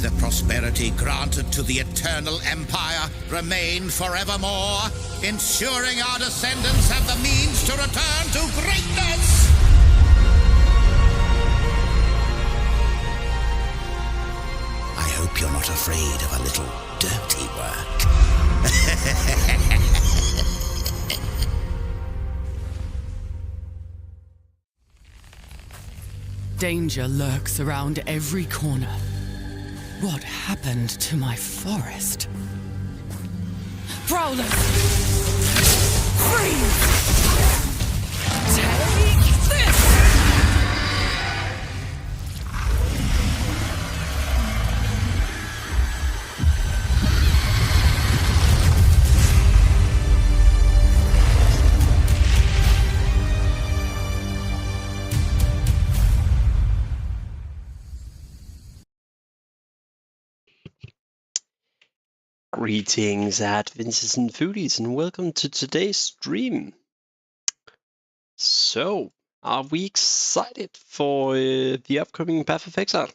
the prosperity granted to the eternal empire remain forevermore, ensuring our descendants have the means to return to greatness! I hope you're not afraid of a little dirty work. Danger lurks around every corner. What happened to my forest? Prowlers! Freeze! Take this! Greetings, Adventures and Foodies, and welcome to today's stream. So, are we excited for the upcoming Path of Exile?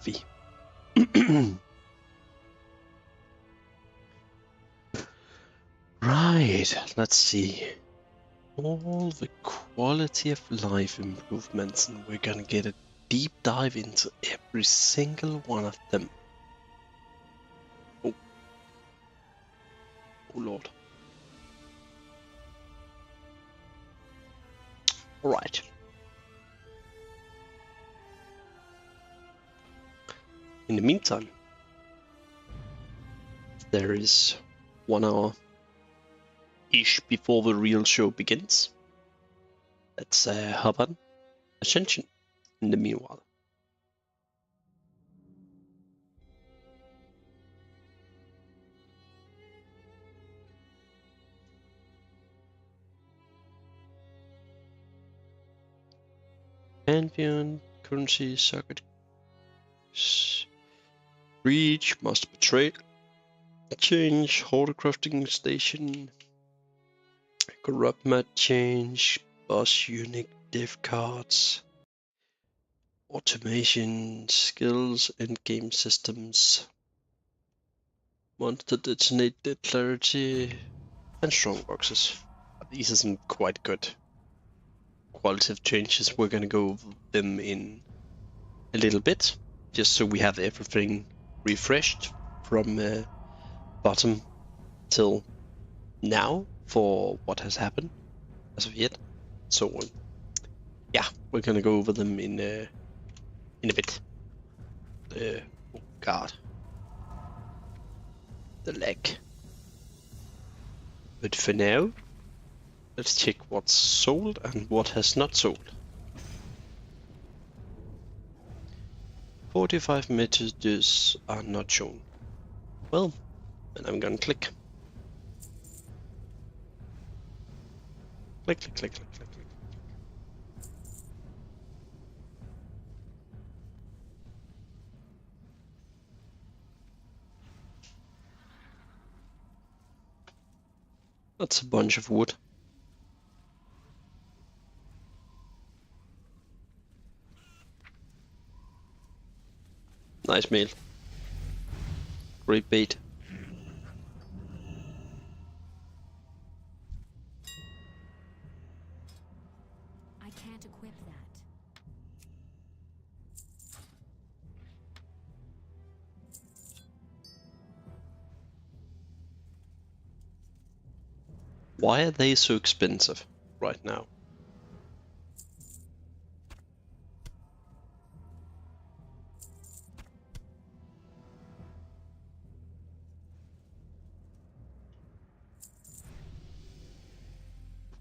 trophy. Right, let's see. All the quality of life improvements, and we're gonna get a deep dive into every single one of them. Oh, oh lord. Alright. In the meantime, there is 1 hour-ish before the real show begins. Let's hop on Ascension in the meanwhile. Pantheon, currency, circuit, breach, master betrayal, change, hoarder crafting station, corrupt mat change, boss unique div cards, automation, skills, endgame systems, monster detonate dead clarity, and strong boxes. These are some quite good qualitative changes. We're gonna go over them in a little bit, just so we have everything refreshed from bottom till now for what has happened as of yet. So yeah, we're gonna go over them in a bit. Oh god, the lag. But for now, let's check what's sold and what has not sold. 45 messages are not shown. Well, then I'm gonna click. Click, click, click, click, click, click. That's a bunch of wood. Nice meal. Great bait. I can't equip that. Why are they so expensive right now?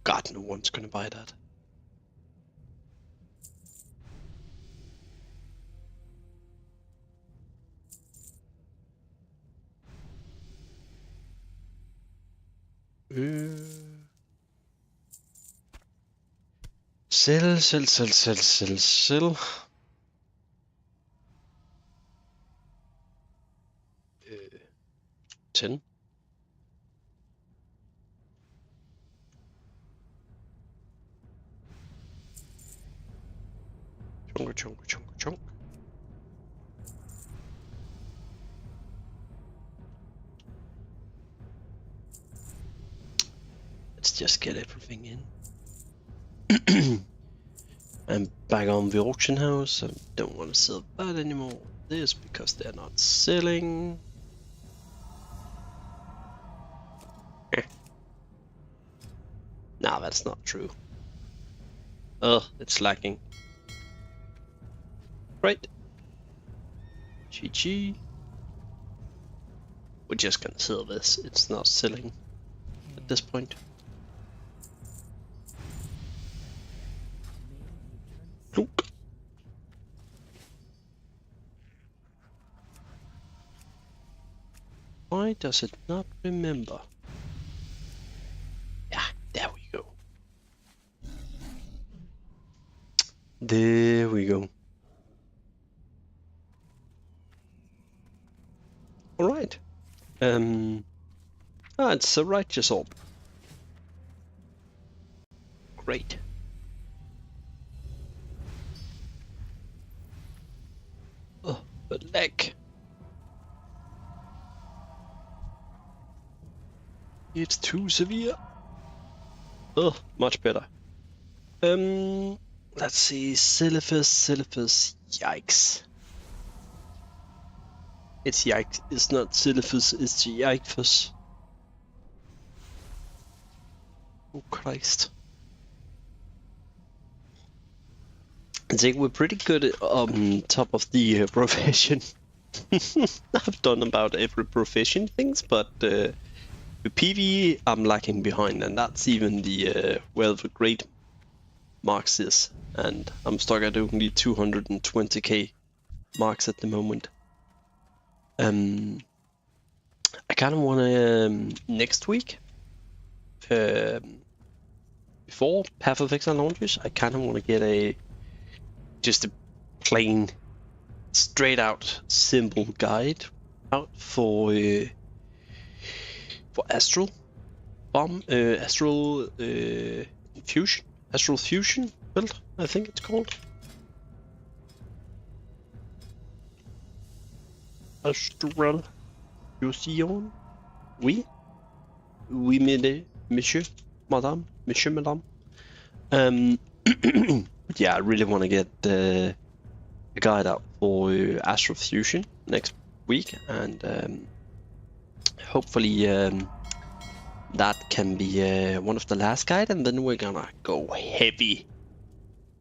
God, no one's gonna buy that. Sell, sell, sell, sell, sell, sell. 10. Chunga, chunga, chunga, chunga. Let's just get everything in. I'm back on the auction house. I don't want to sell that anymore. This because they're not selling. Nah, that's not true. Oh, it's lacking. Right. GG. We're just gonna sell this. It's not selling at this point. Look. Why does it not remember? Yeah, there we go. There we go. Alright. It's a righteous orb. Great. Oh, The leg. It's too severe. Oh, much better. Let's see. Silphus. Yikes. It's yikes. It's not Silphus. It's yikes. Oh Christ. I think we're pretty good on top of the profession. I've done about every profession things, but with PvE I'm lagging behind, and that's even the well, the great marks is, and I'm stuck at only 220k marks at the moment. I kind of want to next week, before Path of Exile launches, I kind of want to get just a plain, straight out, simple guide out for Astral Bomb, Astral Fusion build, I think it's called. Astral Fusion. Oui, monsieur, madame. Yeah, I really want to get a guide out for Astral Fusion next week, and hopefully that can be one of the last guide, and then we're gonna go heavy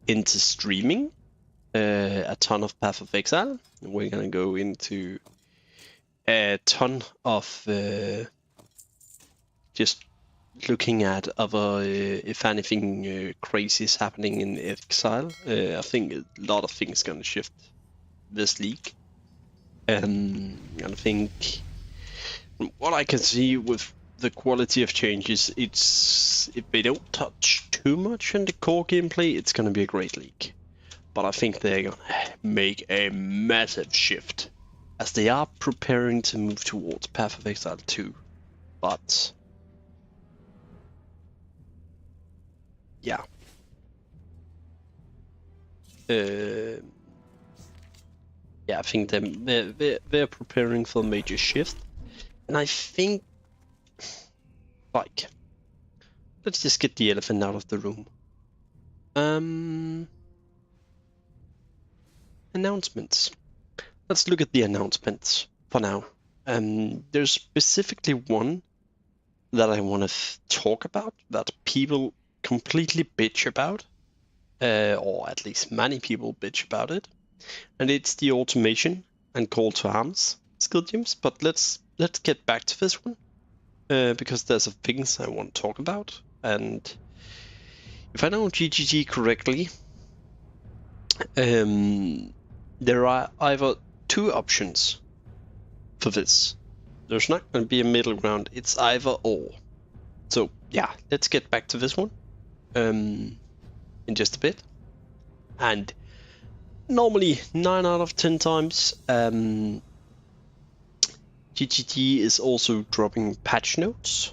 into streaming a ton of Path of Exile. We're gonna go into a ton of just looking at other, if anything crazy is happening in Exile. I think a lot of things gonna shift this league. And I think from what I can see with the quality of changes, it's, if they don't touch too much in the core gameplay, it's gonna be a great league. But I think they're gonna make a massive shift as they are preparing to move towards Path of Exile 2. But yeah. Yeah, I think they're preparing for a major shift. And I think, like, let's just get the elephant out of the room. Announcements. Let's look at the announcements for now. There's specifically one that I want to talk about that people completely bitch about, or at least many people bitch about it, and it's the automation and call to arms skill gems. But let's get back to this one, because there's some things I want to talk about. And if I know GGG correctly, there are either two options for this. There's not going to be a middle ground. It's either or. So yeah, let's get back to this one in just a bit. And normally 9 out of 10 times GGG is also dropping patch notes.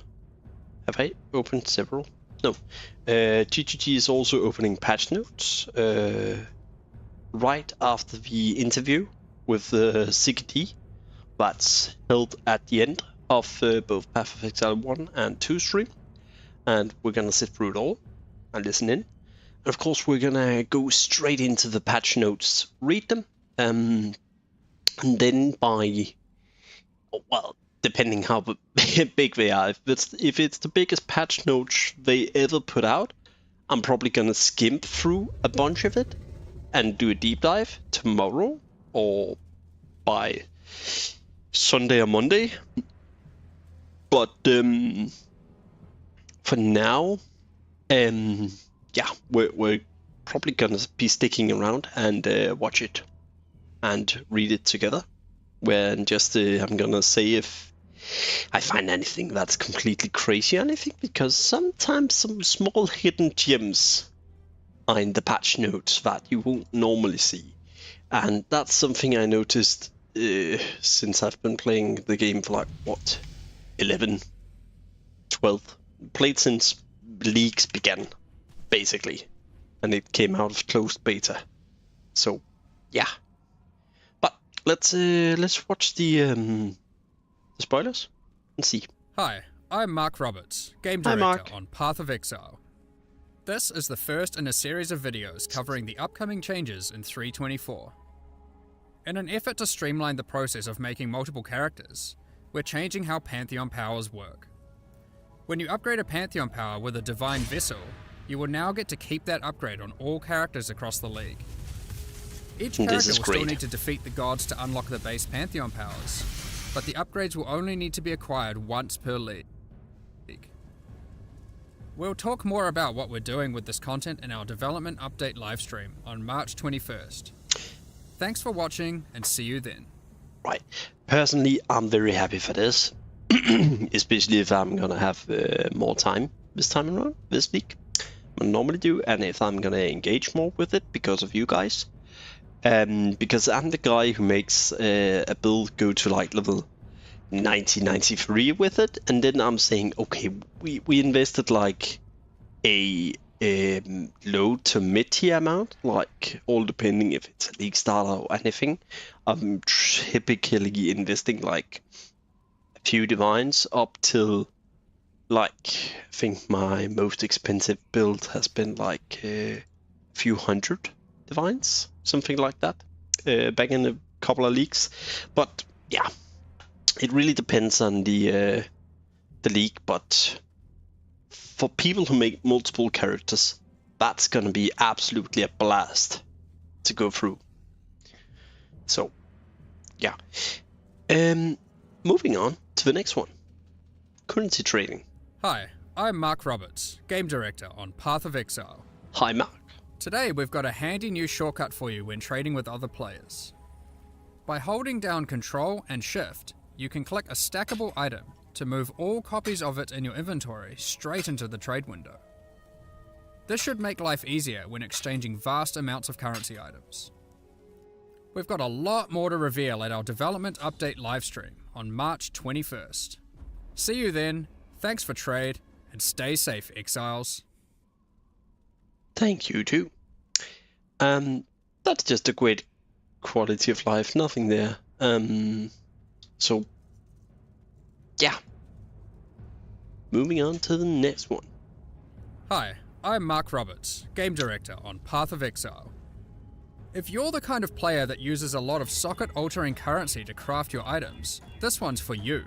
Have I opened several? No. GGG is also opening patch notes right after the interview with CKD that's held at the end of both Path of Exile 1 and 2 stream. And we're gonna sit through it all and listen in. And of course we're gonna go straight into the patch notes, read them, and then by, well, depending how big they are, if it's the biggest patch notes they ever put out, I'm probably gonna skim through a bunch of it and do a deep dive tomorrow or by Sunday or Monday. But for now, yeah, we're probably gonna be sticking around and watch it and read it together. When just I'm gonna say if I find anything that's completely crazy or anything, because sometimes some small hidden gems are in the patch notes that you won't normally see, and that's something I noticed since I've been playing the game for like what, 11, 12, played since leagues began basically, and it came out of closed beta. So yeah, but let's watch the spoilers and see. Hi, I'm Mark Roberts, Game Hi, Director Mark. on Path of Exile. This is the first in a series of videos covering the upcoming changes in 3.24. In an effort to streamline the process of making multiple characters, we're changing how Pantheon powers work. When you upgrade a Pantheon power with a Divine Vessel, you will now get to keep that upgrade on all characters across the league. Each character will still need to defeat the gods to unlock the base Pantheon powers, but the upgrades will only need to be acquired once per league. We'll talk more about what we're doing with this content in our development update livestream on March 21st. Thanks for watching, and see you then. Right. Personally, I'm very happy for this, especially if I'm gonna have more time this time around, this week, than I normally do, and if I'm gonna engage more with it because of you guys. Because I'm the guy who makes a build go to like level 93 with it, and then I'm saying, okay, we invested like a low to mid-tier amount, like all depending if it's a league starter or anything. I'm typically investing like a few divines up till like I think my most expensive build has been like a few hundred divines, something like that, back in a couple of leagues. But yeah, it really depends on the league. But for people who make multiple characters, that's gonna be absolutely a blast to go through. So yeah, moving on to the next one, currency trading. Hi, I'm Mark Roberts, Game Director on Path of Exile. Hi, Mark. Today we've got a handy new shortcut for you when trading with other players. By holding down Control and Shift, you can click a stackable item to move all copies of it in your inventory straight into the trade window. This should make life easier when exchanging vast amounts of currency items. We've got a lot more to reveal at our development update livestream on March 21st. See you then, thanks for trade, and stay safe, Exiles. Thank you too. That's just a great quality of life, nothing there. So yeah. Moving on to the next one. Hi, I'm Mark Roberts, Game Director on Path of Exile. If you're the kind of player that uses a lot of socket-altering currency to craft your items, this one's for you.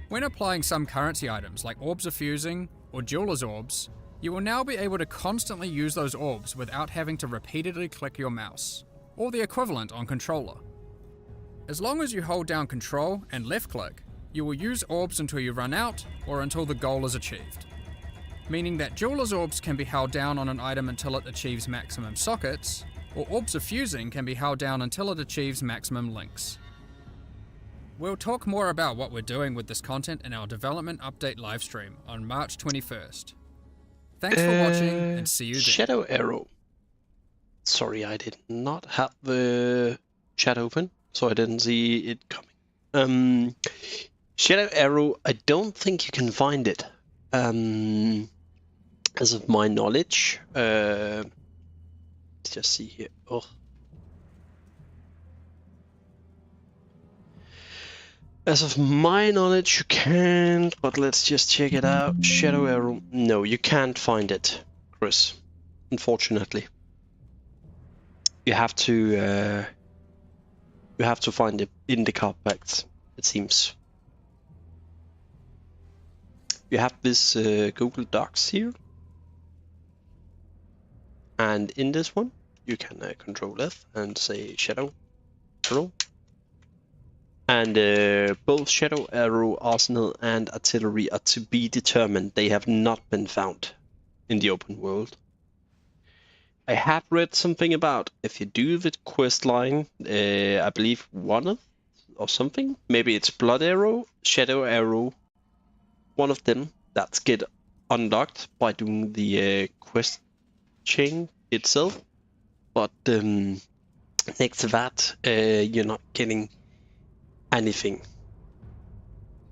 When applying some currency items like Orbs of Fusing or Jeweler's Orbs, you will now be able to constantly use those orbs without having to repeatedly click your mouse, or the equivalent on controller. As long as you hold down Control and left click, you will use orbs until you run out or until the goal is achieved. Meaning that Jeweler's Orbs can be held down on an item until it achieves maximum sockets, or Orbs of Fusing can be held down until it achieves maximum links. We'll talk more about what we're doing with this content in our development update livestream on March 21st. Thanks for watching, and see you then. Shadow Arrow. Sorry, I did not have the chat open, so I didn't see it coming. Shadow Arrow, I don't think you can find it. As of my knowledge, let's just see here. Oh. As of my knowledge, you can, but let's just check it out. Shadow Arrow. No, you can't find it, Chris. Unfortunately, you have to find it in the card packs, it seems. You have this Google Docs here, and in this one, you can Control F and say Shadow Arrow. And both Shadow Arrow, Arsenal, and Artillery are to be determined. They have not been found in the open world. I have read something about if you do the quest line, I believe one of or something. Maybe it's Blood Arrow, Shadow Arrow, one of them that's get unlocked by doing the quest chain itself. But next to that, you're not getting anything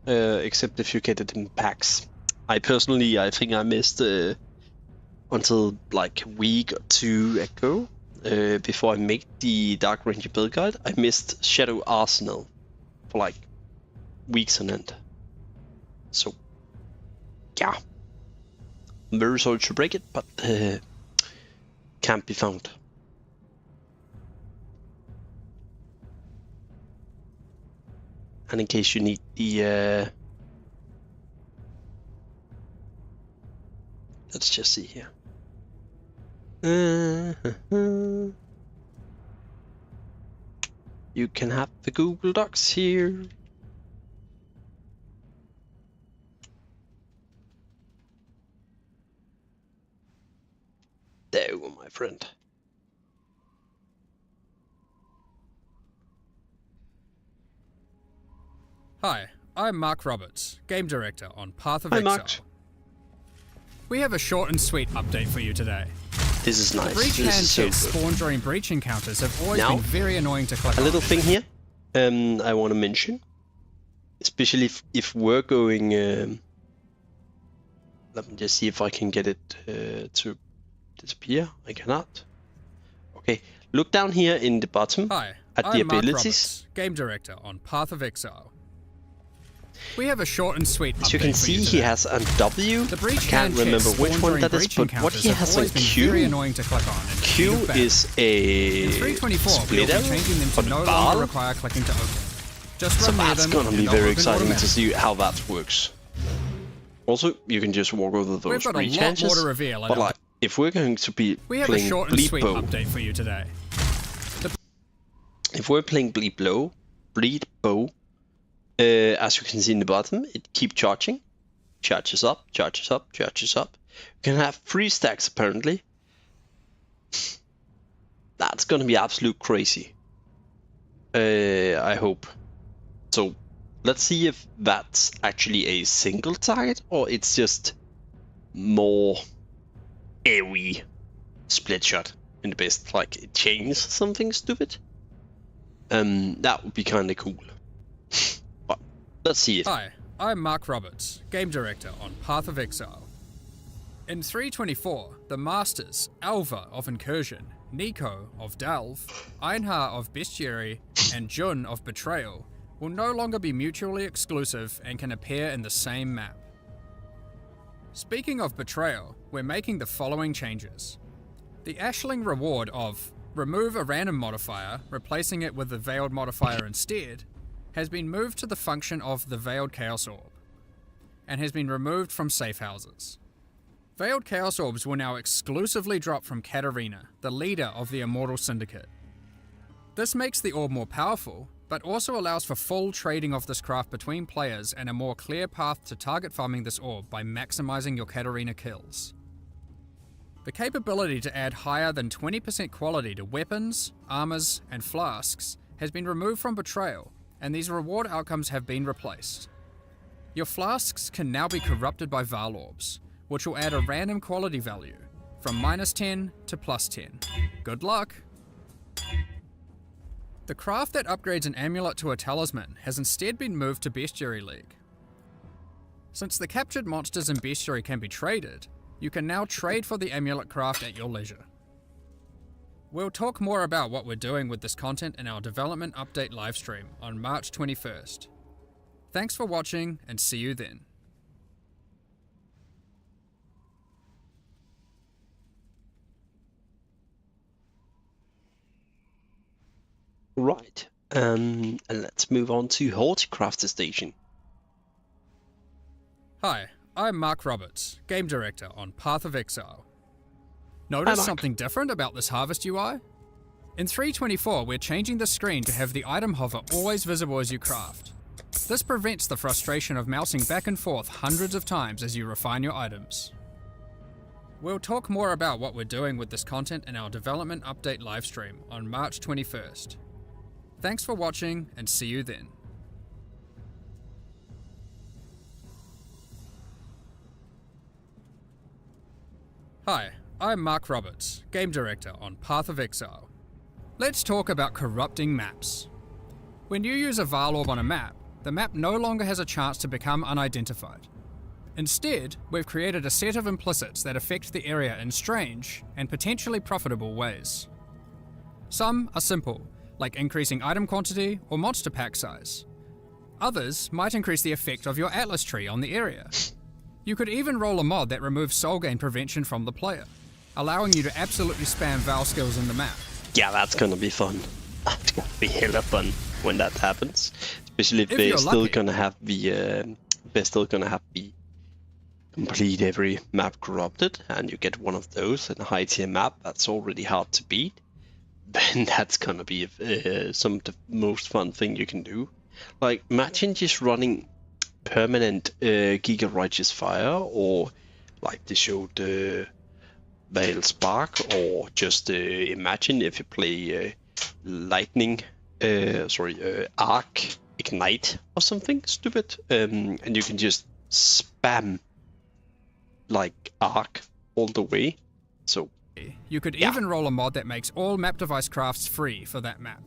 except if you get it in packs. I think I missed until like a week or two ago before I make the Dark Ranger build guide, I missed Shadow Arsenal for like weeks on end. So yeah, I'm very sorry to break it, but can't be found. And in case you need the let's just see here. You can have the Google Docs here. There you go, my friend. Hi, I'm Mark Roberts, Game Director on Path of Hi, Exile. Mark. We have a short and sweet update for you today. This is nice. The breach This hand is so chest good. spawn during breach encounters have always Now, been very annoying to click A on. little thing here I want to mention, especially if we're going. Let me just see if I can get it to disappear. I cannot. Okay, look down here in the bottom Hi, at I'm the Mark abilities. Roberts, Game Director on Path of Exile. We have a short and sweet As you update can for see, you he today. has a W. The I breach can't hand remember chest which spawn one during that is, breach but what encounters he have has always a been very Q. annoying to click on. And Q feedback. is In a 324, we'll split be arrow changing them for to the no bar. longer require clicking to open. Just So run near that's them gonna and be they'll very open exciting to automatically. see how that works. Also, you can just walk over We've those got a breach lot more hedges, to reveal. but like, if we're going to be We have a playing short and Bleed sweet Bow, update for you today. if we're playing Bleed Bow, as you can see in the bottom, it keeps charging. Charges up, charges up, charges up. You can have 3 stacks apparently. That's gonna be absolute crazy. I hope. So let's see if that's actually a single target or it's just more AoE split shot in the best. Like it changes something stupid. That would be kind of cool. But let's see it. Hi, I'm Mark Roberts, Game Director on Path of Exile. In 324, the Masters, Alva of Incursion, Nico of Delve, Einhar of Bestiary, and Jun of Betrayal will no longer be mutually exclusive and can appear in the same map. Speaking of Betrayal, we're making the following changes. The Ashling reward of remove a random modifier, replacing it with the Veiled modifier instead, has been moved to the function of the Veiled Chaos Orb, and has been removed from safe houses. Veiled Chaos Orbs will now exclusively drop from Katarina, the leader of the Immortal Syndicate. This makes the orb more powerful, but also allows for full trading of this craft between players and a more clear path to target farming this orb by maximizing your Katarina kills. The capability to add higher than 20% quality to weapons, armors, and flasks has been removed from Betrayal, and these reward outcomes have been replaced. Your flasks can now be corrupted by Val Orbs, which will add a random quality value, from -10 to +10. Good luck! The craft that upgrades an amulet to a talisman has instead been moved to Bestiary League. Since the captured monsters in Bestiary can be traded, you can now trade for the amulet craft at your leisure. We'll talk more about what we're doing with this content in our development update livestream on March 21st. Thanks for watching and see you then. Right, and let's move on to Horticrafter Station. Hi, I'm Mark Roberts, Game Director on Path of Exile. Notice Mark. something different about this Harvest UI? In 324, we're changing the screen to have the item hover always visible as you craft. This prevents the frustration of mousing back and forth hundreds of times as you refine your items. We'll talk more about what we're doing with this content in our development update livestream on March 21st. Thanks for watching and see you then. Hi, I'm Mark Roberts, Game Director on Path of Exile. Let's talk about corrupting maps. When you use a Val Orb on a map, the map no longer has a chance to become unidentified. Instead, we've created a set of implicits that affect the area in strange and potentially profitable ways. Some are simple, like increasing item quantity or monster pack size. Others might increase the effect of your Atlas tree on the area. You could even roll a mod that removes soul gain prevention from the player, allowing you to absolutely spam Val skills in the map. Yeah, that's gonna be fun. That's gonna be hella fun when that happens. Especially if you're they're still lucky. gonna have the complete every map corrupted, and you get one of those in a high tier map that's already hard to beat. Then that's gonna be some of the most fun thing you can do. Like, imagine just running permanent Giga Righteous Fire, or like they showed Veil Spark, or just imagine if you play Lightning, Arc Ignite or something stupid, and you can just spam like Arc all the way. So You could even roll a mod that makes all map device crafts free for that map.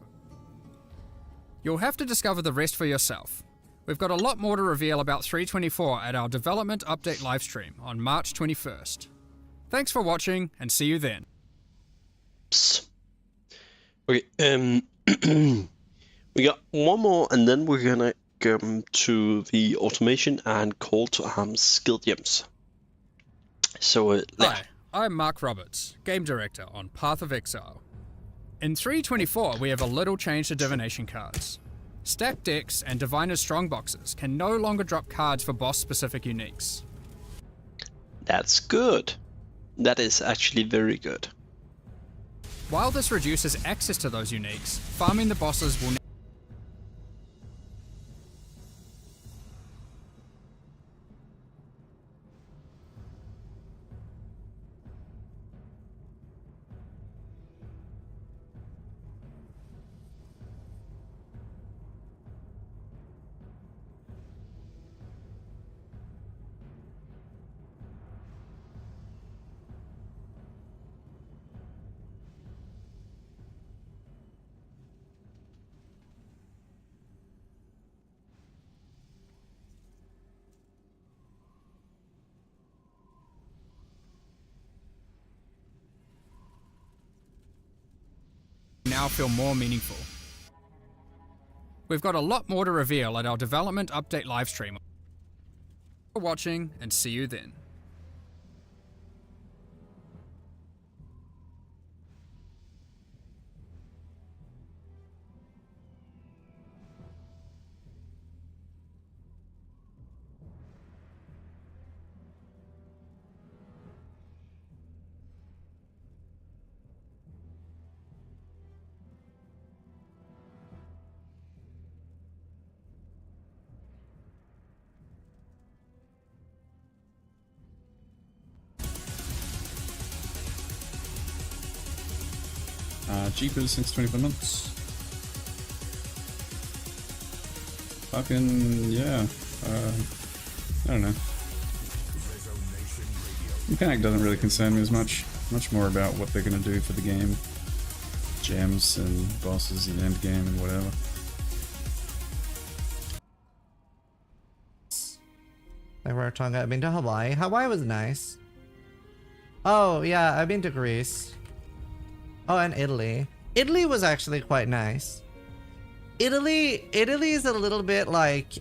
You'll have to discover the rest for yourself. We've got a lot more to reveal about 3.24 at our development update livestream on March 21st. Thanks for watching, and see you then. Okay, we got one more, and then we're gonna come to the automation and call to arms skill gems. So, Hi, I'm Mark Roberts, Game Director on Path of Exile. In 3.24, we have a little change to divination cards. Stacked decks and Diviner's Strongboxes can no longer drop cards for boss-specific uniques. that's good. That is actually very good. While this reduces access to those uniques, farming the bosses will now feel more meaningful. We've got a lot more to reveal at our development update livestream. Thanks for watching, and see you then. Jeepers since 24 months. Fucking, yeah. I don't know. Mechanic doesn't really concern me as much. Much more about what they're going to do for the game. Gems and bosses and end game and whatever. Like we were talking, I've been to Hawaii. Hawaii was nice. Oh, yeah, I've been to Greece. Oh, and Italy. Italy was actually quite nice. Italy is a little bit like,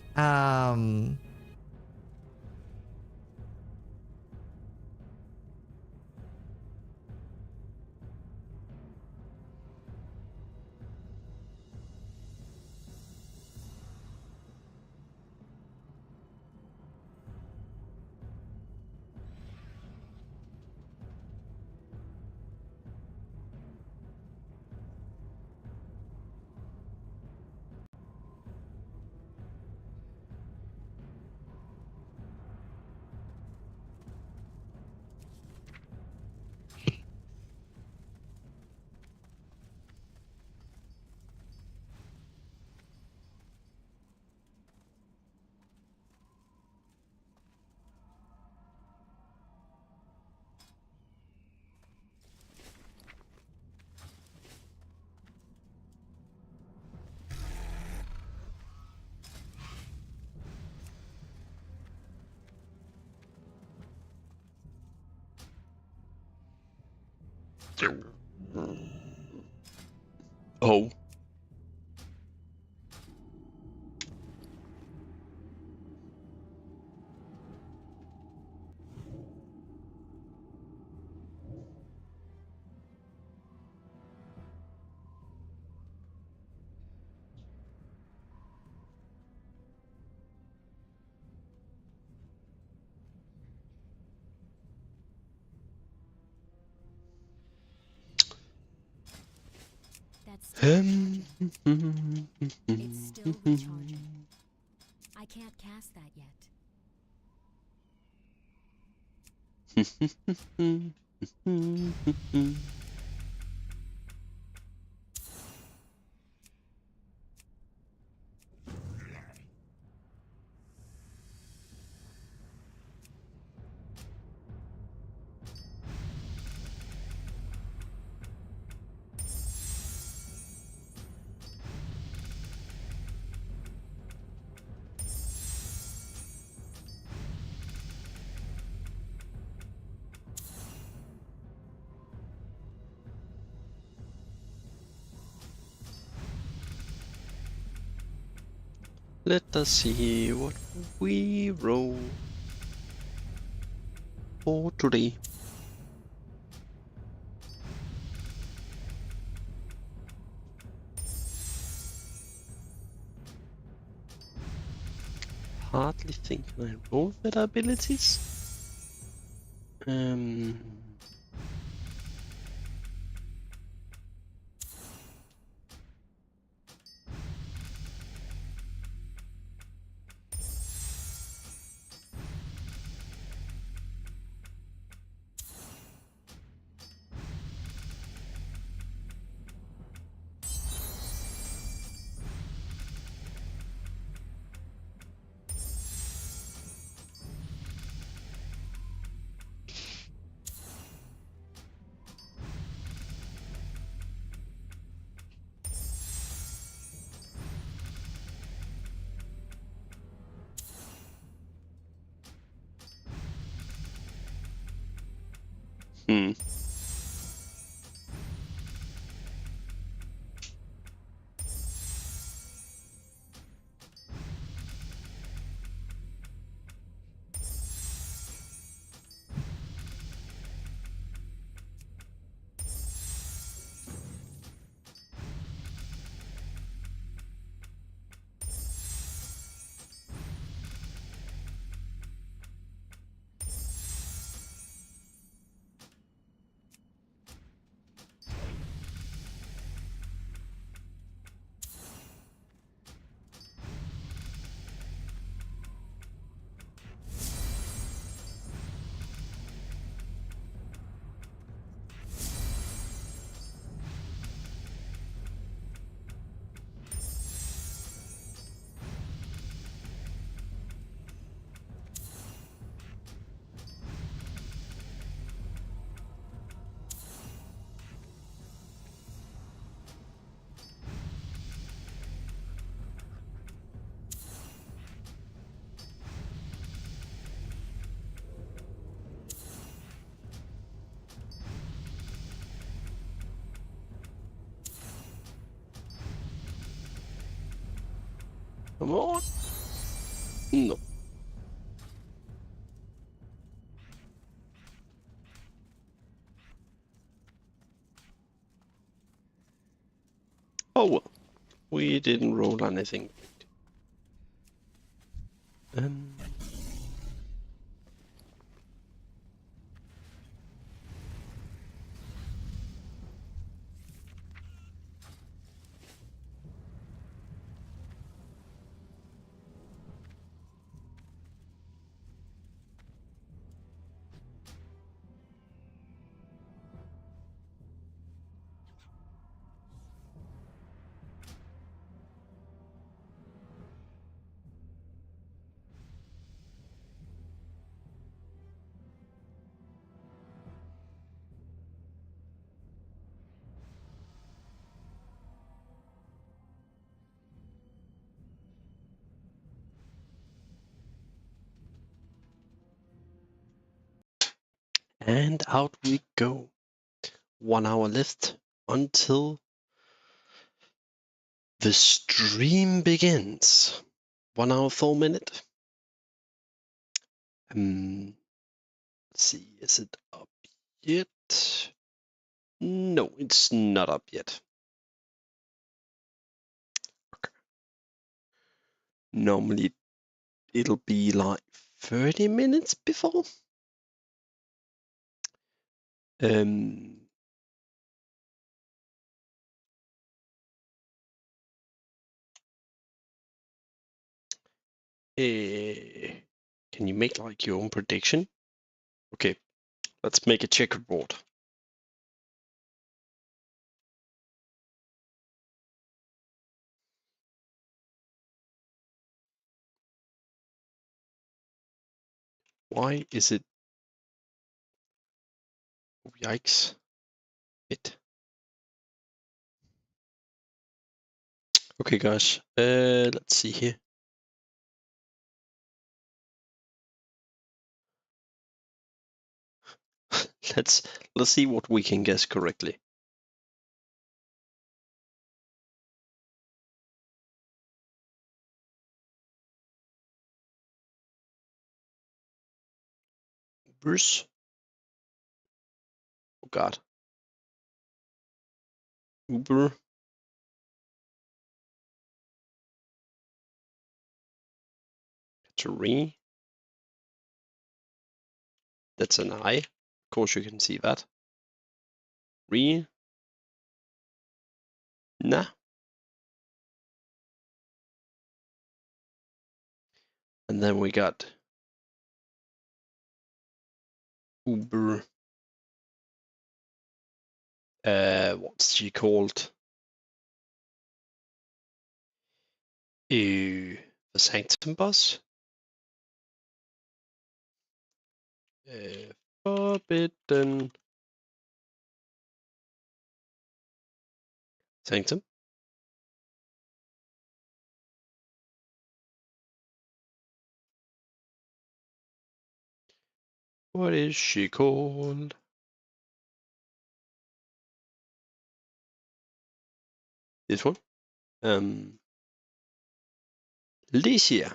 Oh. That's still recharging. It's still recharging. I can't cast that yet. Let us see what we roll for today. Hardly think I roll better abilities. Hmm. Come on. No. Oh well. We didn't roll anything. Um. And out we go. 1 hour left until The stream begins. 1 hour 4 minutes. Let's see, is it up yet? No, it's not up yet. Okay. Normally it'll be like 30 minutes before. Can you make like your own prediction? Okay, let's make a checkerboard. Why is it? Oh, yikes! It. Okay, guys. Let's see here. let's see what we can guess correctly. Bruce. Oh God. Uber. Terrain. That's an I. Of course, you can see that. Re. Nah. And then we got Uber. What's she called? The Sanctum Boss. Forbidden Sanctum. What is she called? This one. Licia.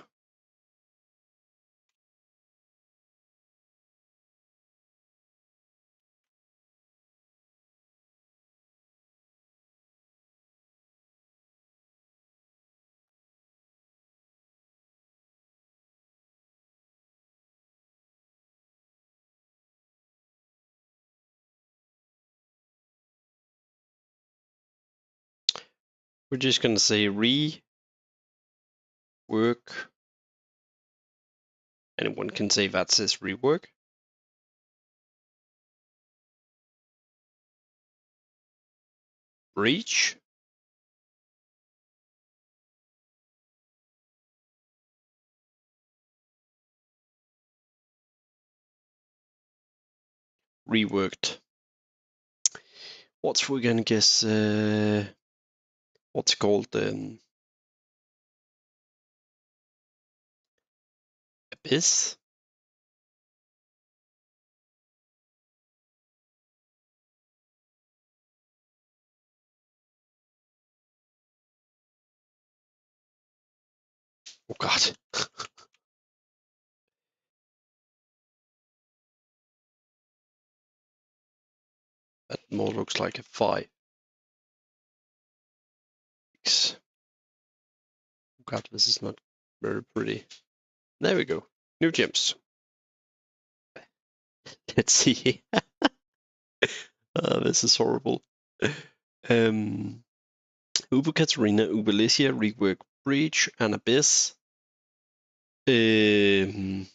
We're just gonna say rework. Anyone can say that says rework. Breach. Reworked. What's we gonna guess? What's called Abyss? Oh God. That more looks like a 5. Oh God, this is not very pretty. There we go. New gems. Let's see. This is horrible. Uber Katarina, Uber Licia, Rework Breach, and Abyss. I'm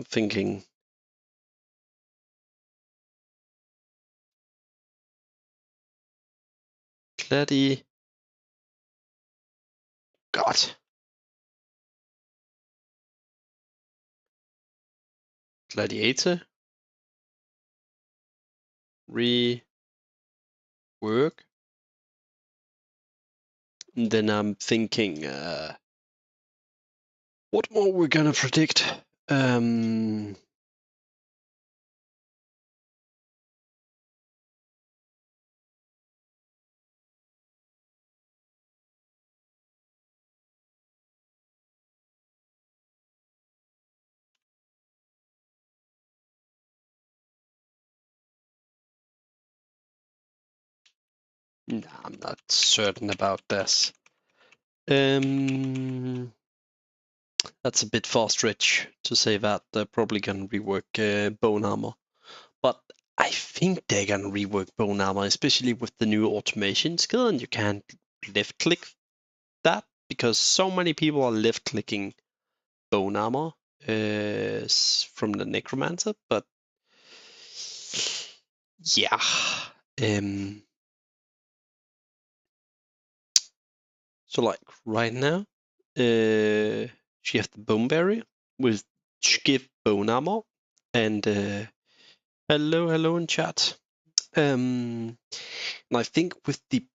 thinking. Gladi. God. Gladiator. Rework. And then I'm thinking, what more we're gonna predict? Nah, I'm not certain about this. That's a bit far stretch to say that they're probably gonna rework bone armor, but I think they're gonna rework bone armor, especially with the new automation skill, and you can't left click that because so many people are left clicking bone armor from the necromancer. But yeah, so like right now, she has the bone barrier, which give bone armor, and hello in chat. And I think with the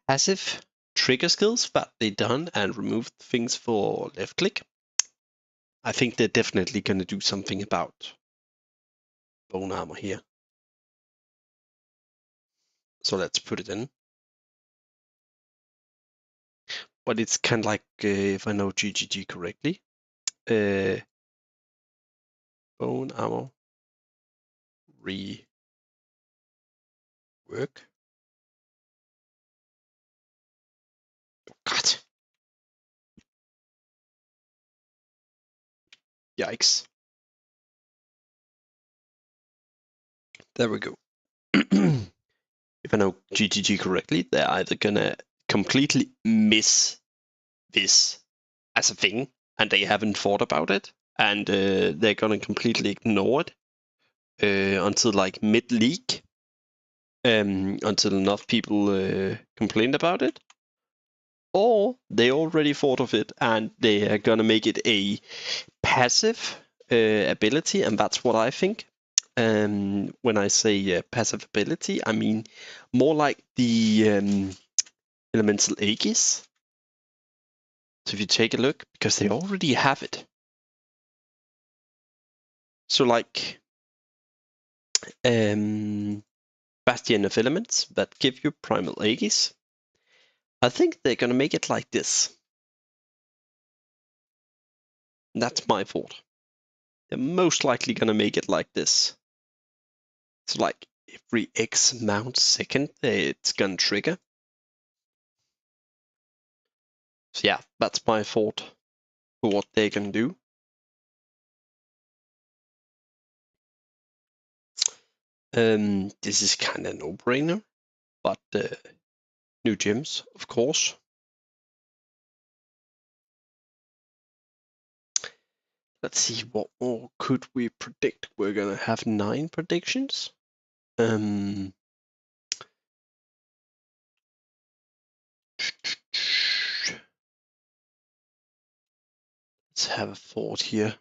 passive trigger skills that they done and removed things for left click, I think they're definitely going to do something about bone armor here. So let's put it in. But it's kind of like, if I know GGG correctly, bone armor rework. Oh, God. Yikes. There we go. If I know GGG correctly, they're either gonna completely miss this as a thing, and they haven't thought about it, and they're gonna completely ignore it until like mid-league, until enough people complained about it, or they already thought of it and they are gonna make it a passive ability, and that's what I think. When I say passive ability, I mean more like the elemental Aegis. So if you take a look, because they already have it. So like Bastion of Elements that give you Primal Aegis. I think they're gonna make it like this. That's my thought. They're most likely gonna make it like this. So like every X amount second it's gonna trigger. So yeah, that's my thought for what they can do. This is kind of no-brainer, but new gems, of course. Let's see, what more could we predict? We're gonna have 9 predictions. Let's have a thought here.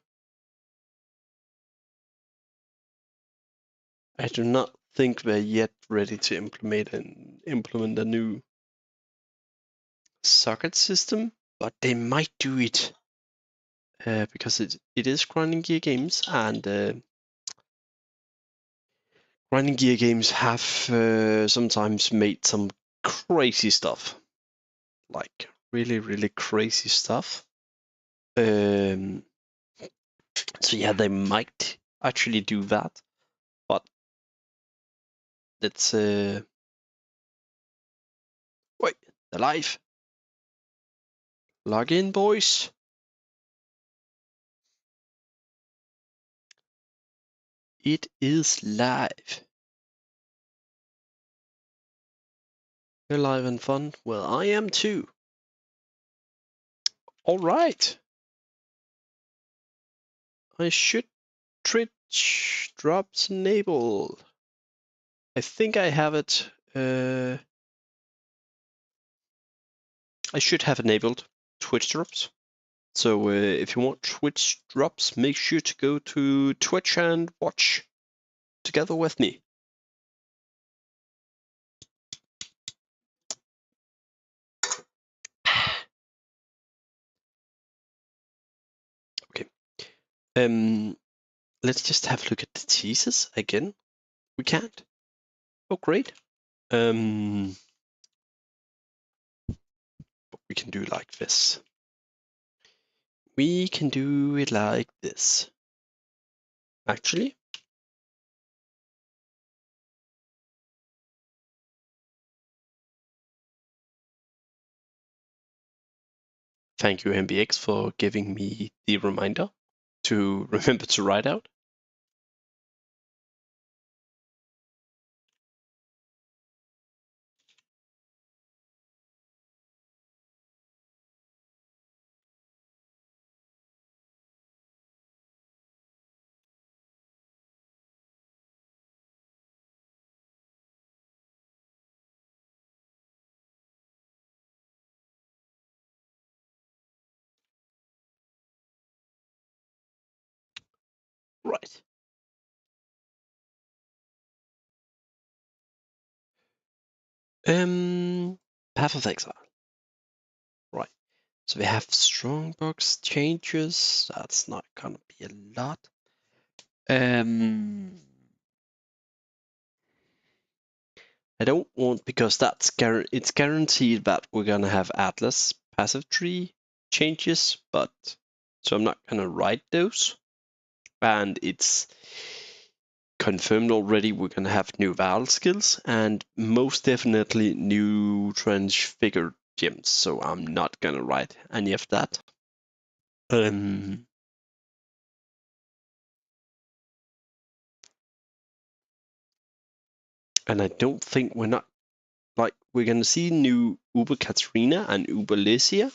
I do not think they're yet ready to implement a new socket system, but they might do it because it is grinding gear games, and grinding gear games have sometimes made some crazy stuff, like really crazy stuff. So yeah, they might actually do that, but let's wait, they're live. Log in, boys. It is live. You're live and fun. Well, I am too. All right. I should Twitch drops enabled. I think I have it. I should have enabled Twitch drops. So if you want Twitch drops, make sure to go to Twitch and watch together with me. Okay. Let's just have a look at the teasers again. We can't. Oh, great. We can do like this. We can do it like this. Actually, Thank you, MBX, for giving me the reminder to remember to write out. Right. Path of Exile. Right. So we have Strongbox changes. That's not gonna be a lot. I don't want, because it's guaranteed that we're gonna have Atlas passive tree changes, but so I'm not gonna write those. And it's confirmed already we're gonna have new Val skills and most definitely new transfigured gems. So I'm not gonna write any of that. And I don't think we're gonna see new Uber Katrina and Uber Lysia.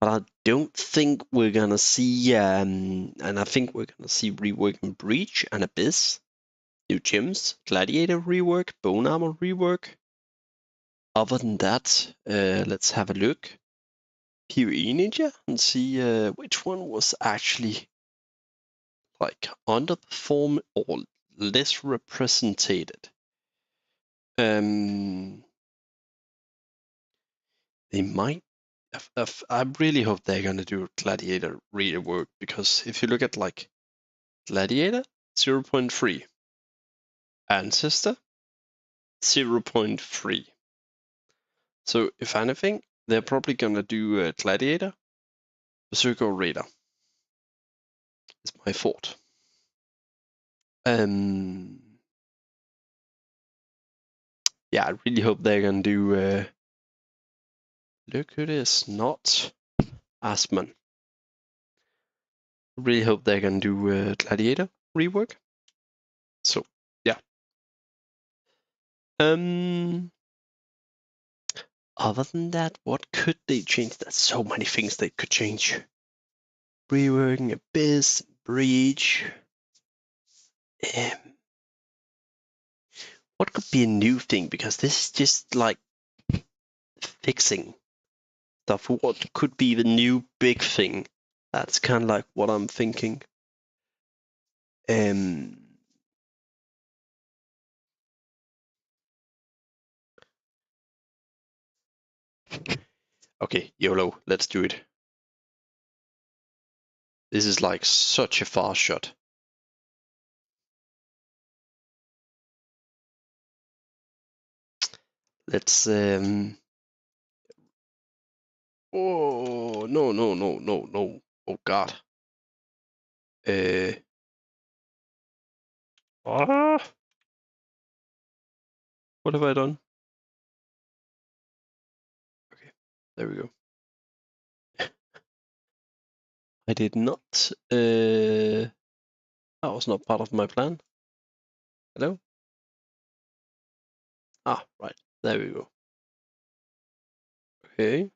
But I don't think we're gonna see and I think we're gonna see reworking Breach and Abyss, new gems, Gladiator rework, Bone Armor rework. Other than that, let's have a look. POE Ninja and see which one was actually like underperformed or less represented. They might. I really hope they're gonna do Gladiator rework, because if you look at like Gladiator 0.3, Ancestor 0.3. So if anything, they're probably gonna do Gladiator, Berserker Raider. It's my thought. Yeah, I really hope they're gonna do. Look who it is, not Asman. Really hope they're gonna do Gladiator rework. So yeah. Other than that, what could they change? There's so many things they could change. Reworking Abyss, Breach. What could be a new thing? Because this is just like fixing stuff. What could be the new big thing? That's kind of like what I'm thinking. Okay, YOLO, let's do it. This is like such a fast shot. Let's oh, no. Oh god. What have I done? Okay, there we go. I did not that was not part of my plan. Hello? Ah, right. There we go. Okay.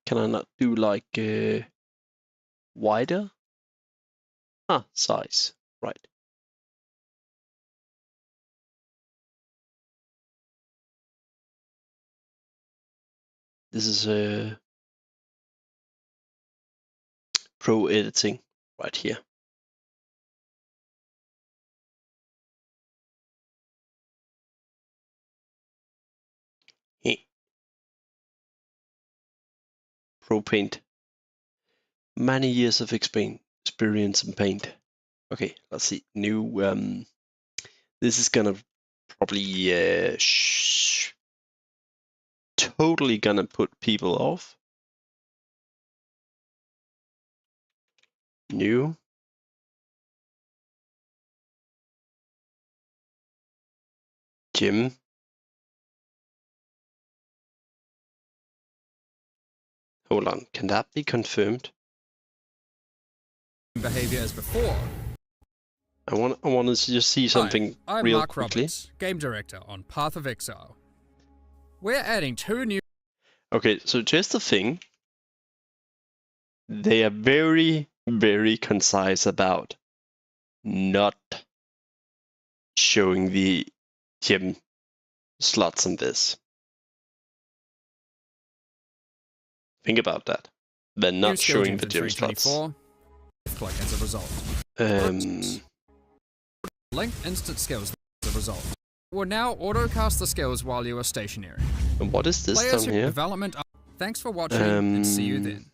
Can I not do like wider? Ah, size. Right. This is pro editing right here. Pro paint. Many years of experience in paint. Okay, let's see. New this is gonna probably totally gonna put people off. New gym Hold on, can that be confirmed? behavior as before. I want to just see something Hi, I'm real Mark quickly. Roberts, game director on Path of Exile. We're adding 2 new Okay, so just the thing. They are very, very concise about not showing the gem slots in this. Think about that. They're new not skill showing gems the in gem slots. 324. Click as a result. Um, Link instant skills as a result. Will now autocast the skills while you are stationary. and what is this Players down who here? development up. Thanks for watching and see you then.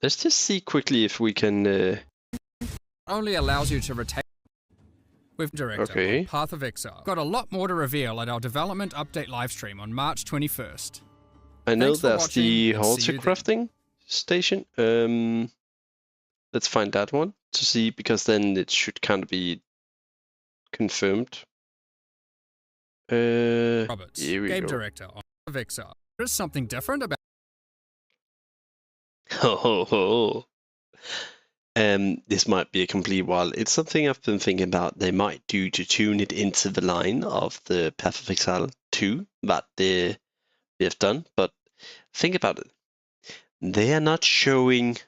Let's just see quickly if we can. Only allows you to retain with director Okay. on Path of Exile. Got a lot more to reveal at our development update livestream on March 21st. I know Thanks for there's watching, the and see you then. crafting station. Let's find that one to see, because then it should kind of be confirmed. Roberts, Here we game go. director on Path of Exile. There is something different about Ho ho ho. This might be a complete wild. It's something I've been thinking about they might do to tune it into the line of the Path of Exile 2 that they have done. But think about it. They're not showing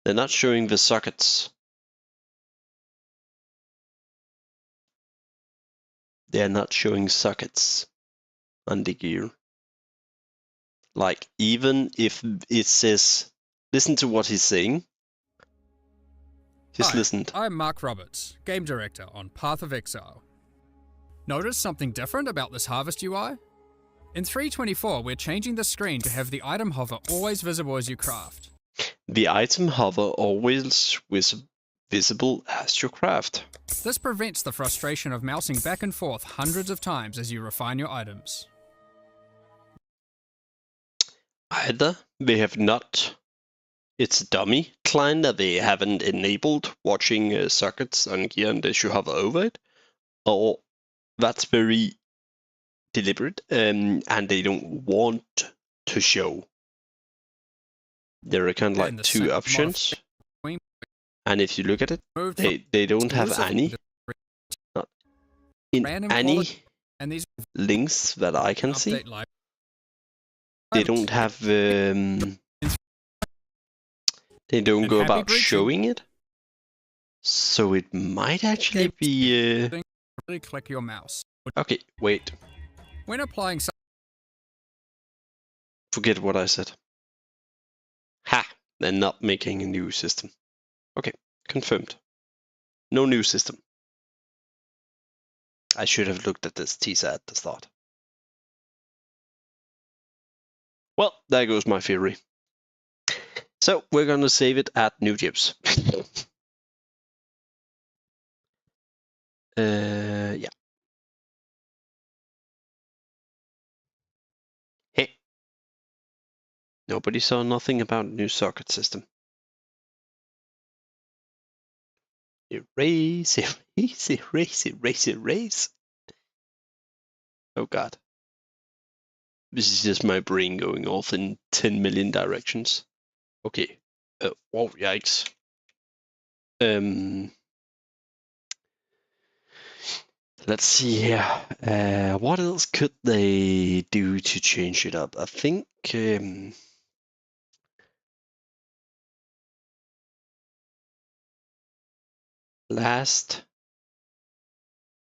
the sockets. They're not showing sockets on the gear. Like, even if it says, listen to what he's saying. Just Hi, listen. I'm Mark Roberts, game director on Path of Exile. Notice something different about this Harvest UI? In 3.24, we're changing the screen to have the item hover always visible as you craft. The item hover always visible as you craft. This prevents the frustration of mousing back and forth hundreds of times as you refine your items. Either they have not, it's a dummy client that they haven't enabled watching sockets on gear unless you hover over it, or that's very deliberate, and they don't want to show. There are kind of And like the two same options, and if you look at it, Moved they don't have any, not in Random any quality- and these links that I can see. update live. They don't have they don't And go happy about breaching. showing it, so it might actually Okay. be Really click your mouse. okay, wait, When applying some forget what I said. Ha, they're not making a new system. Okay, confirmed, no new system. I should have looked at this teaser at the start. Well, there goes my theory. So we're gonna save it at new gyms. Yeah. Hey. Nobody saw nothing about new socket system. Erase, erase, erase, erase, erase. Oh god. This is just my brain going off in 10 million directions. Okay. Whoa, yikes. Let's see here. What else could they do to change it up? I think last.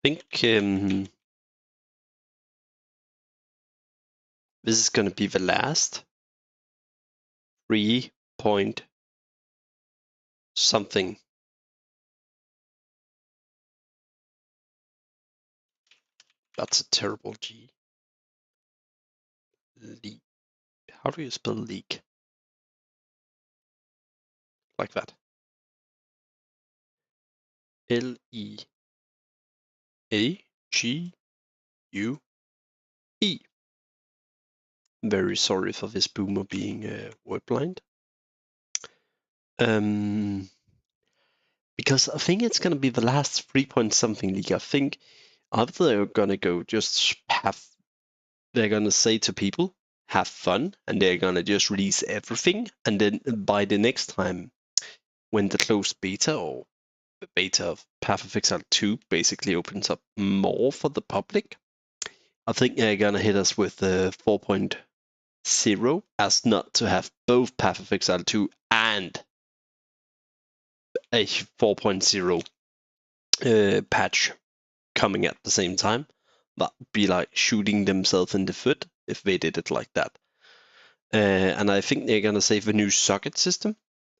I think this is gonna be the last 3 point something. That's a terrible G. Leak. How do you spell leak? Like that. Leaguue. Very sorry for this boomer being word blind. Because I think it's gonna be the last 3 point something league. I think either they're gonna go just have, they're gonna say to people, have fun, and they're gonna just release everything, and then by the next time, when the closed beta or the beta of Path of Exile 2 basically opens up more for the public, I think they're gonna hit us with the 4.0 as not to have both Path of Exile 2 and a 4.0 patch coming at the same time. That would be like shooting themselves in the foot if they did it like that. And I think they're gonna save a new socket system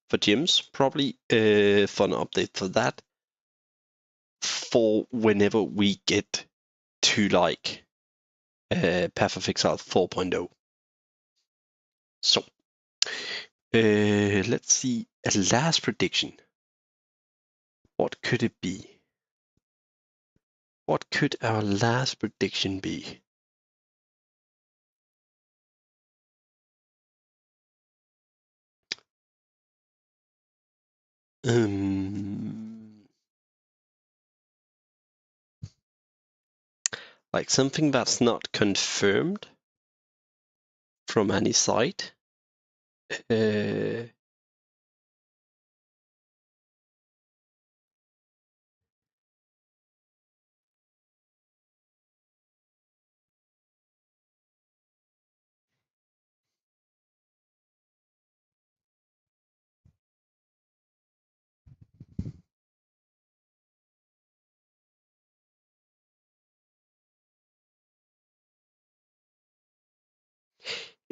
for gyms, probably for an update for that, for whenever we get to like Path of Exile 4.0. So let's see a last prediction. What could it be? What could our last prediction be? Like something that's not confirmed from any side.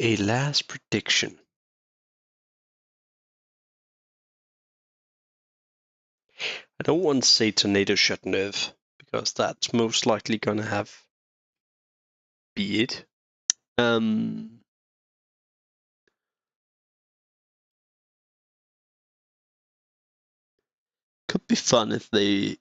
A last prediction. I don't want to say tornado shot nerve, because that's most likely gonna have be it. Could be fun if they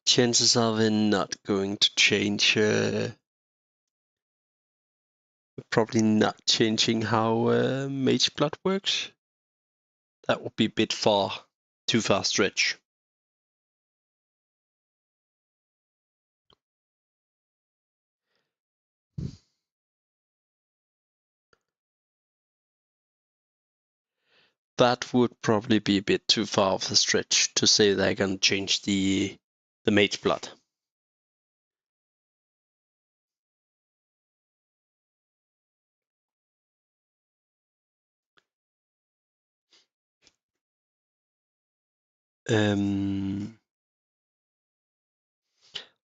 chances of it not going to change, probably not changing how Mage Blood works. That would be a bit too far stretch. That would probably be a bit too far of a stretch to say they're gonna change the Mage Blood.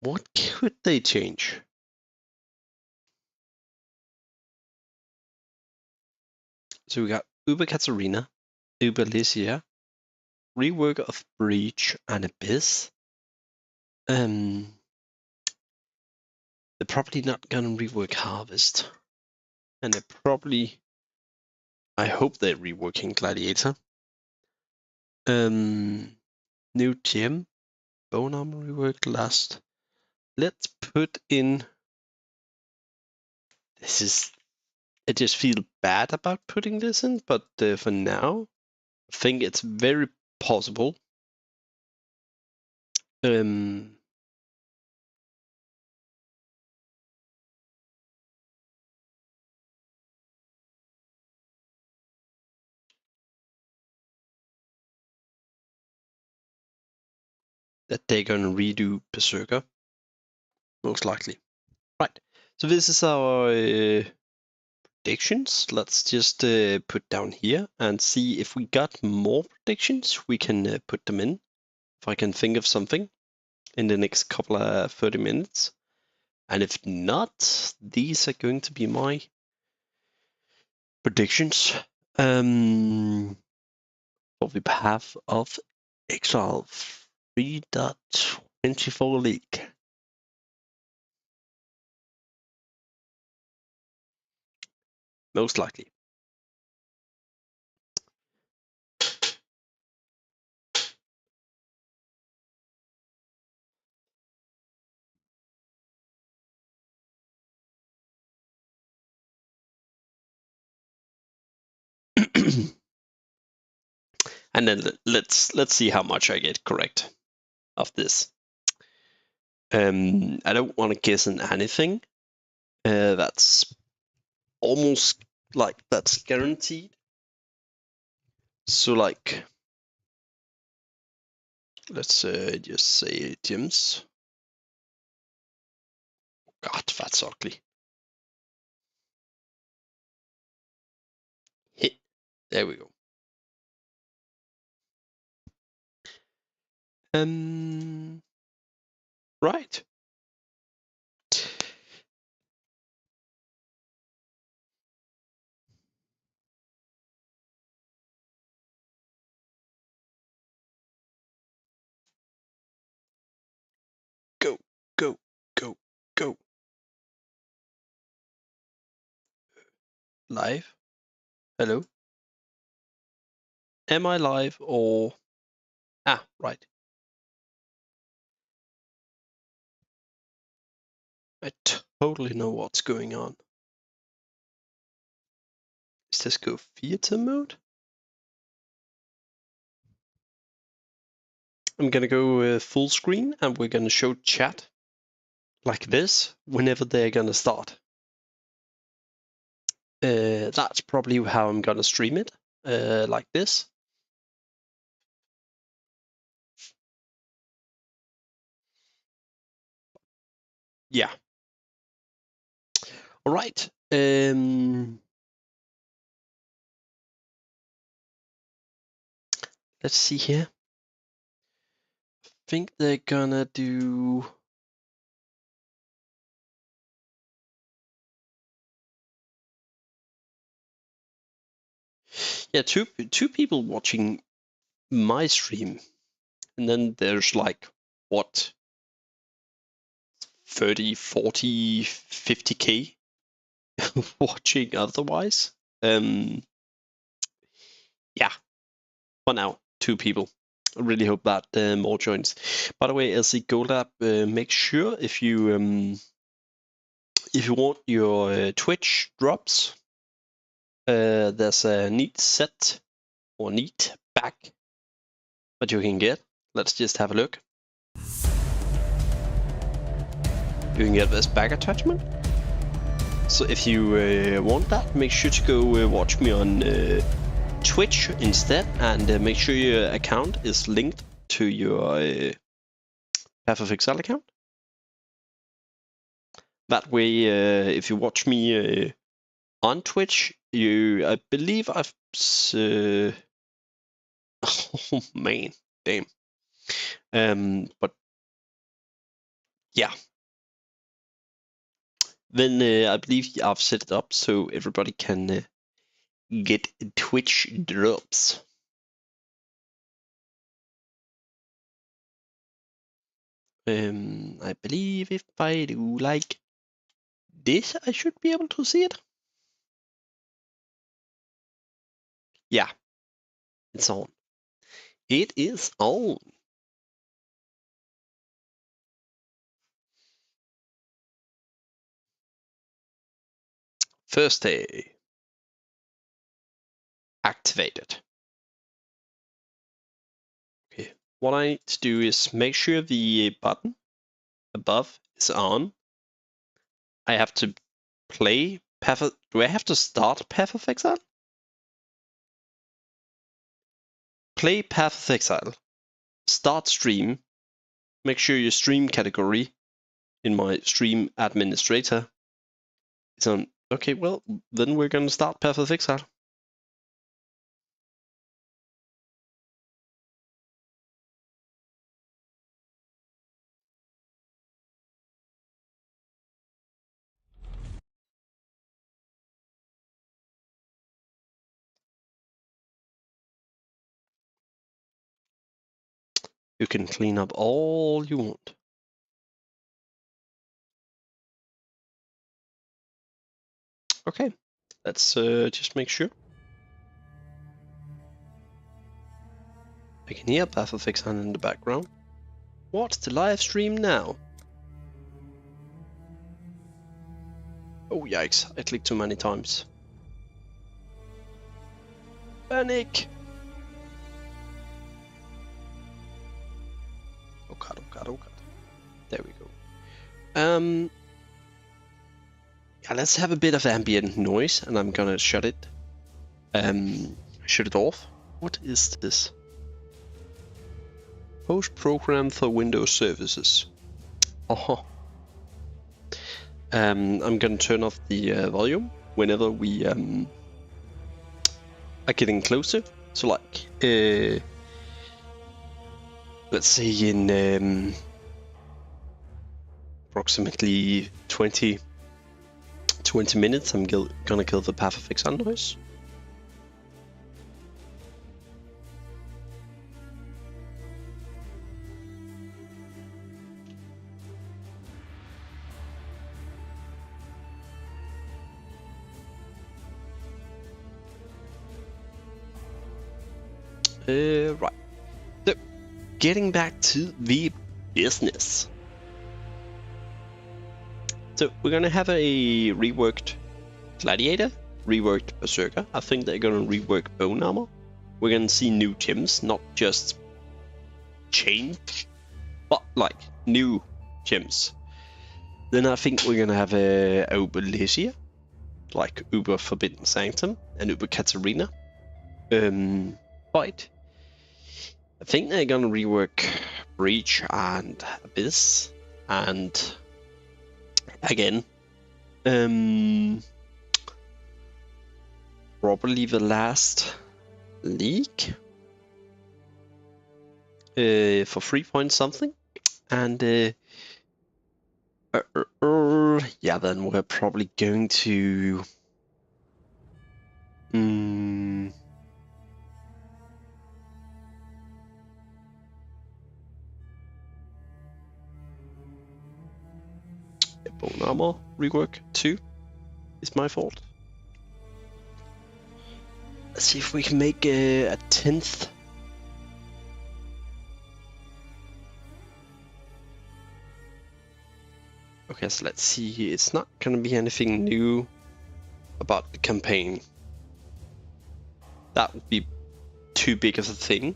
What could they change? So we got Uber Katarina, Uber Lycia, rework of Breach and Abyss. They're probably not gonna rework Harvest. And they're probably, I hope they're reworking Gladiator. New gem, Bone Armor rework last. Let's put in, I just feel bad about putting this in, but for now, I think it's very possible. That they're gonna redo Berserker, most likely. Right, so this is our predictions. Let's just put down here and see if we got more predictions. We can put them in. If I can think of something in the next couple of 30 minutes. And if not, these are going to be my predictions for the Path of Exile 3.24 League. Most likely. And then let's see how much I get correct of this. I don't want to guess on anything. That's almost like that's guaranteed. So like, let's just say gyms. God, that's ugly. There we go. Right. Go, go, go, go. Live? Hello? Am I live or... Ah, right. I totally know what's going on. Is this go theater mode? I'm gonna go full screen and we're gonna show chat like this whenever they're gonna start. That's probably how I'm gonna stream it, like this. Yeah. All right. Let's see here. I think they're gonna do... Yeah, two people watching my stream, and then there's like, what, 30, 40, 50k watching otherwise. Yeah, for now, 2 people. I really hope that more joins. By the way, as a Gold app, make sure if you want your Twitch drops, there's a neat set or neat back that you can get. Let's just have a look. You can get this back attachment. So if you want that, make sure to go watch me on Twitch instead, and make sure your account is linked to your Path of Exile account. That way, if you watch me on Twitch, I believe I've... oh man, damn. But yeah. Then I believe I've set it up so everybody can get Twitch drops. I believe if I do like this, I should be able to see it. Yeah, it's on. It is on. Thursday. Activated. Okay, what I need to do is make sure the button above is on. I have to play Path of... Do I have to start Path of Exile? Play Path of Exile. Start stream. Make sure your stream category in my stream administrator is on. Okay, well, then we're gonna start Path of Exile. You can clean up all you want. Okay, let's just make sure. I can hear Path of Exile in the background. What's the live stream now? Oh yikes, I clicked too many times. Panic! Oh god, oh god, oh god. There we go. Yeah, let's have a bit of ambient noise, and I'm gonna shut it off. What is this? Post program for Windows services. Uh-huh. I'm gonna turn off the volume whenever we are getting closer. So like, let's say in approximately 20 minutes, I'm gonna kill the Path of Exile noise. Right. So, getting back to the business. So, we're gonna have a reworked Gladiator, reworked Berserker. I think they're gonna rework Bone Armor. We're gonna see new gems, not just change, but like new gems. Then I think we're gonna have a Uber Lesia, like Uber Forbidden Sanctum and Uber Katarina. Fight. I think they're gonna rework Breach and Abyss, and again, probably the last league for 3 point something, and yeah, then we're probably going to Bone Armor rework 2 is my fault. Let's see if we can make a 10th. Okay, so let's see. It's not gonna be anything new about the campaign. That would be too big of a thing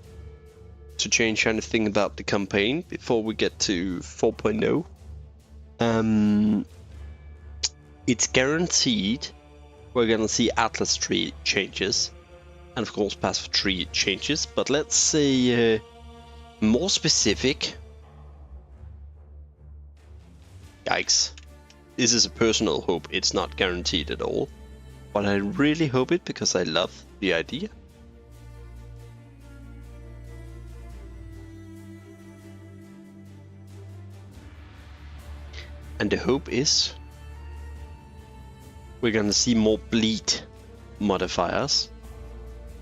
to change anything about the campaign before we get to 4.0. It's guaranteed we're gonna see Atlas tree changes, and of course passive tree changes, but let's say more specific. Yikes. This is a personal hope, it's not guaranteed at all, but I really hope it because I love the idea. And the hope is we're gonna see more bleed modifiers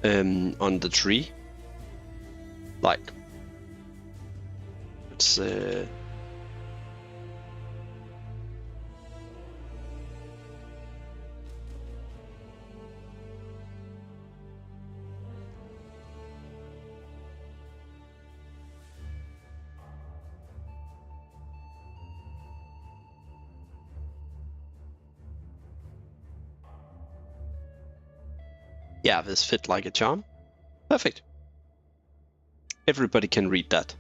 on the tree. Like, it's yeah, this fit like a charm. Perfect. Everybody can read that.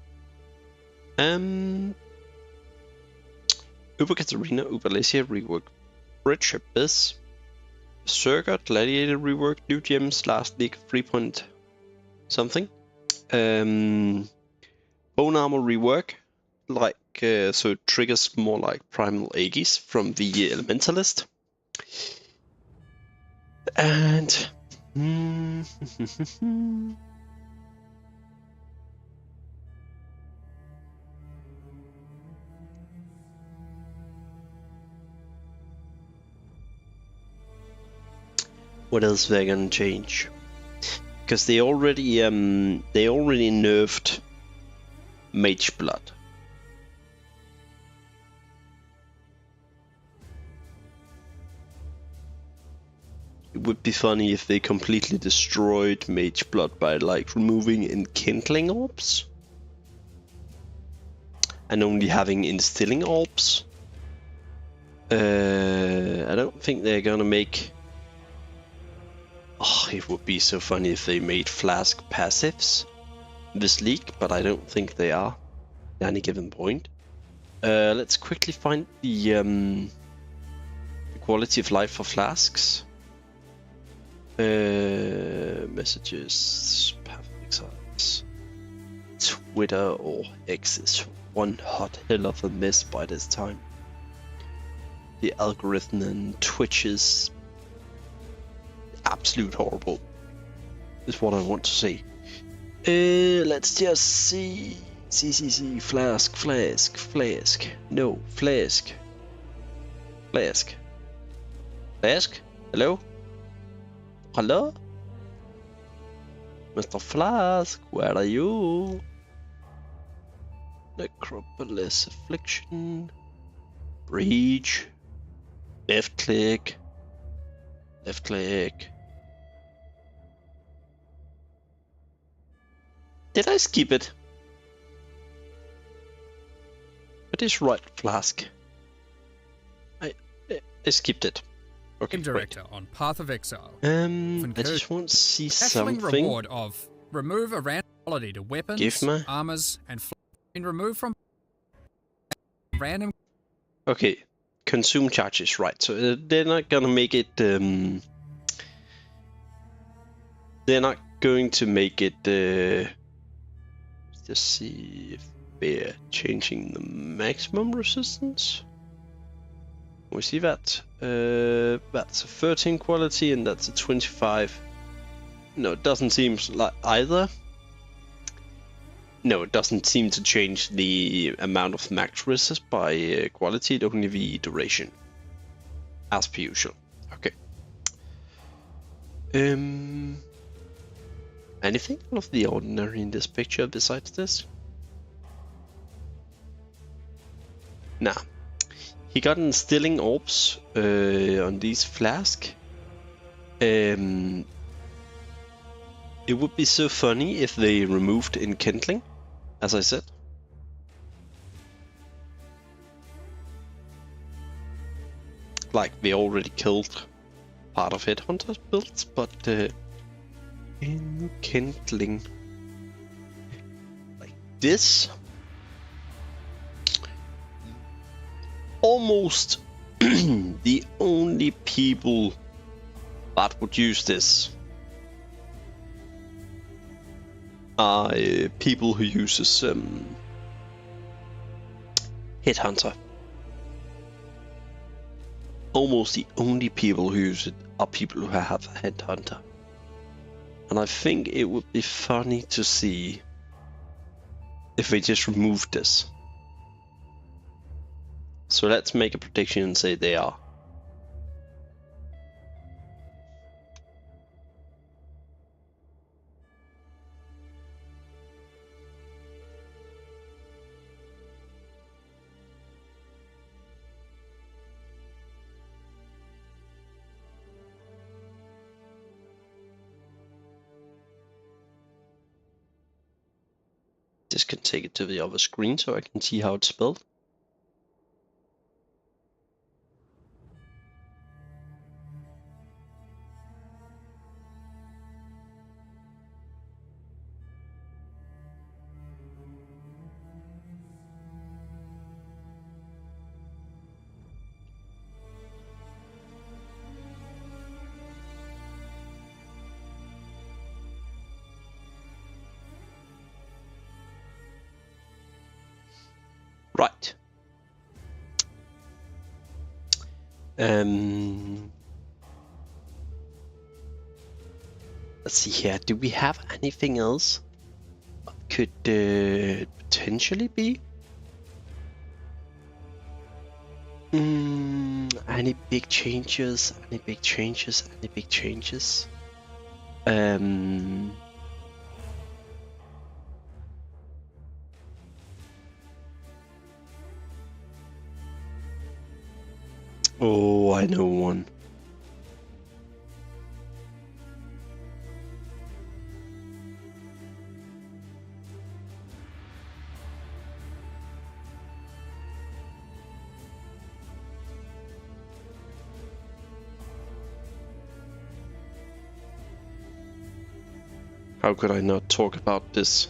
Uber Katarina, Uber Lesia rework Bridge Abyss, Berserker, Gladiator rework, new gems, last league 3 point something. Bone Armor rework, like so it triggers more like Primal Aegis from the Elementalist. And what else they're gonna change? Because they already nerfed Mage Blood. It would be funny if they completely destroyed Mage Blood by like removing Enkindling Orbs and only having Instilling Orbs. I don't think they're gonna make... Oh it would be so funny if they made Flask passives this league, but I don't think they are at any given point. Let's quickly find the quality of life for Flasks. Messages, Exiles, Twitter or X is one hot hell of a mess by this time. The algorithm and Twitch is absolute horrible, is what I want to say. Let's just see. Flask. No, Flask. Hello? Hello? Mr. Flask, where are you? Necropolis Affliction. Breach. Left click. Did I skip it? It is right, Flask. I skipped it. Okay, Game director on Path of Exile. I just want to see Battling something. reward of remove a random quality to weapons, armors, and been removed from random. Okay, consume charges, right? So they're not gonna make it. They're not going to make it. Let's see if they're changing the maximum resistance. We see that. That's a 13 quality and that's a 25. No, it doesn't seem like either. No, it doesn't seem to change the amount of max resist by quality, only the duration. As per usual. Okay. Anything out of the ordinary in this picture besides this? Nah. He got instilling orbs on these flask. It would be so funny if they removed enkindling, as I said. Like they already killed part of Headhunter's builds, but enkindling like this. Almost the only people that would use this are people who uses Headhunter. Almost the only people who use it are people who have a Headhunter. And I think it would be funny to see if they just removed this. So let's make a prediction and say they are. Just can take it to the other screen so I can see how it's spelled. Right. Let's see here. Do we have anything else that could potentially be? Any big changes? Any big changes? Any big changes? Oh, I know one. How could I not talk about this?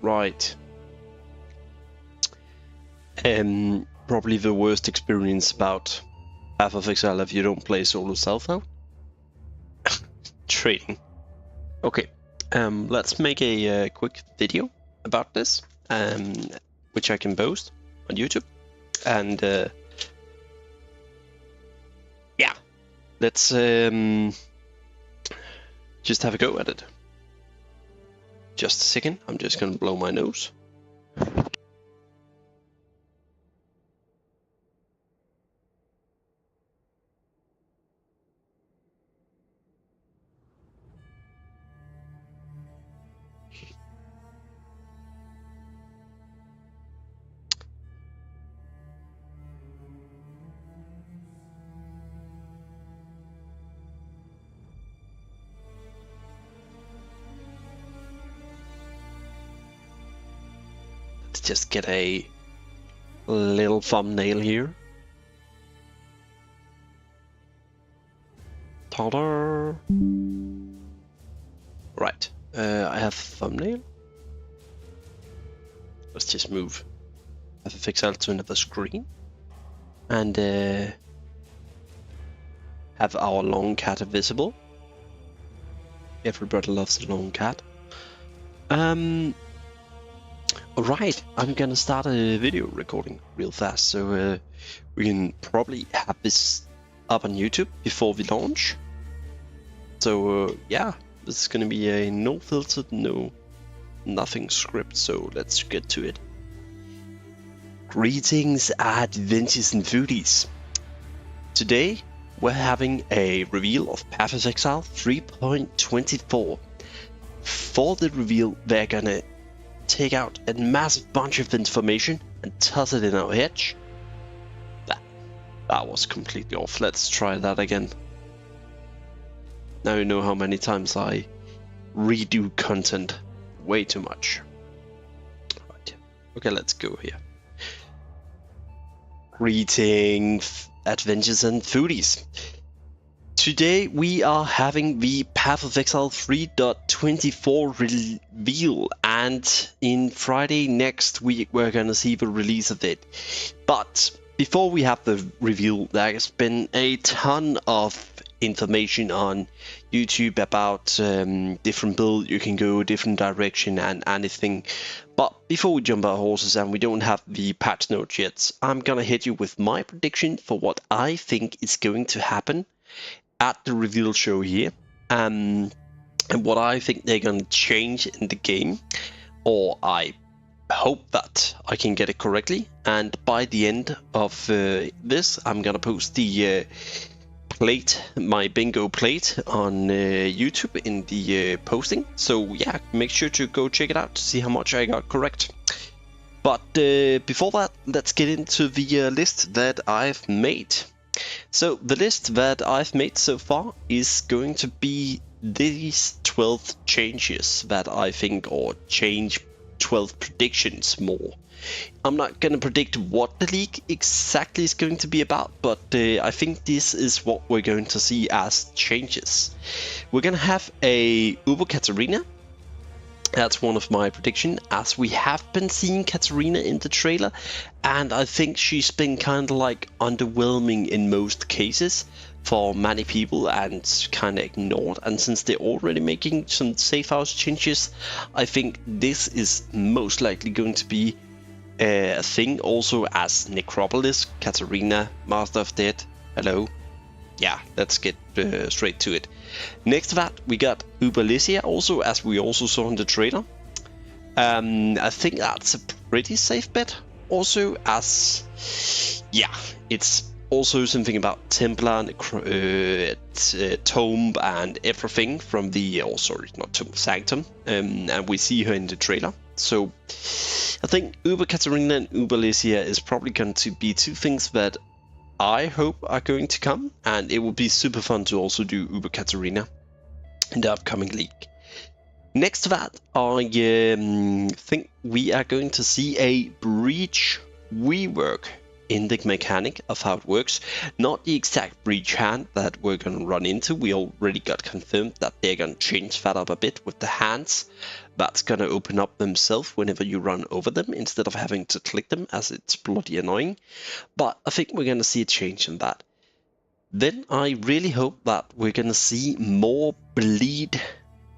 Right. Probably the worst experience about Path of Exile if you don't play solo self out. Trading. Okay. Let's make a quick video about this, which I can post on YouTube, and yeah, let's just have a go at it. Just a second, I'm just gonna blow my nose. Let's just get a little thumbnail here. Ta-da! Right, I have thumbnail. Let's just move Path of Exile to another screen and have our long cat visible. Everybody loves a long cat. Alright, I'm gonna start a video recording real fast, so we can probably have this up on YouTube before we launch. So yeah, this is gonna be a no filtered, nothing script, so let's get to it. Greetings, adventures and foodies. Today we're having a reveal of Path of Exile 3.24. For the reveal, they're gonna take out a massive bunch of information and toss it in our head. That was completely off. Let's try that again. Now you know how many times I redo content way too much. Right. Okay, let's go here. Greetings, adventures and foodies. Today we are having the Path of Exile 3.24 reveal, and in Friday next week we're gonna see the release of it. But before we have the reveal, there has been a ton of information on YouTube about different builds you can go, different direction and anything. But before we jump our horses and we don't have the patch notes yet, I'm gonna hit you with my prediction for what I think is going to happen at the reveal show here, and what I think they're gonna change in the game, or I hope that I can get it correctly. And by the end of this, I'm gonna post the plate, my bingo plate, on YouTube in the posting. So yeah, make sure to go check it out to see how much I got correct. But before that, let's get into the list that I've made. So the list that I've made so far is going to be these 12 changes that I think, or change 12 predictions more. I'm not going to predict what the league exactly is going to be about, but I think this is what we're going to see as changes. We're going to have a Uber Katarina. That's one of my predictions, as we have been seeing Katarina in the trailer, and I think she's been kind of like underwhelming in most cases for many people and kind of ignored. And since they're already making some safe house changes, I think this is most likely going to be a thing. Also, as Necropolis, Katarina, Master of Death, hello. Yeah, let's get straight to it. Next to that, we got Ubalicia also, as we also saw in the trailer. I think that's a pretty safe bet. Also, as yeah, it's also something about Templar, Tomb, and everything from the, oh sorry, not Tomb, Sanctum, and we see her in the trailer. So I think Uber Katarina and Ubalicia is probably going to be two things that I hope are going to come, and it will be super fun to also do Uber Katarina in the upcoming league. Next to that, I think we are going to see a Breach rework in the mechanic of how it works. Not the exact breach hand that we're going to run into. We already got confirmed that they're going to change that up a bit with the hands. That's going to open up themselves whenever you run over them instead of having to click them, as it's bloody annoying. But I think we're going to see a change in that. Then I really hope that we're going to see more bleed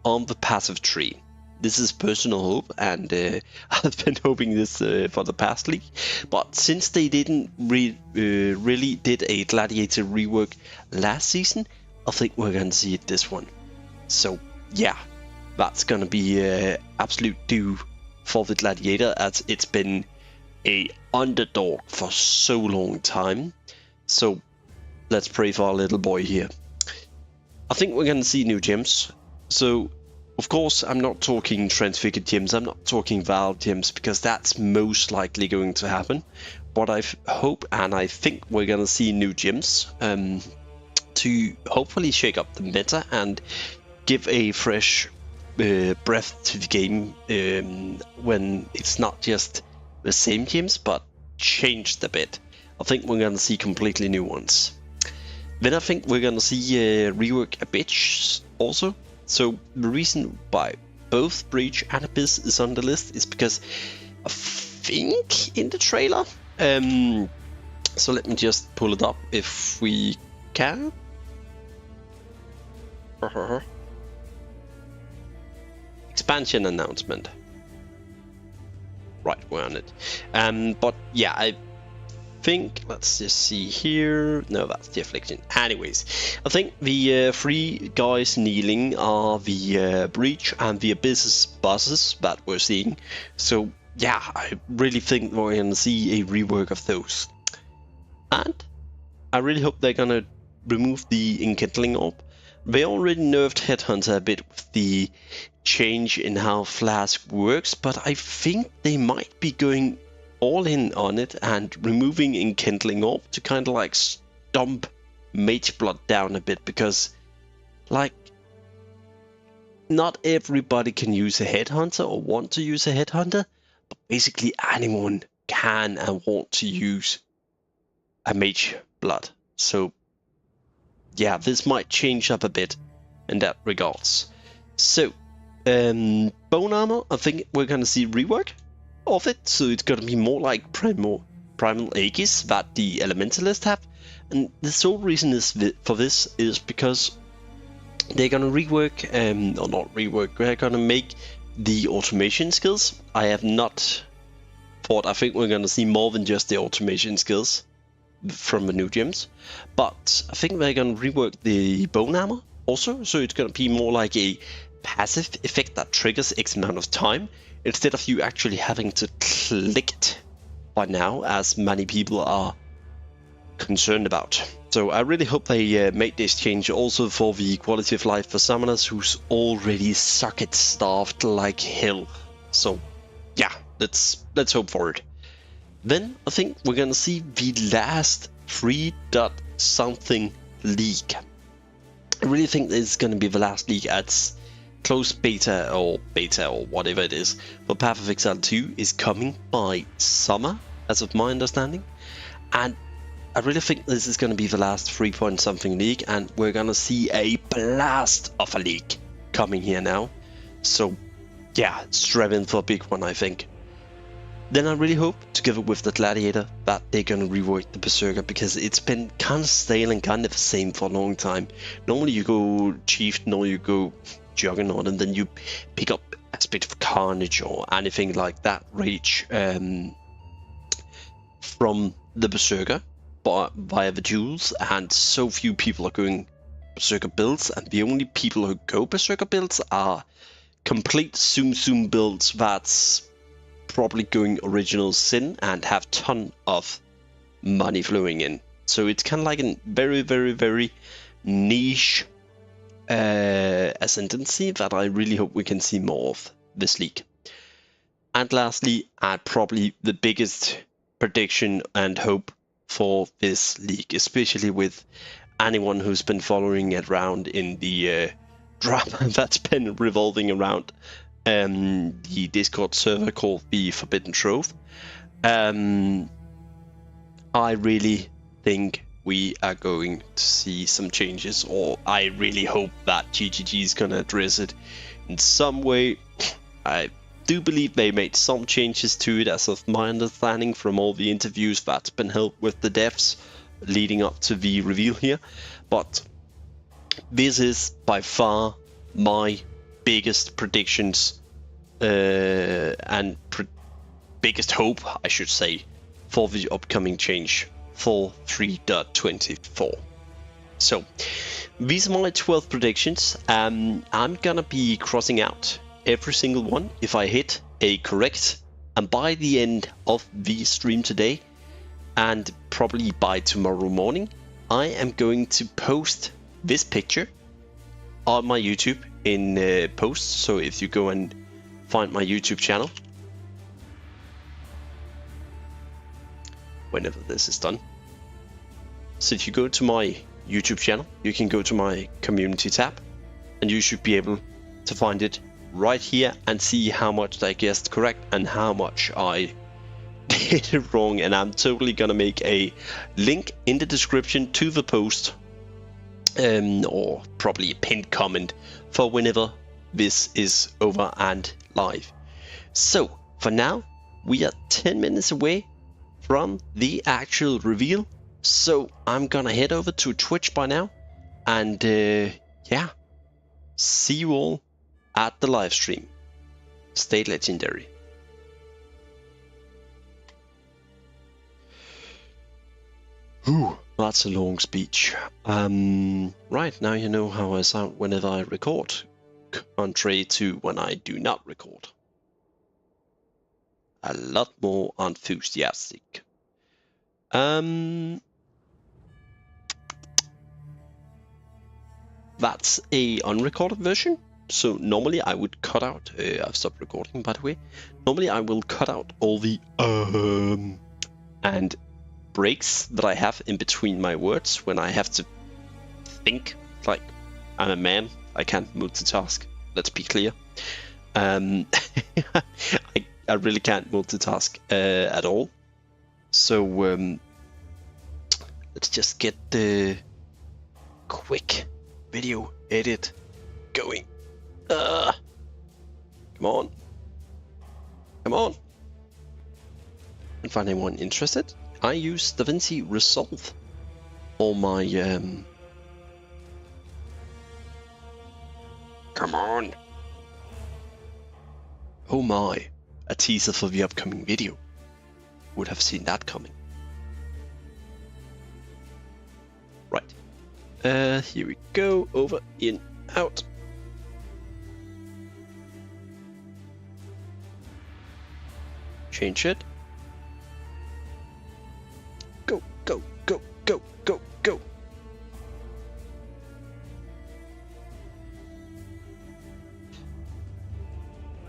on the passive tree. This is personal hope, and I've been hoping this for the past league. But since they didn't really did a gladiator rework last season, I think we're going to see it this one. So yeah, that's going to be absolute due for the gladiator, as it's been a underdog for so long time. So let's pray for our little boy here. I think we're going to see new gems. So of course, I'm not talking transfigured gems, I'm not talking Val gems, because that's most likely going to happen. But I hope and I think we're going to see new gems to hopefully shake up the meta and give a fresh breath to the game when it's not just the same gems, but changed a bit. I think we're going to see completely new ones. Then I think we're going to see rework Abyss also. So the reason why both Breach and Abyss is on the list is because I think in the trailer, so let me just pull it up if we can. Expansion announcement. Right, we're on it. But yeah, I think, let's just see here. No, that's the affliction. Anyways, I think the three guys kneeling are the Breach and the Abyss bosses that we're seeing. So yeah, I really think we're going to see a rework of those. And I really hope they're going to remove the Enkindling Orb. They already nerfed Headhunter a bit with the change in how Flask works, but I think they might be going all in on it and removing Enkindling Orb to kind of like stomp Mage Blood down a bit, because like not everybody can use a Headhunter or want to use a Headhunter, but basically anyone can and want to use a Mage Blood. So yeah, this might change up a bit in that regards. So bone armor, I think we're gonna see rework of it, so it's gonna be more like primal Aegis that the Elementalists have. And the sole reason for this is because they're gonna rework, or not rework, they're gonna make the automation skills. I have not thought, I think we're gonna see more than just the automation skills from the new gems, but I think they're gonna rework the bone armor also, so it's gonna be more like a passive effect that triggers X amount of time, instead of you actually having to click it by now, as many people are concerned about. So I really hope they made this change also for the quality of life for summoners who's already socket starved like hell. So yeah, let's hope for it. Then I think we're gonna see the last 3.something league. I really think this is gonna be the last league at closed beta or whatever it is, but Path of Exile 2 is coming by summer, as of my understanding. And I really think this is going to be the last 3.something league, and we're going to see a blast of a league coming here now. So yeah, strap in for a big one, I think. Then I really hope, together with the Gladiator, that they're going to rework the Berserker, because it's been kind of stale and kind of the same for a long time. Normally you go Chieftain or you go Juggernaut, and then you pick up Aspect of Carnage or anything like that Rage from the Berserker via the duels, and so few people are going Berserker builds, and the only people who go Berserker builds are complete Zoom builds that's probably going original Sin and have ton of money flowing in. So it's kind of like a very, very, very niche ascendancy that I really hope we can see more of this league. And lastly, probably the biggest prediction and hope for this league, especially with anyone who's been following it around in the drama that's been revolving around the Discord server called the Forbidden Trove. I really think we are going to see some changes, or I really hope that GGG is gonna address it in some way. I do believe they made some changes to it, as of my understanding from all the interviews that's been held with the devs leading up to the reveal here. But this is by far my biggest predictions and biggest hope, I should say, for the upcoming change for 3.24. So these are my 12 predictions. I'm gonna be crossing out every single one if I hit a correct, and by the end of the stream today, and probably by tomorrow morning, I am going to post this picture on my YouTube in posts. So if you go and find my YouTube channel, whenever this is done. So if you go to my YouTube channel, you can go to my community tab, and you should be able to find it right here and see how much I guessed correct and how much I did it wrong. And I'm totally gonna make a link in the description to the post, or probably a pinned comment for whenever this is over and live. So for now, we are 10 minutes away from the actual reveal, so I'm gonna head over to Twitch by now, and yeah, see you all at the live stream. Stay legendary. Ooh, that's a long speech. Right, now you know how I sound whenever I record, contrary to when I do not record. A lot more enthusiastic. That's a unrecorded version. So normally I would cut out, I've stopped recording by the way. Normally I will cut out all the and breaks that I have in between my words when I have to think. Like, I'm a man, I can't multitask, let's be clear. I really can't multitask at all. So let's just get the quick video edit going. Come on. Come on. And for anyone interested, I use DaVinci Resolve for my come on. Oh my, a teaser for the upcoming video. Would have seen that coming. Right. Here we go. Over, in, out. Change it. Go, go, go, go, go, go.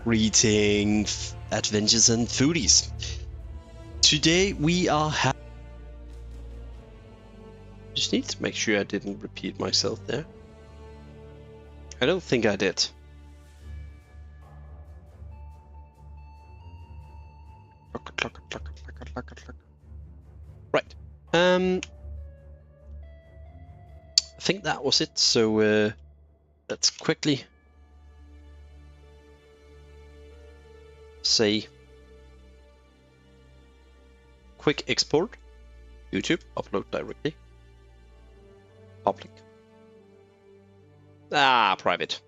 Greetings, adventures and foodies. Today we are just need to make sure I didn't repeat myself there. I don't think I did. Right. I think that was it. So let's quickly say quick export, YouTube, upload directly, public, private.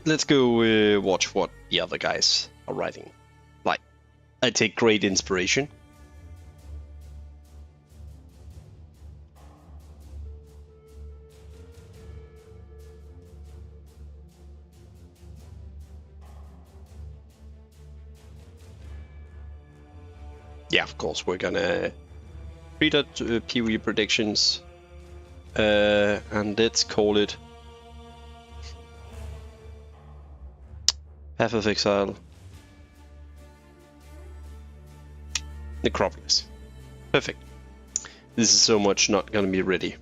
Let's go watch what the other guys are writing. Like, I take great inspiration. Yeah, of course we're gonna POE predictions. And let's call it Path of Exile. Necropolis. Perfect. This is so much not gonna be ready.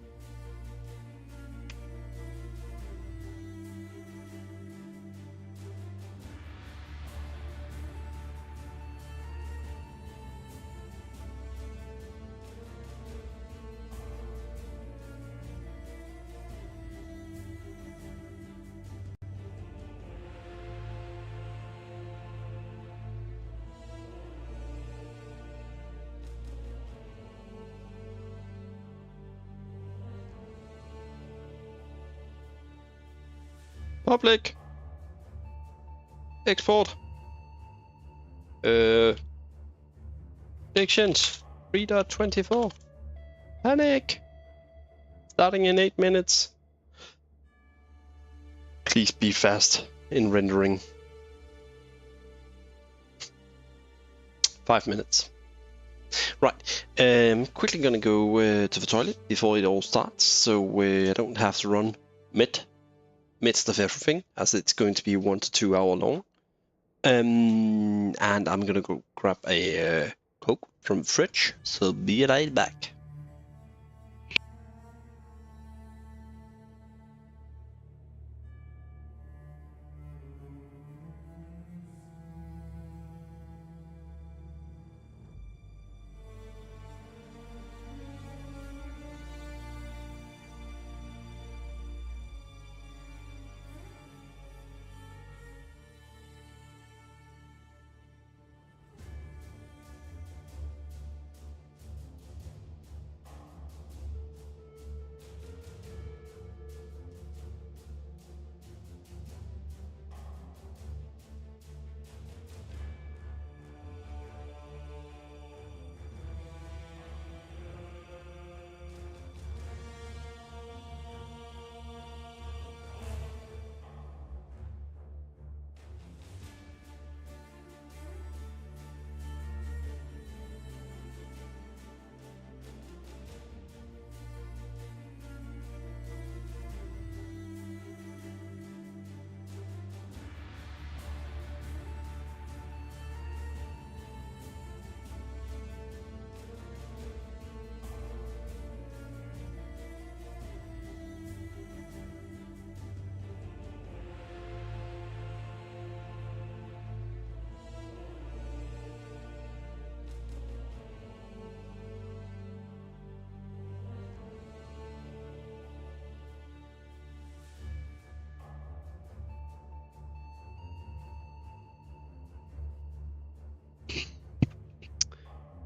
Public. Export. Predictions. 3.24. Panic. Starting in 8 minutes. Please be fast in rendering. 5 minutes. Right. Quickly gonna go to the toilet before it all starts, so I don't have to run midst of everything, as it's going to be 1 to 2 hour long. And I'm gonna go grab a Coke from the fridge, so be right back.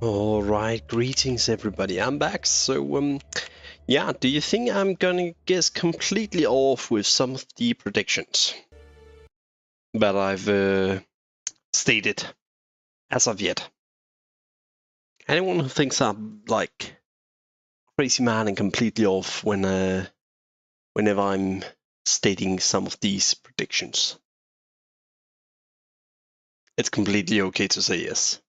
All right, greetings everybody. I'm back. So yeah, do you think I'm gonna guess completely off with some of the predictions that I've stated as of yet? Anyone who thinks I'm like crazy man and completely off whenever I'm stating some of these predictions? It's completely okay to say yes.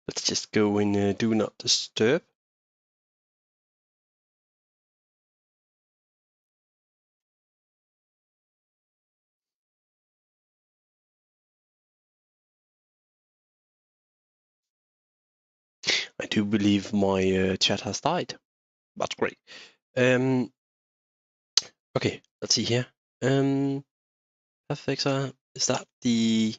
Let's just go in do not disturb. I do believe my chat has died. That's great. Okay, let's see here. Perfect. Is that the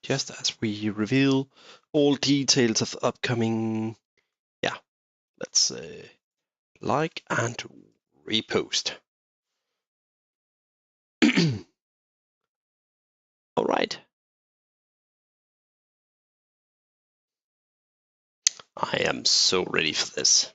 just as we reveal all details of upcoming? Yeah, let's like and repost. All right. I am so ready for this.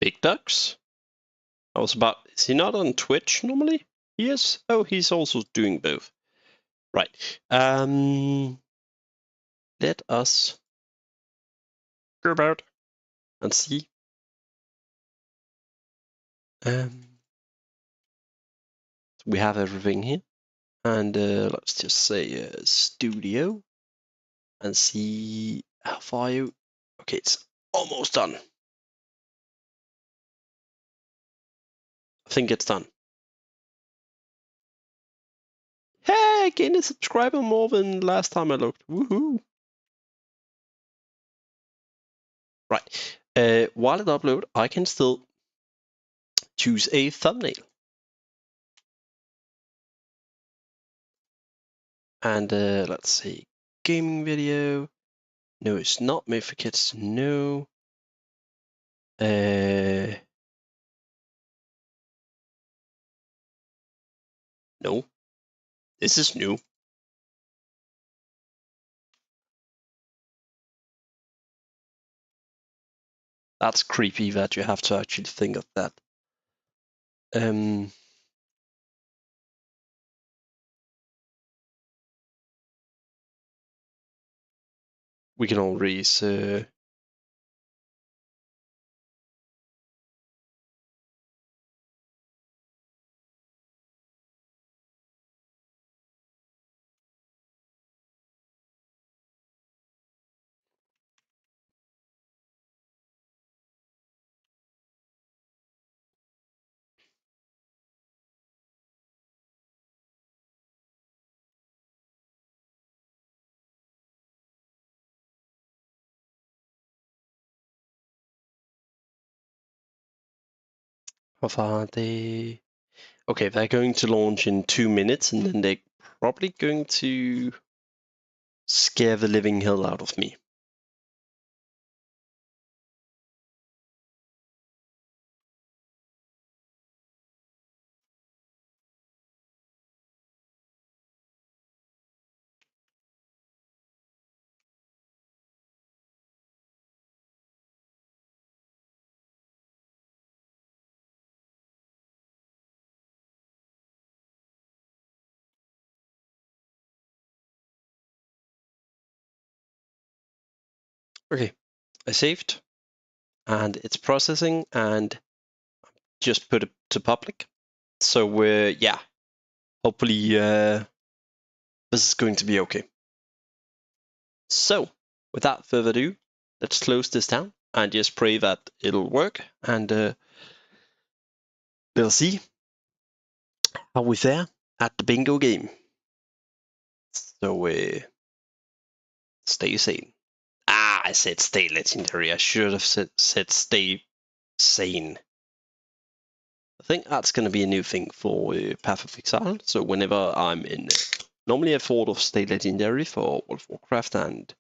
Big Ducks. I was about. Is he not on Twitch normally? He is. Oh, he's also doing both. Right. Let us go about and see. We have everything here, and let's just say studio and see how far you. Okay, it's almost done. I think it's done. Hey, gained a subscriber more than last time I looked. Woohoo! Right. While it uploads, I can still choose a thumbnail. And let's see. Gaming video. No, it's not made for kids. No. No. This is new. That's creepy that you have to actually think of that. We can always how far are they? Okay, they're going to launch in 2 minutes, and then they're probably going to scare the living hell out of me. Okay, I saved, and it's processing, and just put it to public. So yeah, hopefully this is going to be okay. So without further ado, let's close this down and just pray that it'll work, and we'll see how we fare at the bingo game. So stay sane. I said stay legendary. I should have said stay sane. I think that's going to be a new thing for Path of Exile. So whenever I'm in, normally I thought of stay legendary for World of Warcraft and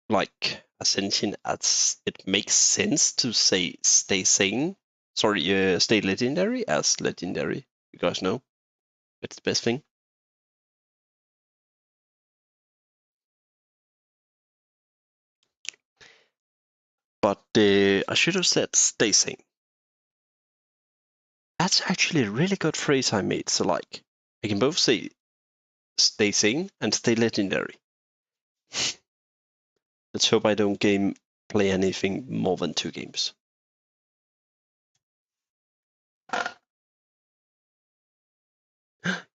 like Ascension. As it makes sense to say stay sane. Sorry, stay legendary as legendary. You guys know it's the best thing. But I should have said stay sane. That's actually a really good phrase I made. So like, I can both say stay sane and stay legendary. Let's hope I don't play anything more than 2 games.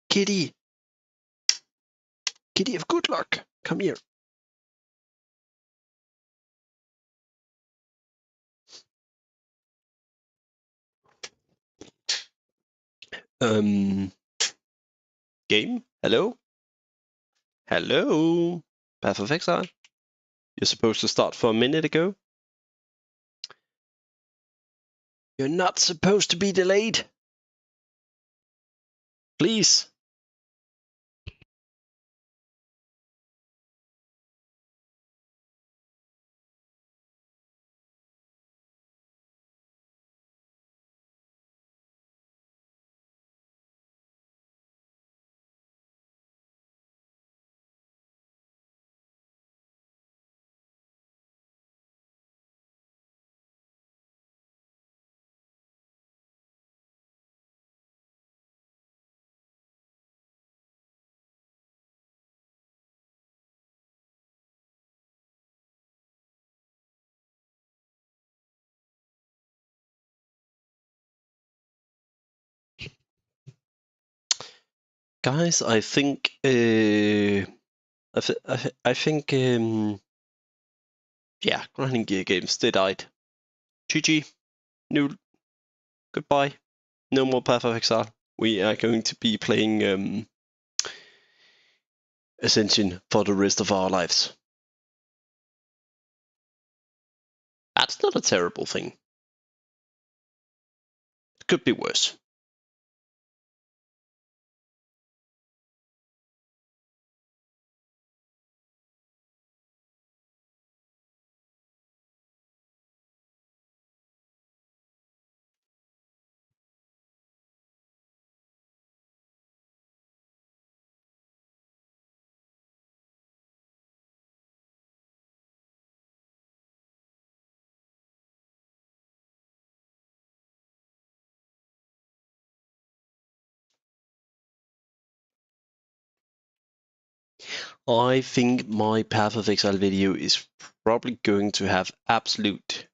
Kitty! Kitty of good luck! Come here. Game? Hello? Hello? Path of Exile? You're supposed to start for a minute ago? You're not supposed to be delayed. Please. Guys, I think I think yeah, grinding gear games, they died. GG. No, goodbye. No more Path of Exile. We are going to be playing Ascension for the rest of our lives. That's not a terrible thing. It could be worse. I think my Path of Exile video is probably going to have absolute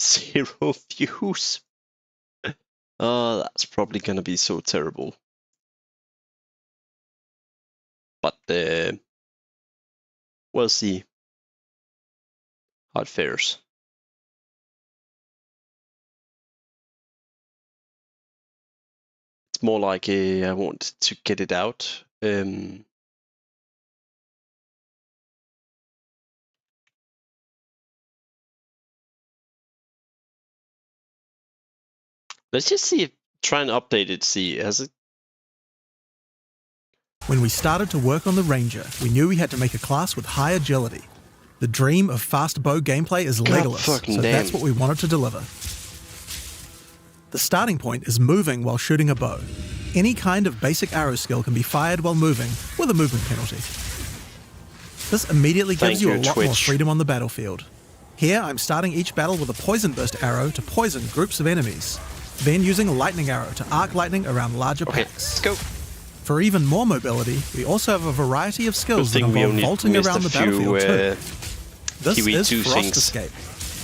0 views. Oh, that's probably gonna be so terrible. But we'll see how it fares. It's more like I want to get it out. Let's just see if try and update it. See, has it? When we started to work on the Ranger, we knew we had to make a class with high agility. The dream of fast bow gameplay is Legolas, so that's what we wanted to deliver. The starting point is moving while shooting a bow. Any kind of basic arrow skill can be fired while moving, with a movement penalty. This immediately gives you a lot more freedom on the battlefield. Here, I'm starting each battle with a poison burst arrow to poison groups of enemies, then using a lightning arrow to arc lightning around larger packs. Let's go. For even more mobility, we also have a variety of skills that involve vaulting around the battlefield too. This is Frost Escape.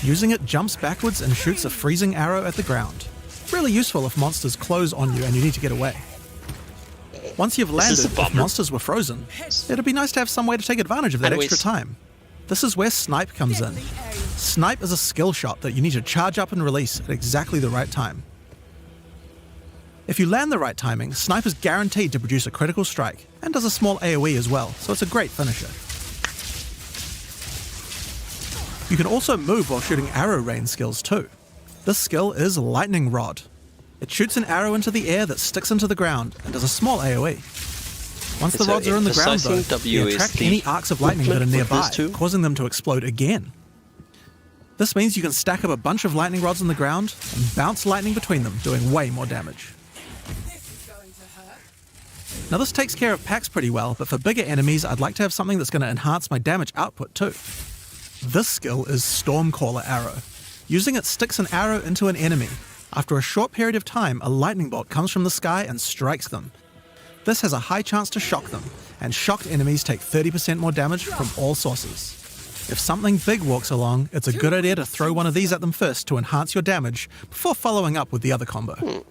Using it jumps backwards and shoots a freezing arrow at the ground. Really useful if monsters close on you and you need to get away. Once you've landed, if monsters were frozen, it'd be nice to have some way to take advantage of that extra time. This is where Snipe comes in. Snipe is a skill shot that you need to charge up and release at exactly the right time. If you land the right timing, Snipe is guaranteed to produce a critical strike, and does a small AoE as well, so it's a great finisher. You can also move while shooting arrow rain skills too. This skill is Lightning Rod. It shoots an arrow into the air that sticks into the ground, and does a small AoE. Once the rods are in the ground though, they attract any arcs of lightning that are nearby, causing them to explode again. This means you can stack up a bunch of lightning rods on the ground, and bounce lightning between them, doing way more damage. Now this takes care of packs pretty well, but for bigger enemies I'd like to have something that's going to enhance my damage output too. This skill is Stormcaller Arrow. Using it sticks an arrow into an enemy. After a short period of time, a lightning bolt comes from the sky and strikes them. This has a high chance to shock them, and shocked enemies take 30% more damage from all sources. If something big walks along, it's a good idea to throw one of these at them first to enhance your damage, before following up with the other combo.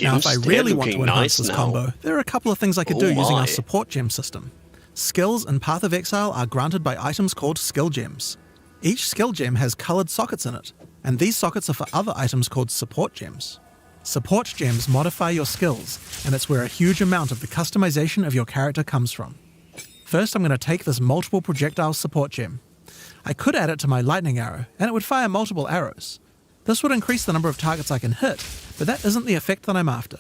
Now, if I really want to enhance this combo, there are a couple of things I could do using our support gem system. Skills in Path of Exile are granted by items called skill gems. Each skill gem has coloured sockets in it, and these sockets are for other items called support gems. Support gems modify your skills, and it's where a huge amount of the customization of your character comes from. First, I'm going to take this multiple projectile support gem. I could add it to my lightning arrow, and it would fire multiple arrows. This would increase the number of targets I can hit, but that isn't the effect that I'm after.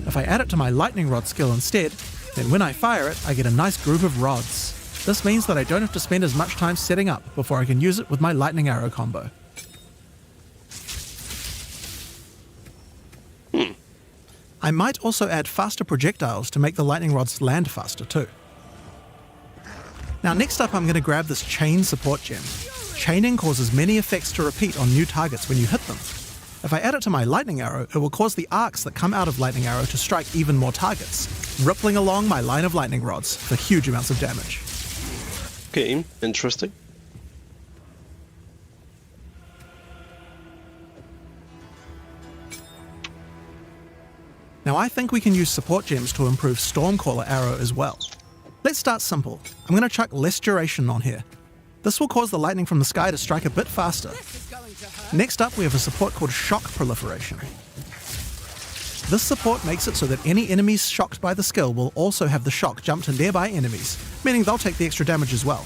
If I add it to my lightning rod skill instead, then when I fire it, I get a nice group of rods. This means that I don't have to spend as much time setting up before I can use it with my lightning arrow combo. I might also add faster projectiles to make the lightning rods land faster too. Now next up I'm going to grab this chain support gem. Chaining causes many effects to repeat on new targets when you hit them. If I add it to my lightning arrow, it will cause the arcs that come out of lightning arrow to strike even more targets, rippling along my line of lightning rods for huge amounts of damage. Okay, interesting. Now Now I think we can use support gems to improve Stormcaller Arrow as well. Let's start simple. I'm going to chuck less duration on here. This will cause the lightning from the sky to strike a bit faster. Next up, we have a support called Shock Proliferation. This support makes it so that any enemies shocked by the skill will also have the shock jump to nearby enemies, meaning they'll take the extra damage as well.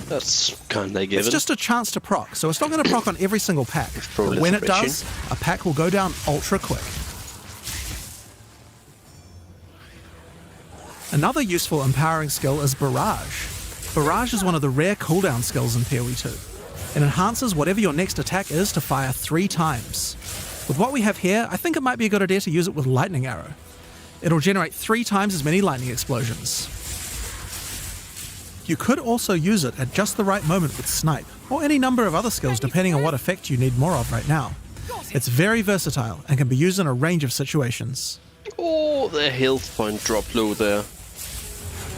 That's kinda given. It's just a chance to proc, so it's not going to proc on every single pack. But when it does, a pack will go down ultra quick. Another useful empowering skill is Barrage. Barrage is one of the rare cooldown skills in PoE 2. It enhances whatever your next attack is to fire 3 times. With what we have here, I think it might be a good idea to use it with Lightning Arrow. It'll generate 3 times as many lightning explosions. You could also use it at just the right moment with Snipe, or any number of other skills depending on what effect you need more of right now. It's very versatile and can be used in a range of situations. Oh, the health point dropped low there.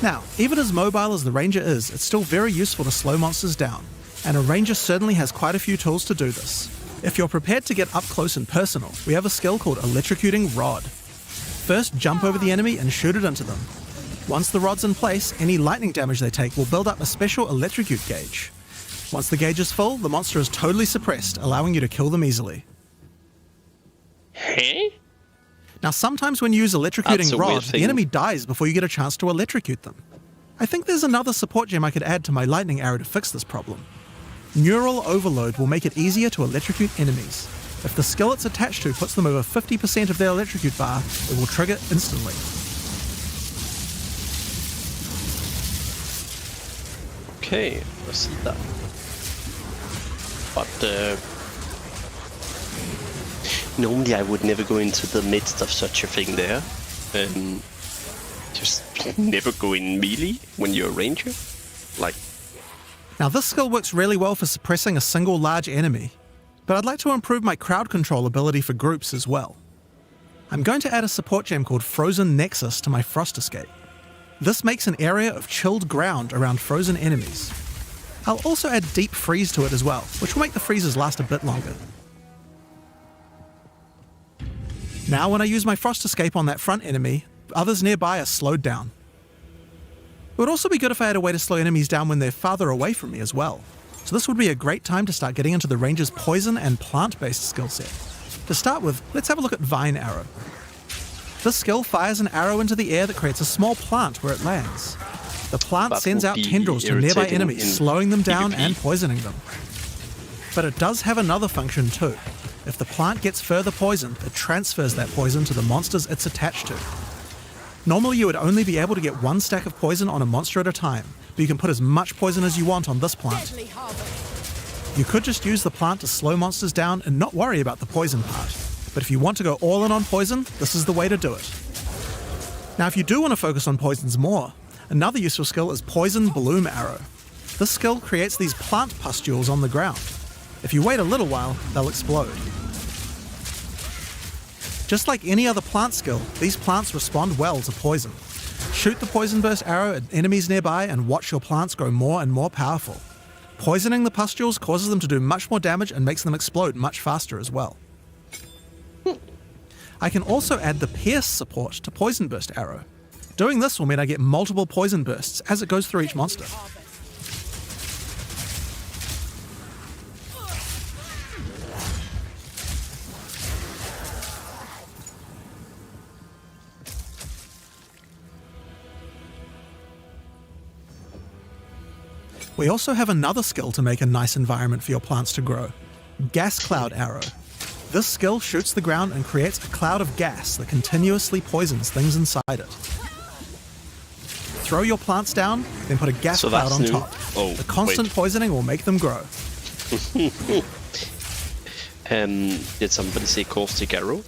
Now, even as mobile as the Ranger is, it's still very useful to slow monsters down, and a Ranger certainly has quite a few tools to do this. If you're prepared to get up close and personal, we have a skill called Electrocuting Rod. First, jump over the enemy and shoot it into them. Once the rod's in place, any lightning damage they take will build up a special electrocute gauge. Once the gauge is full, the monster is totally suppressed, allowing you to kill them easily. Hey? Now sometimes when you use Electrocuting Rod, the enemy dies before you get a chance to electrocute them. I think there's another support gem I could add to my Lightning Arrow to fix this problem. Neural Overload will make it easier to electrocute enemies. If the skill it's attached to puts them over 50% of their electrocute bar, it will trigger instantly. Okay, I see that. But normally I would never go into the midst of such a thing there. Just never go in melee when you're a ranger. Like, now this skill works really well for suppressing a single large enemy, but I'd like to improve my crowd control ability for groups as well. I'm going to add a support gem called Frozen Nexus to my Frost Escape. This makes an area of chilled ground around frozen enemies. I'll also add Deep Freeze to it as well, which will make the freezes last a bit longer. Now when I use my Frost Escape on that front enemy, others nearby are slowed down. It would also be good if I had a way to slow enemies down when they're farther away from me as well. So this would be a great time to start getting into the Ranger's poison and plant-based skill set. To start with, let's have a look at Vine Arrow. This skill fires an arrow into the air that creates a small plant where it lands. The plant sends out tendrils to nearby enemies, slowing them down and poisoning them. But it does have another function too. If the plant gets further poisoned, it transfers that poison to the monsters it's attached to. Normally you would only be able to get 1 stack of poison on a monster at a time, but you can put as much poison as you want on this plant. You could just use the plant to slow monsters down and not worry about the poison part. But if you want to go all in on poison, this is the way to do it. Now if you do want to focus on poisons more, another useful skill is Poison Bloom Arrow. This skill creates these plant pustules on the ground. If you wait a little while, they'll explode. Just like any other plant skill, these plants respond well to poison. Shoot the Poison Burst arrow at enemies nearby and watch your plants grow more and more powerful. Poisoning the pustules causes them to do much more damage and makes them explode much faster as well. I can also add the Pierce support to Poison Burst arrow. Doing this will mean I get multiple poison bursts as it goes through each monster. We also have another skill to make a nice environment for your plants to grow. Gas Cloud Arrow. This skill shoots the ground and creates a cloud of gas that continuously poisons things inside it. Throw your plants down, then put a gas cloud on top. The constant poisoning will make them grow. Did somebody say Caustic Arrow?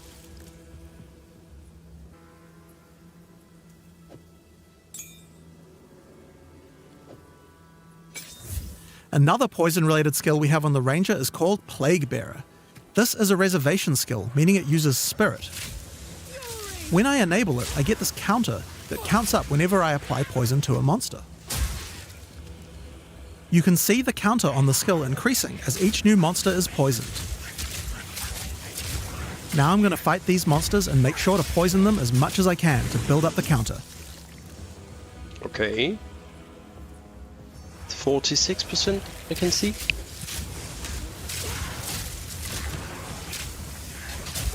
Another poison-related skill we have on the Ranger is called Plague Bearer. This is a reservation skill, meaning it uses Spirit. When I enable it, I get this counter that counts up whenever I apply poison to a monster. You can see the counter on the skill increasing as each new monster is poisoned. Now I'm going to fight these monsters and make sure to poison them as much as I can to build up the counter. Okay. 46% I can see.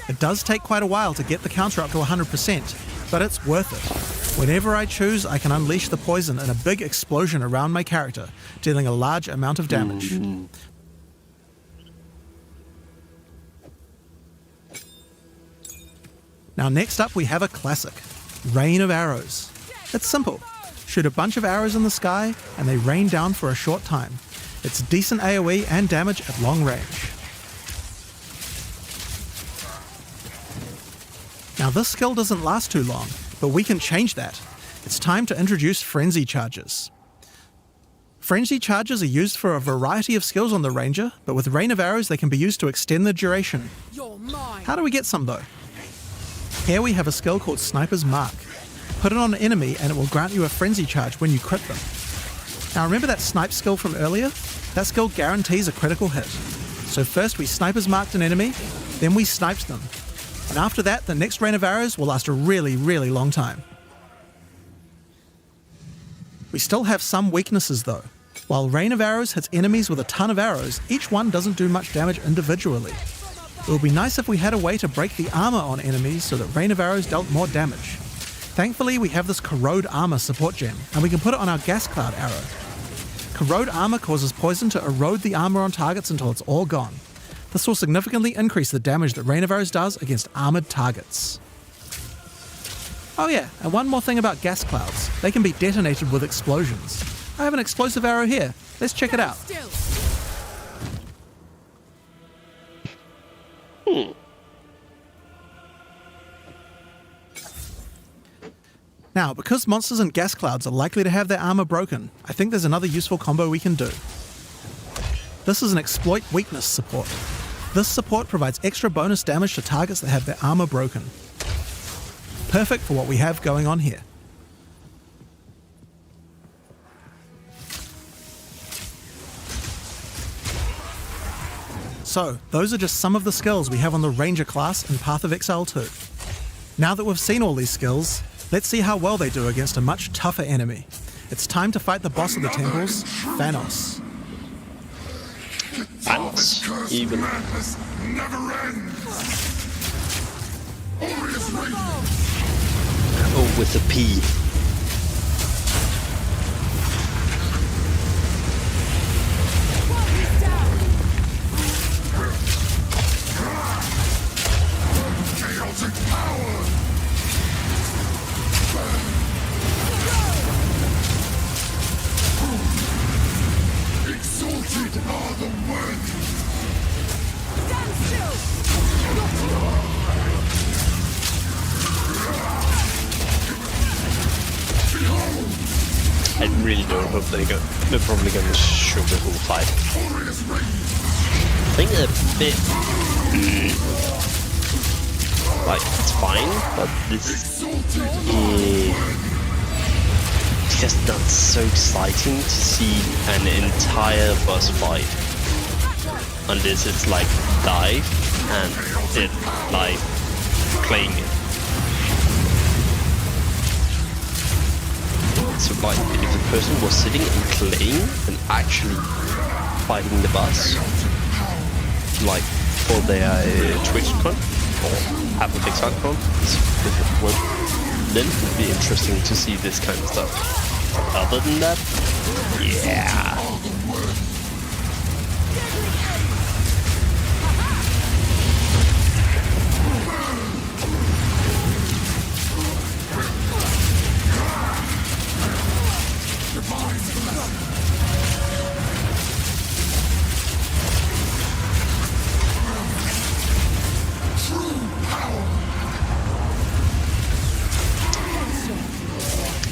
It does take quite a while to get the counter up to 100%, but it's worth it. Whenever I choose, I can unleash the poison in a big explosion around my character, dealing a large amount of damage. Now next up we have a classic, Rain of Arrows. It's simple. Shoot a bunch of arrows in the sky and they rain down for a short time. It's decent AoE and damage at long range. Now this skill doesn't last too long, but we can change that. It's time to introduce Frenzy Charges. Frenzy Charges are used for a variety of skills on the Ranger, but with Rain of Arrows they can be used to extend the duration. How do we get some though? Here we have a skill called Sniper's Mark. Put it on an enemy and it will grant you a Frenzy Charge when you crit them. Now remember that snipe skill from earlier? That skill guarantees a critical hit. So first we Sniper's Marked an enemy, then we sniped them. And after that, the next Rain of Arrows will last a really, really long time. We still have some weaknesses though. While Rain of Arrows hits enemies with a ton of arrows, each one doesn't do much damage individually. It would be nice if we had a way to break the armor on enemies so that Rain of Arrows dealt more damage. Thankfully, we have this Corrode Armor support gem, and we can put it on our Gas Cloud arrow. Corrode Armor causes poison to erode the armor on targets until it's all gone. This will significantly increase the damage that Rain of Arrows does against armored targets. Oh yeah, and one more thing about gas clouds. They can be detonated with explosions. I have an explosive arrow here. Let's check it out. Now, because monsters and gas clouds are likely to have their armor broken, I think there's another useful combo we can do. This is an exploit weakness support. This support provides extra bonus damage to targets that have their armor broken. Perfect for what we have going on here. So, those are just some of the skills we have on the Ranger class in Path of Exile 2. Now that we've seen all these skills, let's see how well they do against a much tougher enemy. It's time to fight the boss of the temples, Thanos. Thanos, even. Oh, with a P. I really don't hope they're probably going to show the whole fight. I think a bit like it's fine, but this is just not so exciting to see an entire boss fight unless it's like live and it like playing it. So like if the person was sitting and playing and actually fighting the boss, like for their TwitchCon or Path of Exile con, then it would be interesting to see this kind of stuff. Other than that, yeah.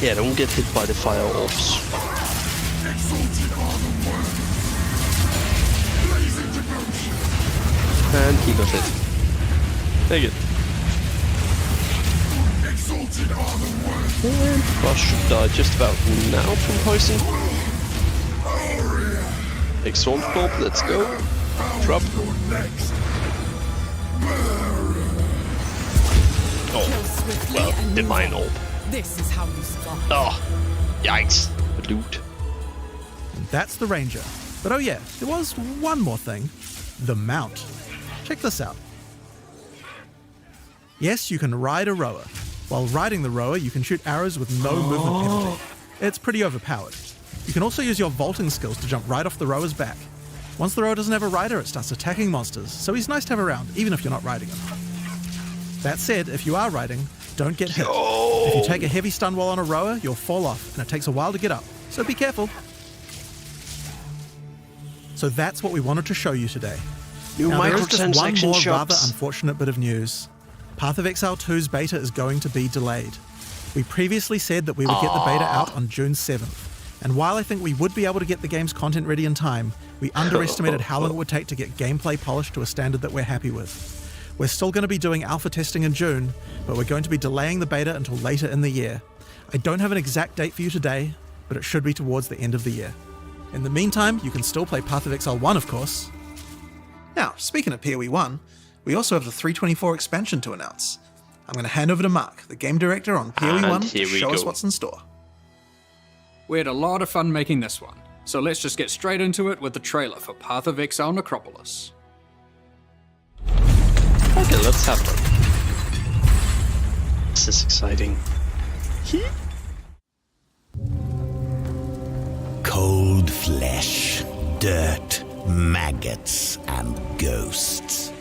Yeah, don't get hit by the fire orbs. And he got hit. Very good. And boss should die just about now from poison. Exalt Bob, let's go. Drop. Kill swiftly well, and move divine on. orb. This is how you survive. Oh, yikes. The loot. That's the Ranger. But oh yeah, there was one more thing. The mount. Check this out. Yes, you can ride a rower. While riding the rower, you can shoot arrows with no movement penalty. It's pretty overpowered. You can also use your vaulting skills to jump right off the rower's back. Once the rower doesn't have a rider, it starts attacking monsters, so he's nice to have around, even if you're not riding him. That said, if you are riding, don't get hit. If you take a heavy stun while on a rower, you'll fall off, and it takes a while to get up, so be careful. So that's what we wanted to show you today. New Now, there is just one microtransaction more rather shops. unfortunate bit of news. Path of Exile 2's beta is going to be delayed. We previously said that we would get the beta out on June 7th. And while I think we would be able to get the game's content ready in time, we underestimated how long it would take to get gameplay polished to a standard that we're happy with. We're still going to be doing alpha testing in June, but we're going to be delaying the beta until later in the year. I don't have an exact date for you today, but it should be towards the end of the year. In the meantime, you can still play Path of Exile 1, of course. Now, speaking of POE 1, we also have the 324 expansion to announce. I'm going to hand over to Mark, the game director on POE 1, to show us what's in store. We had a lot of fun making this one, so let's just get straight into it with the trailer for Path of Exile Necropolis. Okay, let's have one. This is exciting. Cold flesh, dirt, maggots, and ghosts.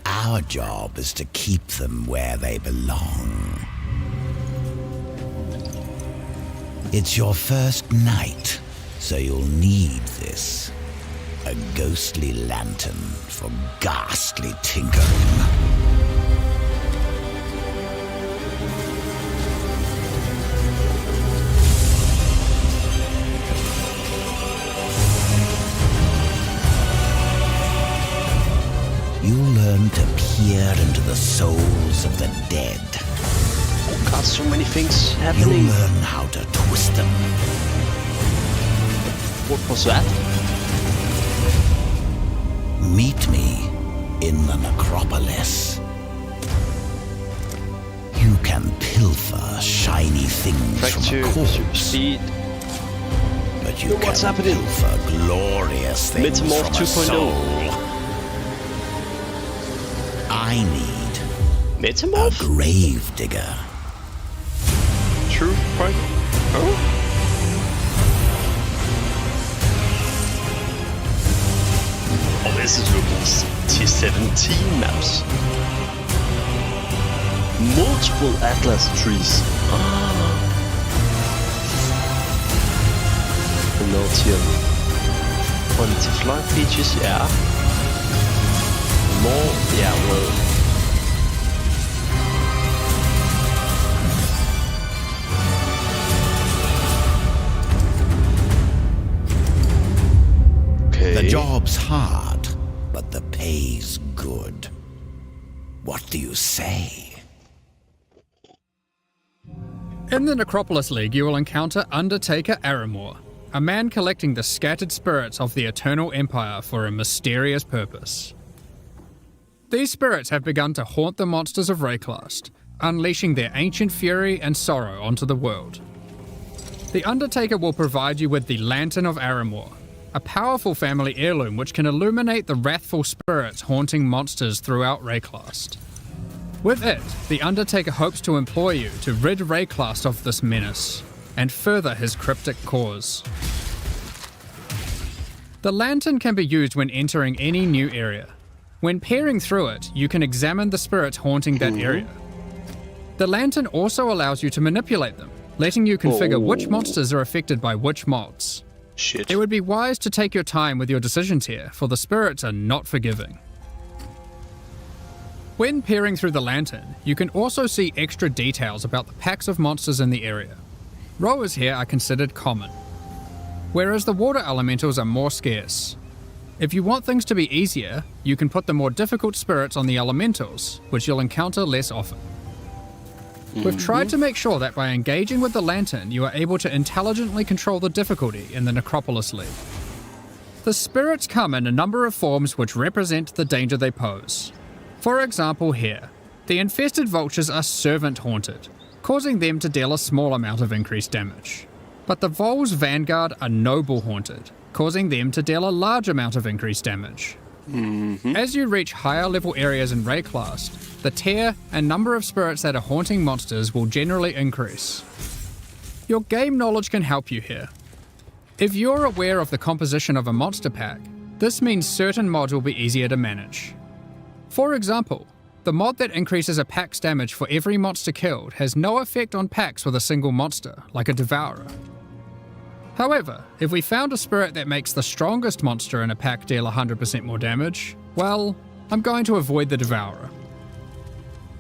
Our job is to keep them where they belong. It's your first night, so you'll need this. A ghostly lantern for ghastly tinkering. You'll learn to peer into the souls of the dead. Oh god, so many things You'll happening. learn how to twist them. What was that? Meet me in the necropolis. You can pilfer shiny things Back from a to corpse, speed. but you Yo, can what's happening? pilfer glorious things Metamorph from a 2.0. soul. I need a Metamorph? grave digger. True point. Oh? Oh, this is looking T17 maps. Multiple Atlas trees. Penultium. Quality flight features, yeah. More, yeah, well. The job's hard, but the pay's good. What do you say? In the Necropolis League, you will encounter Undertaker Aramor, a man collecting the scattered spirits of the Eternal Empire for a mysterious purpose. These spirits have begun to haunt the monsters of Rayclast, unleashing their ancient fury and sorrow onto the world. The Undertaker will provide you with the Lantern of Aramor, a powerful family heirloom which can illuminate the wrathful spirits haunting monsters throughout Rayclast. With it, the Undertaker hopes to implore you to rid Rayclast of this menace, and further his cryptic cause. The lantern can be used when entering any new area. When peering through it, you can examine the spirits haunting that area. The lantern also allows you to manipulate them, letting you configure which monsters are affected by which mods. Shit. It would be wise to take your time with your decisions here, for the spirits are not forgiving. When peering through the lantern, you can also see extra details about the packs of monsters in the area. Rowers here are considered common, whereas the water elementals are more scarce. If you want things to be easier, you can put the more difficult spirits on the elementals, which you'll encounter less often. We've tried to make sure that by engaging with the lantern, you are able to intelligently control the difficulty in the Necropolis League. The spirits come in a number of forms which represent the danger they pose. For example here, The infested vultures are servant haunted, causing them to deal a small amount of increased damage. But the Vol's Vanguard are noble haunted, causing them to deal a large amount of increased damage. As you reach higher level areas in Rayclast, the tier and number of spirits that are haunting monsters will generally increase. Your game knowledge can help you here. If you're aware of the composition of a monster pack, this means certain mods will be easier to manage. For example, the mod that increases a pack's damage for every monster killed has no effect on packs with a single monster, like a Devourer. However, if we found a spirit that makes the strongest monster in a pack deal 100% more damage, well, I'm going to avoid the Devourer.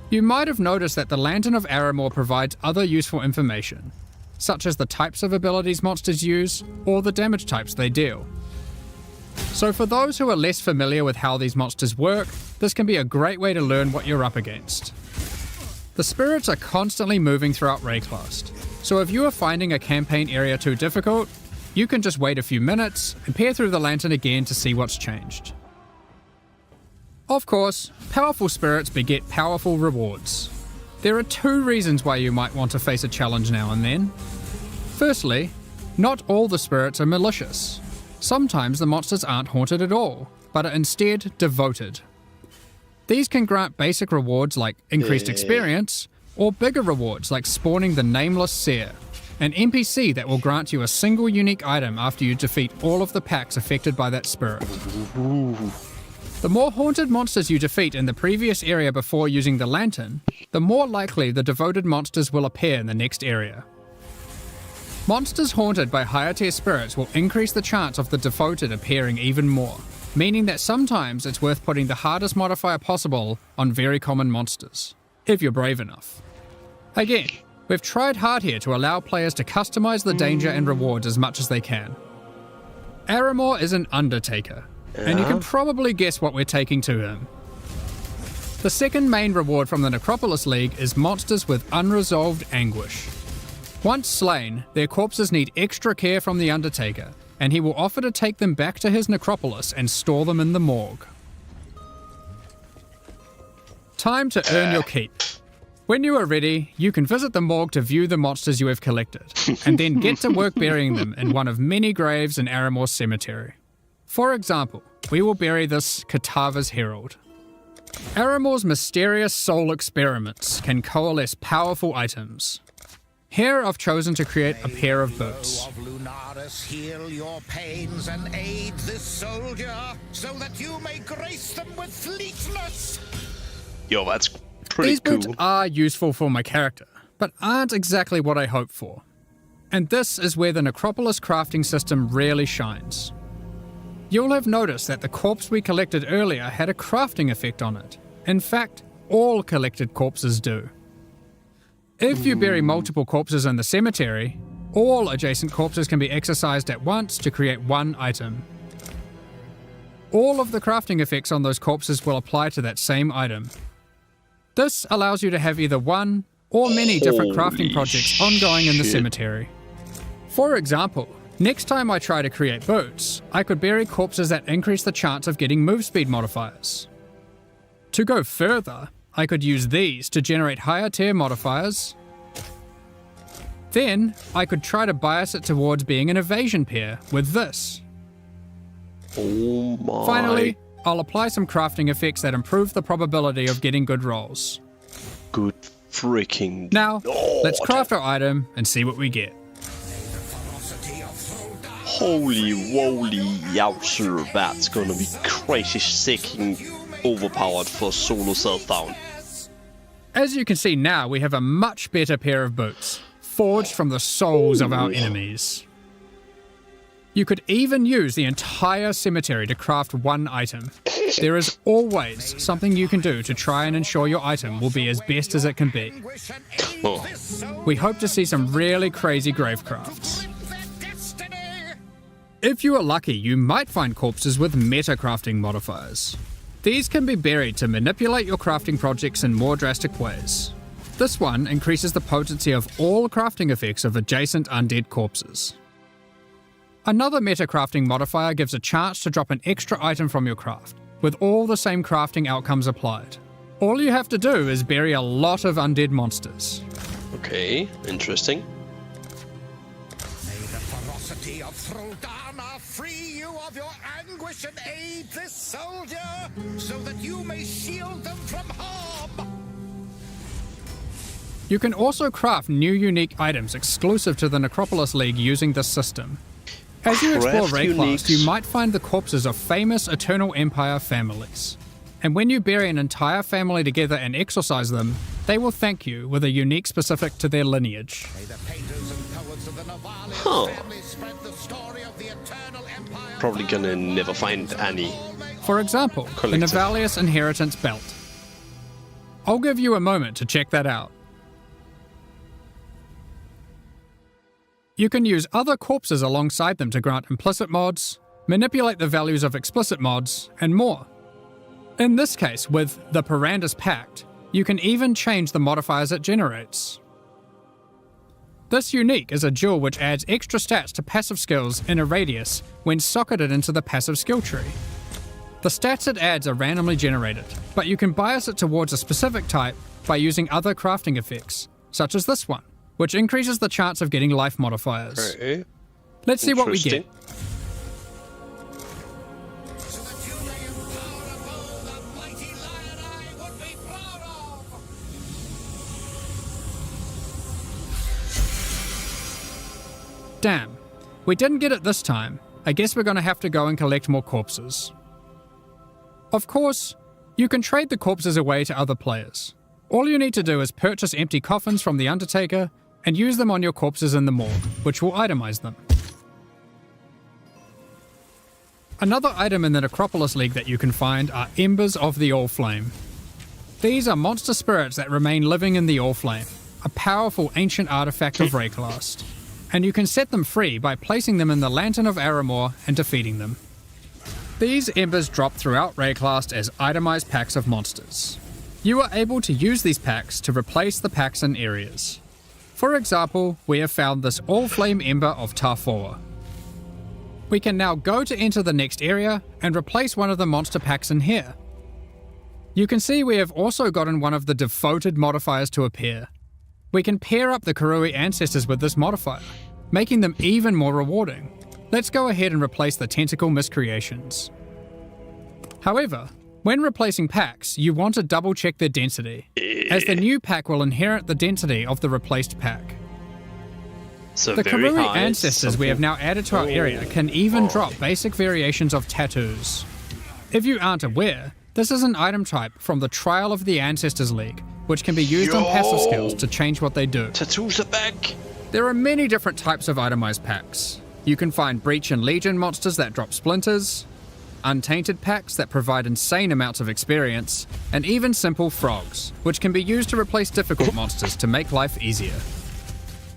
You might have noticed that the Lantern of Aramor provides other useful information, such as the types of abilities monsters use, or the damage types they deal. So for those who are less familiar with how these monsters work, this can be a great way to learn what you're up against. The spirits are constantly moving throughout Rayclast, so if you are finding a campaign area too difficult, you can just wait a few minutes and peer through the lantern again to see what's changed. Of course, powerful spirits beget powerful rewards. There are 2 reasons why you might want to face a challenge now and then. Firstly, not all the spirits are malicious. Sometimes the monsters aren't haunted at all, but are instead devoted. These can grant basic rewards like increased experience, or bigger rewards like spawning the Nameless Seer, an NPC that will grant you a single unique item after you defeat all of the packs affected by that spirit. The more haunted monsters you defeat in the previous area before using the lantern, the more likely the devoted monsters will appear in the next area. Monsters haunted by higher tier spirits will increase the chance of the devoted appearing even more, meaning that sometimes it's worth putting the hardest modifier possible on very common monsters, if you're brave enough. Again, we've tried hard here to allow players to customize the danger and rewards as much as they can. Aramor is an Undertaker, and you can probably guess what we're taking to him. The second main reward from the Necropolis League is monsters with unresolved anguish. Once slain, their corpses need extra care from the Undertaker, and he will offer to take them back to his necropolis and store them in the morgue. Time to earn your keep. When you are ready, you can visit the morgue to view the monsters you have collected, and then get to work burying them in one of many graves in Aramor's cemetery. For example, we will bury this Katava's Herald. Aramor's mysterious soul experiments can coalesce powerful items. Here I've chosen to create a pair of boots. Of Lunaris, heal your pains and aid this soldier, so that you may grace them with fleetness. Yo, that's pretty These cool. boots are useful for my character, but aren't exactly what I hoped for. And this is where the Necropolis crafting system really shines. You'll have noticed that the corpse we collected earlier had a crafting effect on it. In fact, all collected corpses do. If you bury multiple corpses in the cemetery, all adjacent corpses can be exercised at once to create one item. All of the crafting effects on those corpses will apply to that same item. This allows you to have either one or many different crafting projects ongoing in the cemetery. For example, next time I try to create boots, I could bury corpses that increase the chance of getting move speed modifiers. To go further, I could use these to generate higher tier modifiers. Then, I could try to bias it towards being an evasion pair with this. Oh my. Finally, I'll apply some crafting effects that improve the probability of getting good rolls. Good freaking Now, Lord. let's craft our item and see what we get. Holy woly yowzer, that's gonna be crazy sick and overpowered for solo self-down. As you can see now, we have a much better pair of boots, forged from the souls of our enemies. You could even use the entire cemetery to craft one item. There is always something you can do to try and ensure your item will be as best as it can be. Oh. We hope to see some really crazy grave crafts. If you are lucky, you might find corpses with meta crafting modifiers. These can be buried to manipulate your crafting projects in more drastic ways. This one increases the potency of all crafting effects of adjacent undead corpses. Another meta crafting modifier gives a chance to drop an extra item from your craft, with all the same crafting outcomes applied. All you have to do is bury a lot of undead monsters. Okay, interesting. May the ferocity of Throldana free you of your anguish and aid this soldier, so that you may shield them from harm. You can also craft new unique items exclusive to the Necropolis League using this system. As you explore Craft Rayclast, uniques. you might find the corpses of famous Eternal Empire families. And when you bury an entire family together and exorcise them, they will thank you with a unique specific to their lineage. May the painters and poets of the Navalian Huh. family spread the story of the Eternal Empire. Probably gonna never find any. For example, the Collective. Navalius Inheritance Belt. I'll give you a moment to check that out. You can use other corpses alongside them to grant implicit mods, manipulate the values of explicit mods, and more. In this case, with the Parandus Pact, you can even change the modifiers it generates. This unique is a jewel which adds extra stats to passive skills in a radius when socketed into the passive skill tree. The stats it adds are randomly generated, but you can bias it towards a specific type by using other crafting effects, such as this one, which increases the chance of getting life modifiers. Okay. Let's see what we Interesting. get. So that you may empower a foe the mighty lion I would be proud of. Damn, we didn't get it this time. I guess we're gonna have to go and collect more corpses. Of course, you can trade the corpses away to other players. All you need to do is purchase empty coffins from the Undertaker and use them on your corpses in the morgue, which will itemize them. Another item in the Necropolis League that you can find are Embers of the Allflame. These are monster spirits that remain living in the Allflame, a powerful ancient artifact of Rayclast, and you can set them free by placing them in the Lantern of Aramor and defeating them. These embers drop throughout Rayclast as itemized packs of monsters. You are able to use these packs to replace the packs in areas. For example, we have found this All-Flame Ember of Tarfoa. We can now go to enter the next area and replace one of the monster packs in here. You can see we have also gotten one of the devoted modifiers to appear. We can pair up the Karui ancestors with this modifier, making them even more rewarding. Let's go ahead and replace the Tentacle Miscreations. However, when replacing packs, you want to double check their density, as the new pack will inherit the density of the replaced pack. So The very Karui high, ancestors we have now added to our area can even drop basic variations of tattoos. If you aren't aware, this is an item type from the Trial of the Ancestors League, which can be used on passive skills to change what they do. Tattoos are back. There are many different types of itemized packs. You can find Breach and Legion monsters that drop splinters, Untainted packs that provide insane amounts of experience, and even simple frogs, which can be used to replace difficult monsters to make life easier.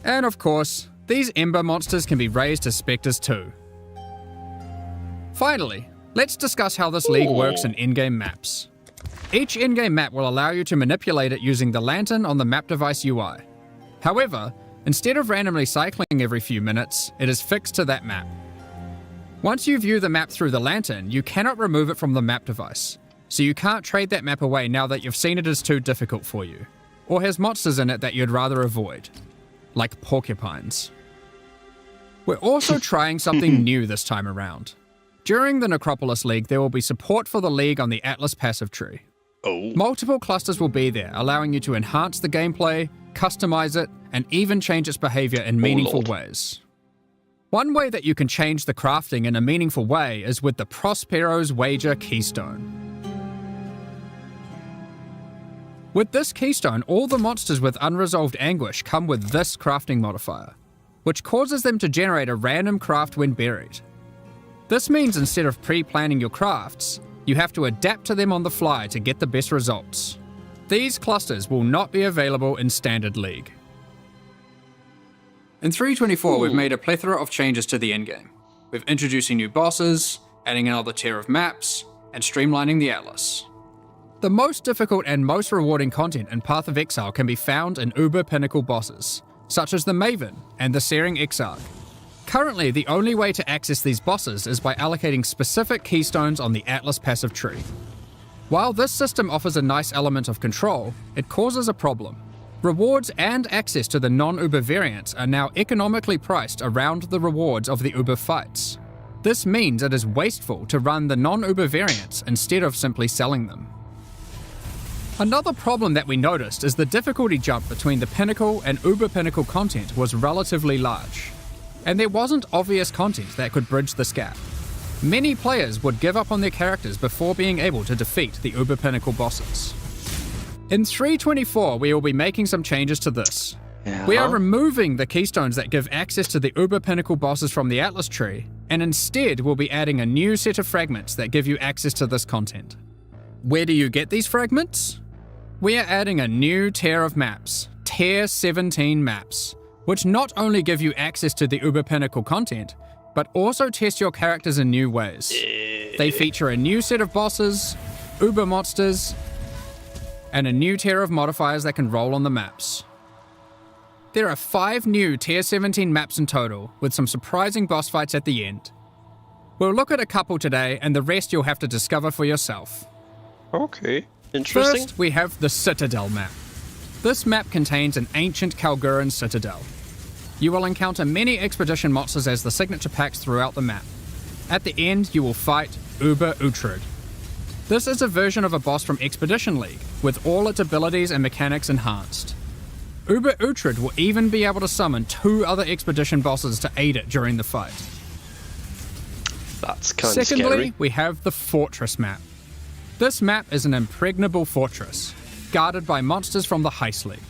And of course, these Ember monsters can be raised as specters too. Finally, let's discuss how this league works in in-game maps. Each in-game map will allow you to manipulate it using the lantern on the map device UI. However, instead of randomly cycling every few minutes, it is fixed to that map. Once you view the map through the lantern, you cannot remove it from the map device, so you can't trade that map away now that you've seen it is too difficult for you, or has monsters in it that you'd rather avoid, like porcupines. We're also trying something new this time around. During the Necropolis League, there will be support for the League on the Atlas passive tree. Oh. Multiple clusters will be there, allowing you to enhance the gameplay, customize it, and even change its behavior in meaningful Lord. ways. One way that you can change the crafting in a meaningful way is with the Prospero's Wager Keystone. With this keystone, all the monsters with unresolved anguish come with this crafting modifier, which causes them to generate a random craft when buried. This means instead of pre-planning your crafts, you have to adapt to them on the fly to get the best results. These clusters will not be available in Standard League. In 3.24, we've made a plethora of changes to the endgame. We're introducing new bosses, adding another tier of maps, and streamlining the Atlas. The most difficult and most rewarding content in Path of Exile can be found in Uber Pinnacle bosses, such as the Maven and the Searing Exarch. Currently, the only way to access these bosses is by allocating specific keystones on the Atlas passive tree. While this system offers a nice element of control, it causes a problem. Rewards and access to the non-Uber variants are now economically priced around the rewards of the Uber fights. This means it is wasteful to run the non-Uber variants instead of simply selling them. Another problem that we noticed is the difficulty jump between the Pinnacle and Uber Pinnacle content was relatively large, and there wasn't obvious content that could bridge this gap. Many players would give up on their characters before being able to defeat the Uber Pinnacle bosses. In 3.24, we will be making some changes to this. We are removing the keystones that give access to the Uber Pinnacle bosses from the Atlas tree, and instead we'll be adding a new set of fragments that give you access to this content. Where do you get these fragments? We are adding a new tier of maps, Tier 17 maps, which not only give you access to the Uber Pinnacle content, but also test your characters in new ways. They feature a new set of bosses, Uber monsters, and a new tier of modifiers that can roll on the maps. There are 5 new Tier 17 maps in total, with some surprising boss fights at the end. We'll look at a couple today, and the rest you'll have to discover for yourself. Okay, interesting. First, we have the Citadel map. This map contains an ancient Kalguran citadel. You will encounter many expedition monsters as the signature packs throughout the map. At the end, you will fight Uber Uhtred. This is a version of a boss from Expedition League, with all its abilities and mechanics enhanced. Uber Uhtred will even be able to summon 2 other expedition bosses to aid it during the fight. That's kind of scary. Secondly, we have the Fortress map. This map is an impregnable fortress, guarded by monsters from the Heist League.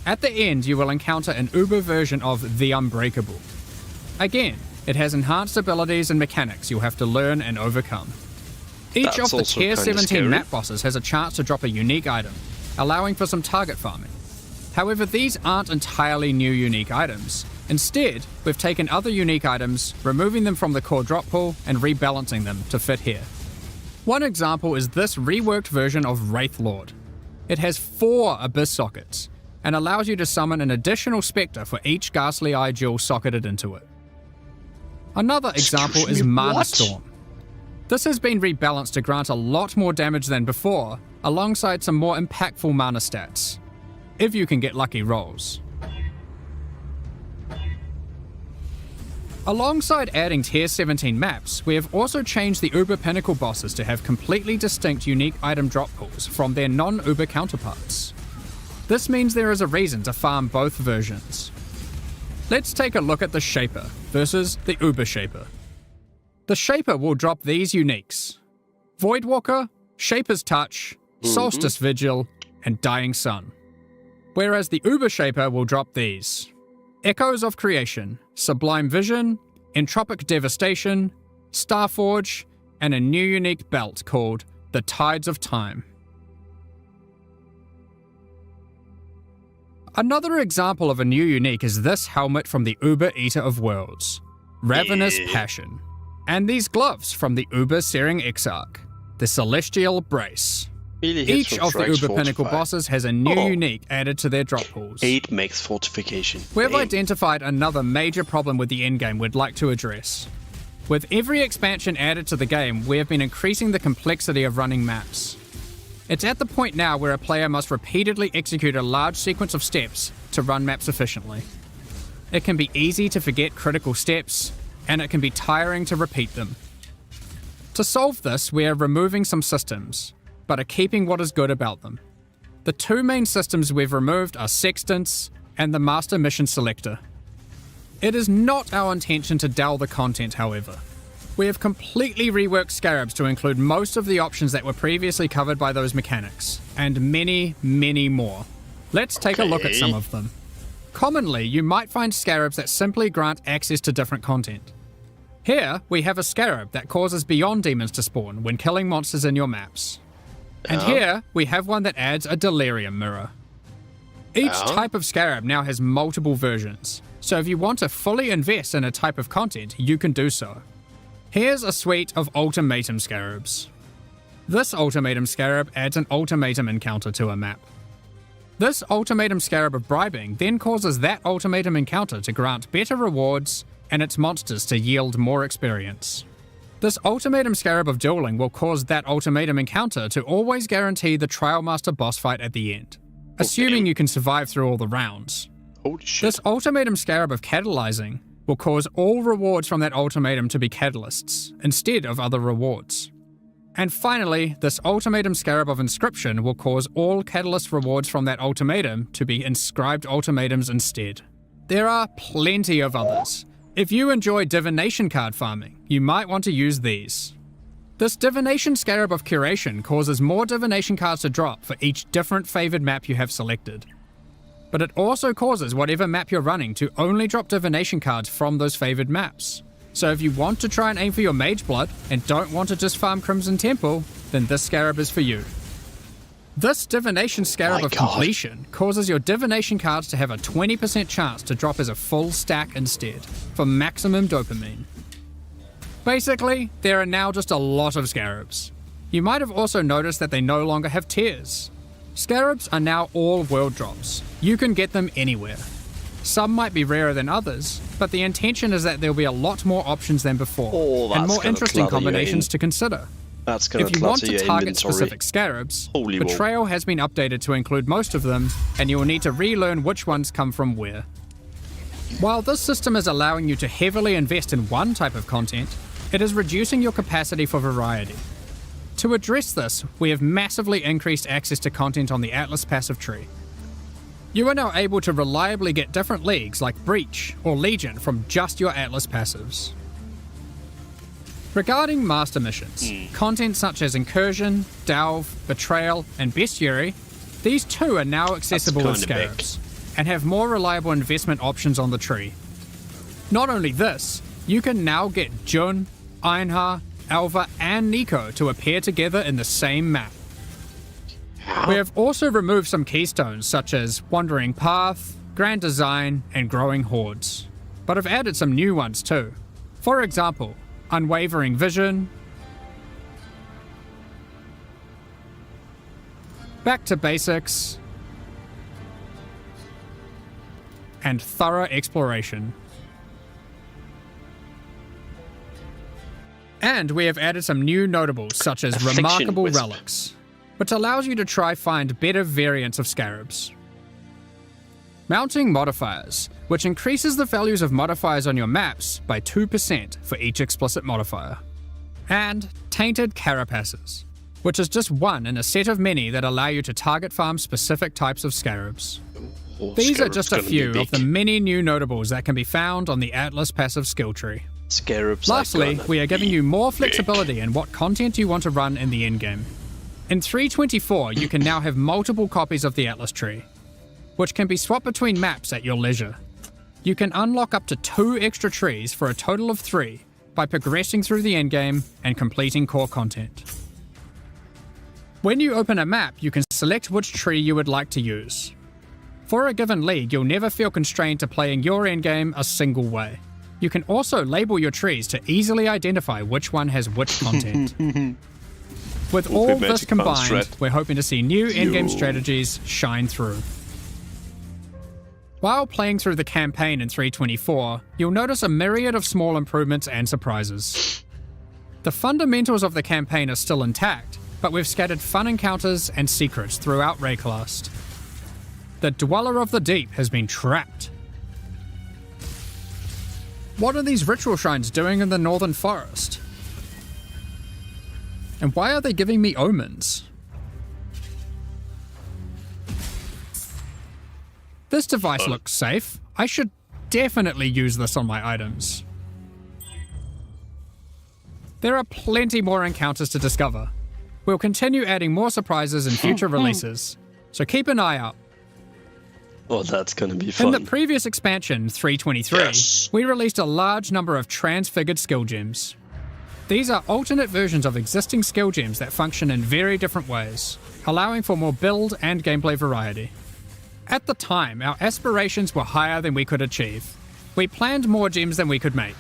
At the end, you will encounter an Uber version of the Unbreakable. Again, it has enhanced abilities and mechanics you'll have to learn and overcome. Each of the Tier 17 map bosses has a chance to drop a unique item, allowing for some target farming. However, these aren't entirely new unique items. Instead, we've taken other unique items, removing them from the core drop pool and rebalancing them to fit here. One example is this reworked version of Wraith Lord. It has 4 Abyss sockets, and allows you to summon an additional Spectre for each Ghastly Eye jewel socketed into it. Another example is Mana Storm. This has been rebalanced to grant a lot more damage than before, alongside some more impactful mana stats, if you can get lucky rolls. Alongside adding Tier 17 maps, we have also changed the Uber Pinnacle bosses to have completely distinct unique item drop pools from their non-Uber counterparts. This means there is a reason to farm both versions. Let's take a look at the Shaper versus the Uber Shaper. The Shaper will drop these uniques: Voidwalker, Shaper's Touch, Solstice Vigil, and Dying Sun. Whereas the Uber Shaper will drop these: Echoes of Creation, Sublime Vision, Entropic Devastation, Starforge, and a new unique belt called the Tides of Time. Another example of a new unique is this helmet from the Uber Eater of Worlds, Ravenous Passion, and these gloves from the Uber Searing Exarch, the Celestial Brace. Each of the Uber Pinnacle bosses has a new unique added to their drop pools. 8 max fortification. We have identified another major problem with the endgame we'd like to address. With every expansion added to the game, we have been increasing the complexity of running maps. It's at the point now where a player must repeatedly execute a large sequence of steps to run maps efficiently. It can be easy to forget critical steps, and it can be tiring to repeat them. To solve this, we are removing some systems, but are keeping what is good about them. The 2 main systems we've removed are Sextants and the Master Mission Selector. It is not our intention to dull the content, however. We have completely reworked Scarabs to include most of the options that were previously covered by those mechanics, and many, many more. Let's take a look at some of them. Commonly, you might find Scarabs that simply grant access to different content. Here, we have a Scarab that causes Beyond Demons to spawn when killing monsters in your maps. And here, we have one that adds a Delirium Mirror. Each type of Scarab now has multiple versions, so if you want to fully invest in a type of content, you can do so. Here's a suite of Ultimatum Scarabs. This Ultimatum Scarab adds an Ultimatum encounter to a map. This Ultimatum Scarab of Bribing then causes that Ultimatum encounter to grant better rewards and its monsters to yield more experience. This ultimatum scarab of dueling will cause that ultimatum encounter to always guarantee the Trial Master boss fight at the end, assuming you can survive through all the rounds. Holy shit. This ultimatum scarab of catalyzing will cause all rewards from that ultimatum to be catalysts, instead of other rewards. And finally, this ultimatum scarab of inscription will cause all catalyst rewards from that ultimatum to be inscribed ultimatums instead. There are plenty of others. If you enjoy divination card farming, you might want to use these. This divination scarab of curation causes more divination cards to drop for each different favoured map you have selected. But it also causes whatever map you're running to only drop divination cards from those favoured maps. So if you want to try and aim for your Mage Blood and don't want to just farm Crimson Temple, then this scarab is for you. This divination scarab of completion causes your divination cards to have a 20% chance to drop as a full stack instead, for maximum dopamine. Basically, there are now just a lot of scarabs. You might have also noticed that they no longer have tiers. Scarabs are now all world drops. You can get them anywhere. Some might be rarer than others, but the intention is that there'll be a lot more options than before, and more interesting combinations to consider. That's gonna If you want to your target inventory. specific scarabs, Holy Betrayal has been updated to include most of them, and you will need to relearn which ones come from where. While this system is allowing you to heavily invest in one type of content, it is reducing your capacity for variety. To address this, we have massively increased access to content on the Atlas passive tree. You are now able to reliably get different leagues like Breach or Legion from just your Atlas passives. Regarding master missions, content such as Incursion, Delve, Betrayal, and Bestiary, these too are now accessible as scarabs, and have more reliable investment options on the tree. Not only this, you can now get Jun, Einhar, Alva, and Nico to appear together in the same map. We have also removed some keystones such as Wandering Path, Grand Design, and Growing Hordes, but have added some new ones too. For example, Unwavering Vision, Back to Basics, and Thorough Exploration. And we have added some new notables such as Affliction Remarkable Wisp. Relics, which allows you to try find better variants of scarabs. Mounting modifiers, which increases the values of modifiers on your maps by 2% for each explicit modifier. And Tainted Carapaces, which is just one in a set of many that allow you to target farm specific types of scarabs. These are just a few of the many new notables that can be found on the Atlas passive skill tree. Scarabs. Lastly, we are giving you more flexibility in what content you want to run in the endgame. In 3.24, you can now have multiple copies of the Atlas tree, which can be swapped between maps at your leisure. You can unlock up to 2 extra trees for a total of 3 by progressing through the endgame and completing core content. When you open a map, you can select which tree you would like to use. For a given league, you'll never feel constrained to playing your endgame a single way. You can also label your trees to easily identify which one has which content. With all this combined, we're hoping to see new endgame strategies shine through. While playing through the campaign in 3.24, you'll notice a myriad of small improvements and surprises. The fundamentals of the campaign are still intact, but we've scattered fun encounters and secrets throughout Rayclast. The Dweller of the Deep has been trapped. What are these ritual shrines doing in the Northern Forest? And why are they giving me omens? This device looks safe. I should definitely use this on my items. There are plenty more encounters to discover. We'll continue adding more surprises in future releases, so keep an eye out. Oh, that's gonna be fun. In the previous expansion, 3.23, we released a large number of transfigured skill gems. These are alternate versions of existing skill gems that function in very different ways, allowing for more build and gameplay variety. At the time, our aspirations were higher than we could achieve. We planned more gems than we could make.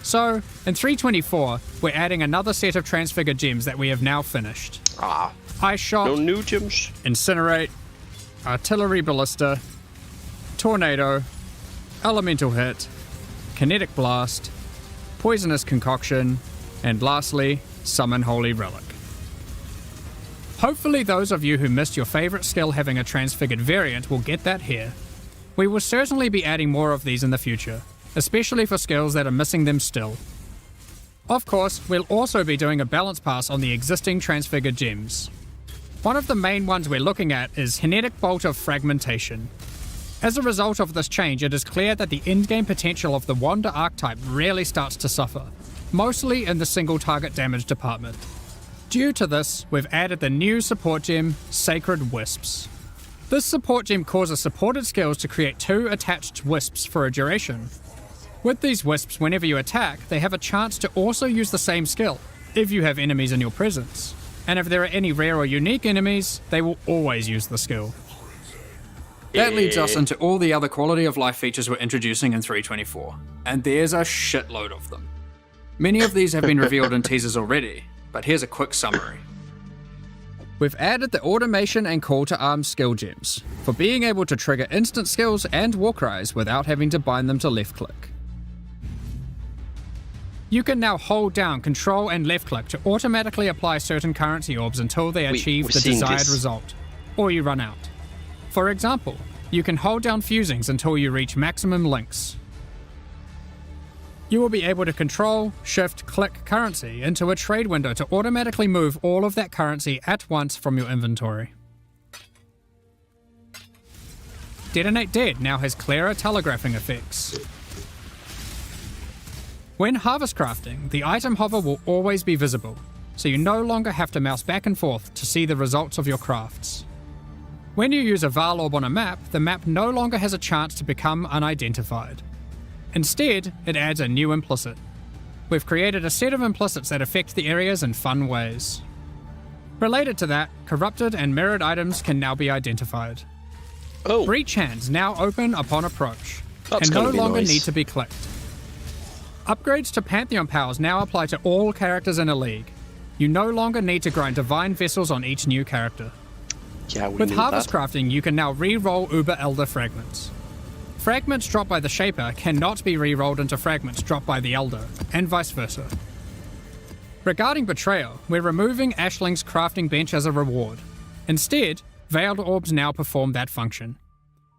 So, in 3.24, we're adding another set of transfigured gems that we have now finished. Ice Shot, no new gems. Incinerate, Artillery Ballista, Tornado, Elemental Hit, Kinetic Blast, Poisonous Concoction, And lastly, Summon Holy Relic. Hopefully those of you who missed your favourite skill having a transfigured variant will get that here. We will certainly be adding more of these in the future, especially for skills that are missing them still. Of course, we'll also be doing a balance pass on the existing transfigured gems. One of the main ones we're looking at is Kinetic Bolt of Fragmentation. As a result of this change, it is clear that the endgame potential of the Wander archetype really starts to suffer, mostly in the single target damage department. Due to this, we've added the new support gem, Sacred Wisps. This support gem causes supported skills to create 2 attached wisps for a duration. With these wisps, whenever you attack, they have a chance to also use the same skill, if you have enemies in your presence. And if there are any rare or unique enemies, they will always use the skill. That leads us into all the other quality of life features we're introducing in 3.24, and there's a shitload of them. Many of these have been revealed in teasers already, but here's a quick summary. We've added the automation and call to arms skill gems, for being able to trigger instant skills and war cries without having to bind them to left click. You can now hold down Control and left click to automatically apply certain currency orbs until they achieve the desired result, or you run out. For example, you can hold down fusings until you reach maximum links. You will be able to control, shift, click currency into a trade window to automatically move all of that currency at once from your inventory. Detonate Dead now has clearer telegraphing effects. When harvest crafting, the item hover will always be visible, so you no longer have to mouse back and forth to see the results of your crafts. When you use a Val Orb on a map, the map no longer has a chance to become unidentified. Instead, it adds a new implicit. We've created a set of implicits that affect the areas in fun ways. Related to that, corrupted and mirrored items can now be identified. Oh, Breach hands now open upon approach, That's and no gonna be longer nice. need to be clicked. Upgrades to Pantheon powers now apply to all characters in a league. You no longer need to grind Divine Vessels on each new character. yeah, we With knew Harvest that. Crafting, you can now re-roll Uber Elder Fragments. Fragments dropped by the Shaper cannot be re-rolled into fragments dropped by the Elder, and vice versa. Regarding Betrayal, we're removing Ashling's crafting bench as a reward. Instead, Veiled Orbs now perform that function.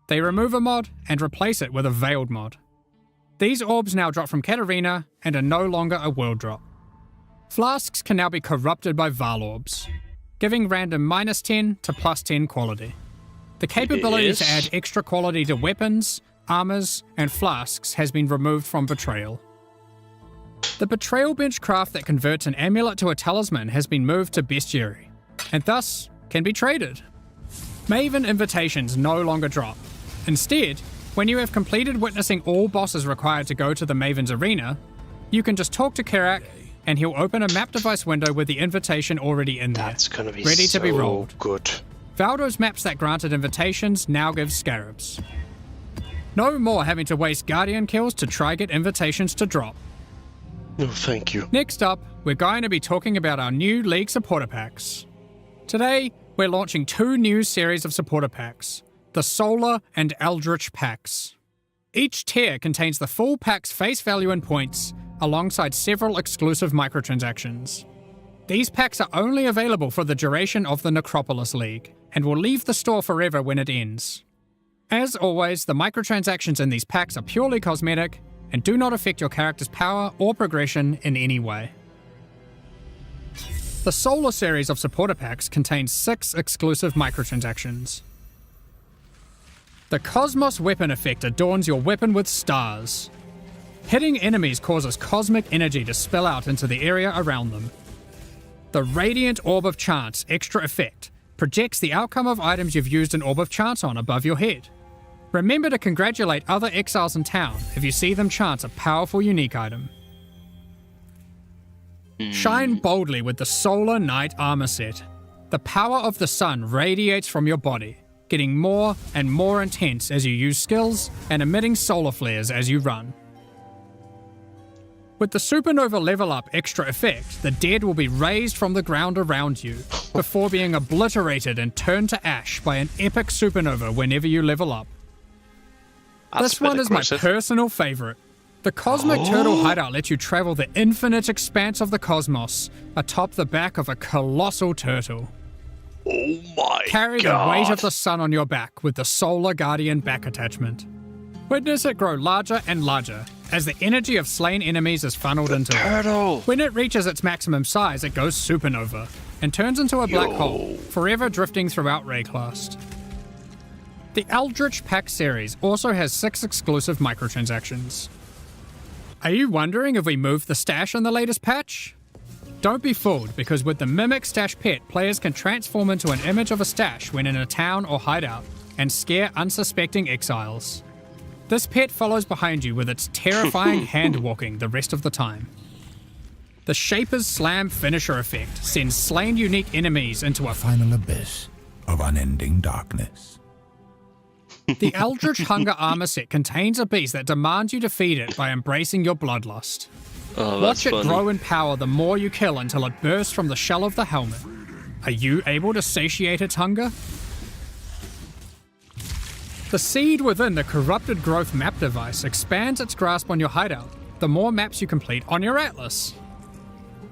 They remove a mod and replace it with a Veiled mod. These orbs now drop from Katarina and are no longer a world drop. Flasks can now be corrupted by Val Orbs, giving random -10 to +10 quality. The capability to add extra quality to weapons, armors, and flasks has been removed from Betrayal. The Betrayal bench craft that converts an amulet to a talisman has been moved to Bestiary, and thus can be traded. Maven invitations no longer drop. Instead, when you have completed witnessing all bosses required to go to the Maven's arena, you can just talk to Kirak, and he'll open a map device window with the invitation already in there, That's gonna be ready so to be rolled. good. Valdo's maps that granted invitations now give scarabs. No more having to waste Guardian kills to try get invitations to drop. No, thank you. Next up, we're going to be talking about our new League supporter packs. Today, we're launching 2 new series of supporter packs, the Solar and Eldritch packs. Each tier contains the full pack's face value and points, alongside several exclusive microtransactions. These packs are only available for the duration of the Necropolis League, and will leave the store forever when it ends. As always, the microtransactions in these packs are purely cosmetic, and do not affect your character's power or progression in any way. The Solar series of supporter packs contains 6 exclusive microtransactions. The Cosmos Weapon effect adorns your weapon with stars. Hitting enemies causes cosmic energy to spill out into the area around them. The Radiant Orb of Chance extra effect projects the outcome of items you've used an Orb of Chance on above your head. Remember to congratulate other exiles in town if you see them chance a powerful unique item. Shine boldly with the Solar Knight armor set. The power of the sun radiates from your body, getting more and more intense as you use skills and emitting solar flares as you run. With the Supernova level up extra effect, the dead will be raised from the ground around you, before being obliterated and turned to ash by an epic supernova whenever you level up. That's This one is aggressive. my personal favourite. The Cosmic Turtle Hideout lets you travel the infinite expanse of the cosmos atop the back of a colossal turtle. Oh my Carry god. the weight of the sun on your back with the Solar Guardian back attachment. Witness it grow larger and larger as the energy of slain enemies is funneled into it. Turtle. When it reaches its maximum size, it goes supernova and turns into a black hole, forever drifting throughout Rayclast. The Eldritch Pack series also has 6 exclusive microtransactions. Are you wondering if we moved the stash in the latest patch? Don't be fooled, because with the Mimic Stash Pet, players can transform into an image of a stash when in a town or hideout and scare unsuspecting exiles. This pet follows behind you with its terrifying hand-walking the rest of the time. The Shaper's Slam finisher effect sends slain unique enemies into a Final abyss of unending darkness. The Eldritch Hunger armor set contains a beast that demands you to feed it by embracing your bloodlust. Oh, that's Watch it funny. grow in power the more you kill until it bursts from the shell of the helmet. Are you able to satiate its hunger? The seed within the Corrupted Growth map device expands its grasp on your hideout the more maps you complete on your atlas.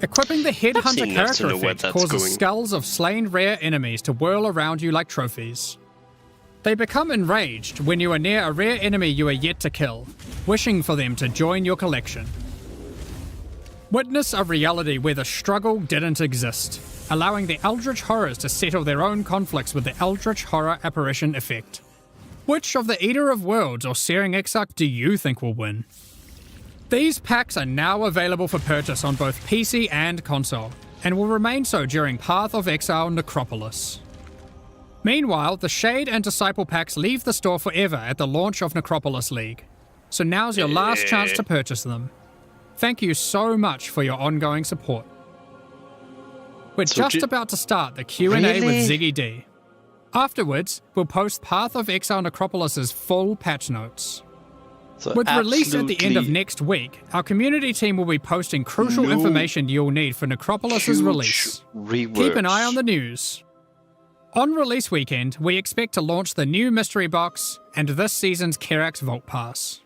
Equipping the Headhunter seen enough to character know where effect that's causes going. skulls of slain rare enemies to whirl around you like trophies. They become enraged when you are near a rare enemy you are yet to kill, wishing for them to join your collection. Witness a reality where the struggle didn't exist, allowing the Eldritch Horrors to settle their own conflicts with the Eldritch Horror Apparition effect. Which of the Eater of Worlds or Searing Exarch do you think will win? These packs are now available for purchase on both PC and console, and will remain so during Path of Exile Necropolis. Meanwhile, the Shade and Disciple packs leave the store forever at the launch of Necropolis League, so now's your last chance to purchase them. Thank you so much for your ongoing support. We're So just about to start the Q&A Really? with Ziggy D. Afterwards, we'll post Path of Exile Necropolis' full patch notes. So With release at the end of absolutely next week, our community team will be posting crucial No information you'll need for Necropolis' huge release. reworks. Keep an eye on the news. On release weekend, we expect to launch the new Mystery Box and this season's Kerax Vault Pass.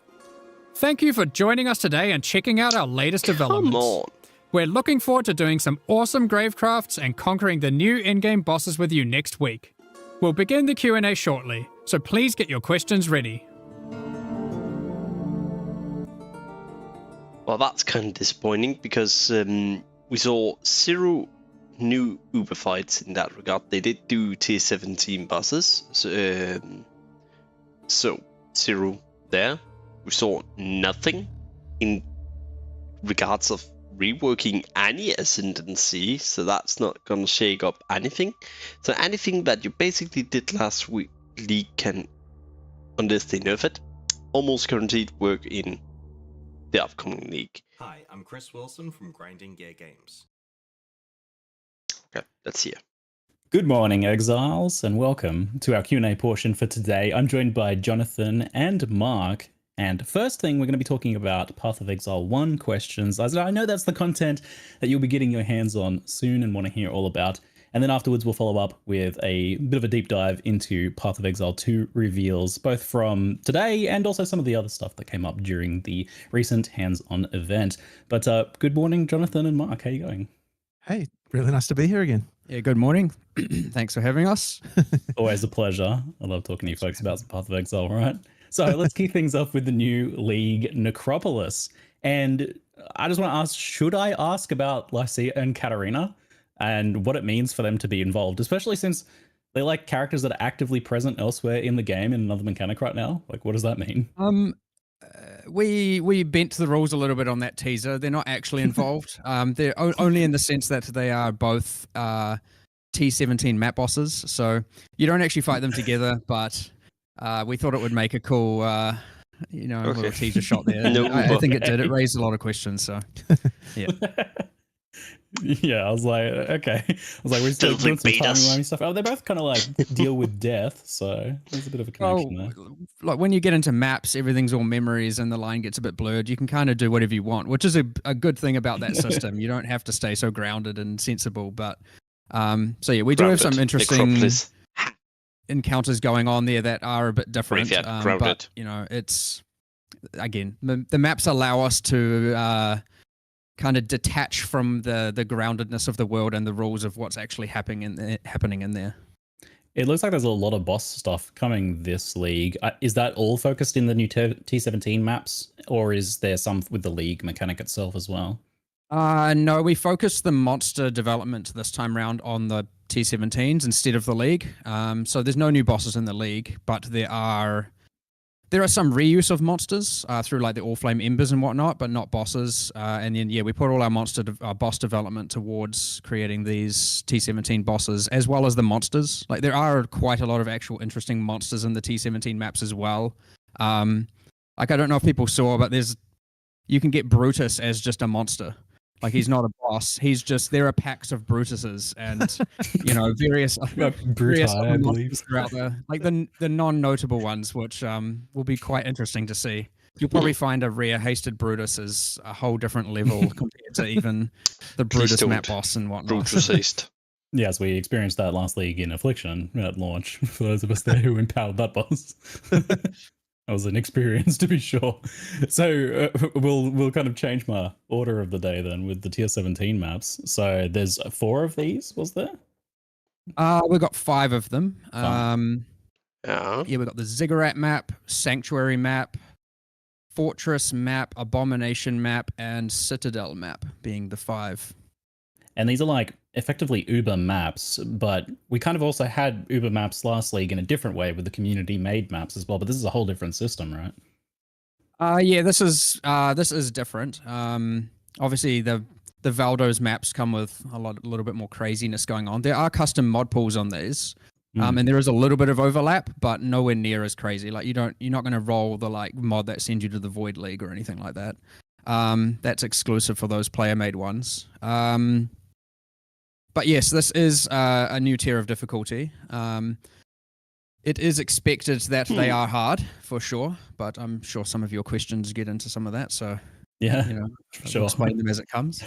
Thank you for joining us today and checking out our latest developments. Come on. We're looking forward to doing some awesome Gravecrafts and conquering the new in-game bosses with you next week. We'll begin the Q&A shortly, so please get your questions ready. Well, that's kind of disappointing because we saw 0 new Uber fights in that regard. They did do tier 17 bosses, so 0 there. We saw nothing in regards of reworking any ascendancy, so that's not gonna shake up anything. So anything that you basically did last week league can, unless they nerf it, almost guaranteed work in the upcoming league. Hi, I'm Chris Wilson from Grinding Gear Games. Okay, let's see. Good morning, Exiles, and welcome to our Q&A portion for today. I'm joined by Jonathan and Mark. And first thing, we're going to be talking about Path of Exile 1 questions. As I know that's the content that you'll be getting your hands on soon and want to hear all about. And then afterwards, we'll follow up with a bit of a deep dive into Path of Exile 2 reveals, both from today and also some of the other stuff that came up during the recent hands-on event. But good morning, Jonathan and Mark. How are you going? Hey, really nice to be here again. Yeah, good morning. Thanks for having us. Always a pleasure. I love talking to you folks about some Path of Exile, right? So let's kick things off with the new league, Necropolis. And I just want to ask, should I ask about Lycia and Katarina and what it means for them to be involved, especially since they're like characters that are actively present elsewhere in the game in another mechanic right now? Like, what does that mean? We bent the rules a little bit on that teaser. They're not actually involved. They're only in the sense that they are both T17 map bosses. So you don't actually fight them together, but we thought it would make a cool, little teaser shot there. No, I think it did. It raised a lot of questions. So, yeah. Yeah, I was like, okay. I was like, we're still doing some timey-wimey stuff. Oh, they both kind of like deal with death, so there's a bit of a connection there. Like when you get into maps, everything's all memories and the line gets a bit blurred. You can kind of do whatever you want, which is a good thing about that system. You don't have to stay so grounded and sensible. But so yeah, we do have some interesting encounters going on there that are a bit different. But it's again, the maps allow us to kind of detach from the groundedness of the world and the rules of what's actually happening in there. It looks like there's a lot of boss stuff coming this league. Is that all focused in the new T17 maps, or is there some with the league mechanic itself as well? No, we focused the monster development this time round on the T17s instead of the league. So there's no new bosses in the league, but there are some reuse of monsters through like the All Flame Embers and whatnot, but not bosses. And then we put all our boss development towards creating these T17 bosses as well as the monsters. Like there are quite a lot of actual interesting monsters in the T17 maps as well. Like I don't know if people saw, but you can get Brutus as just a monster. Like he's not a boss. There are packs of Brutuses and various I believe throughout like the non-notable ones, which will be quite interesting to see. You'll probably find a rare hasted Brutus as a whole different level compared to even the Brutus map boss and whatnot. Brutus haste. Yes, we experienced that last league in Affliction at launch. For those of us there who empowered that boss. That was an experience, to be sure. So we'll kind of change my order of the day then with the tier 17 maps. So there's 4 of these, was there? We've got 5 of them. Yeah. We've got the Ziggurat map, Sanctuary map, Fortress map, Abomination map, and Citadel map being the 5. And these are like effectively Uber maps, but we kind of also had Uber maps last league in a different way with the community made maps as well. But this is a whole different system, right? This is different. Obviously the Valdo's maps come with a little bit more craziness going on. There are custom mod pools on these. And there is a little bit of overlap, but nowhere near as crazy. Like you're not going to roll the like mod that sends you to the Void League or anything like that. That's exclusive for those player-made ones. But yes, this is a new tier of difficulty. It is expected that they are hard, for sure, but I'm sure some of your questions get into some of that, so yeah, I'll explain them as it comes.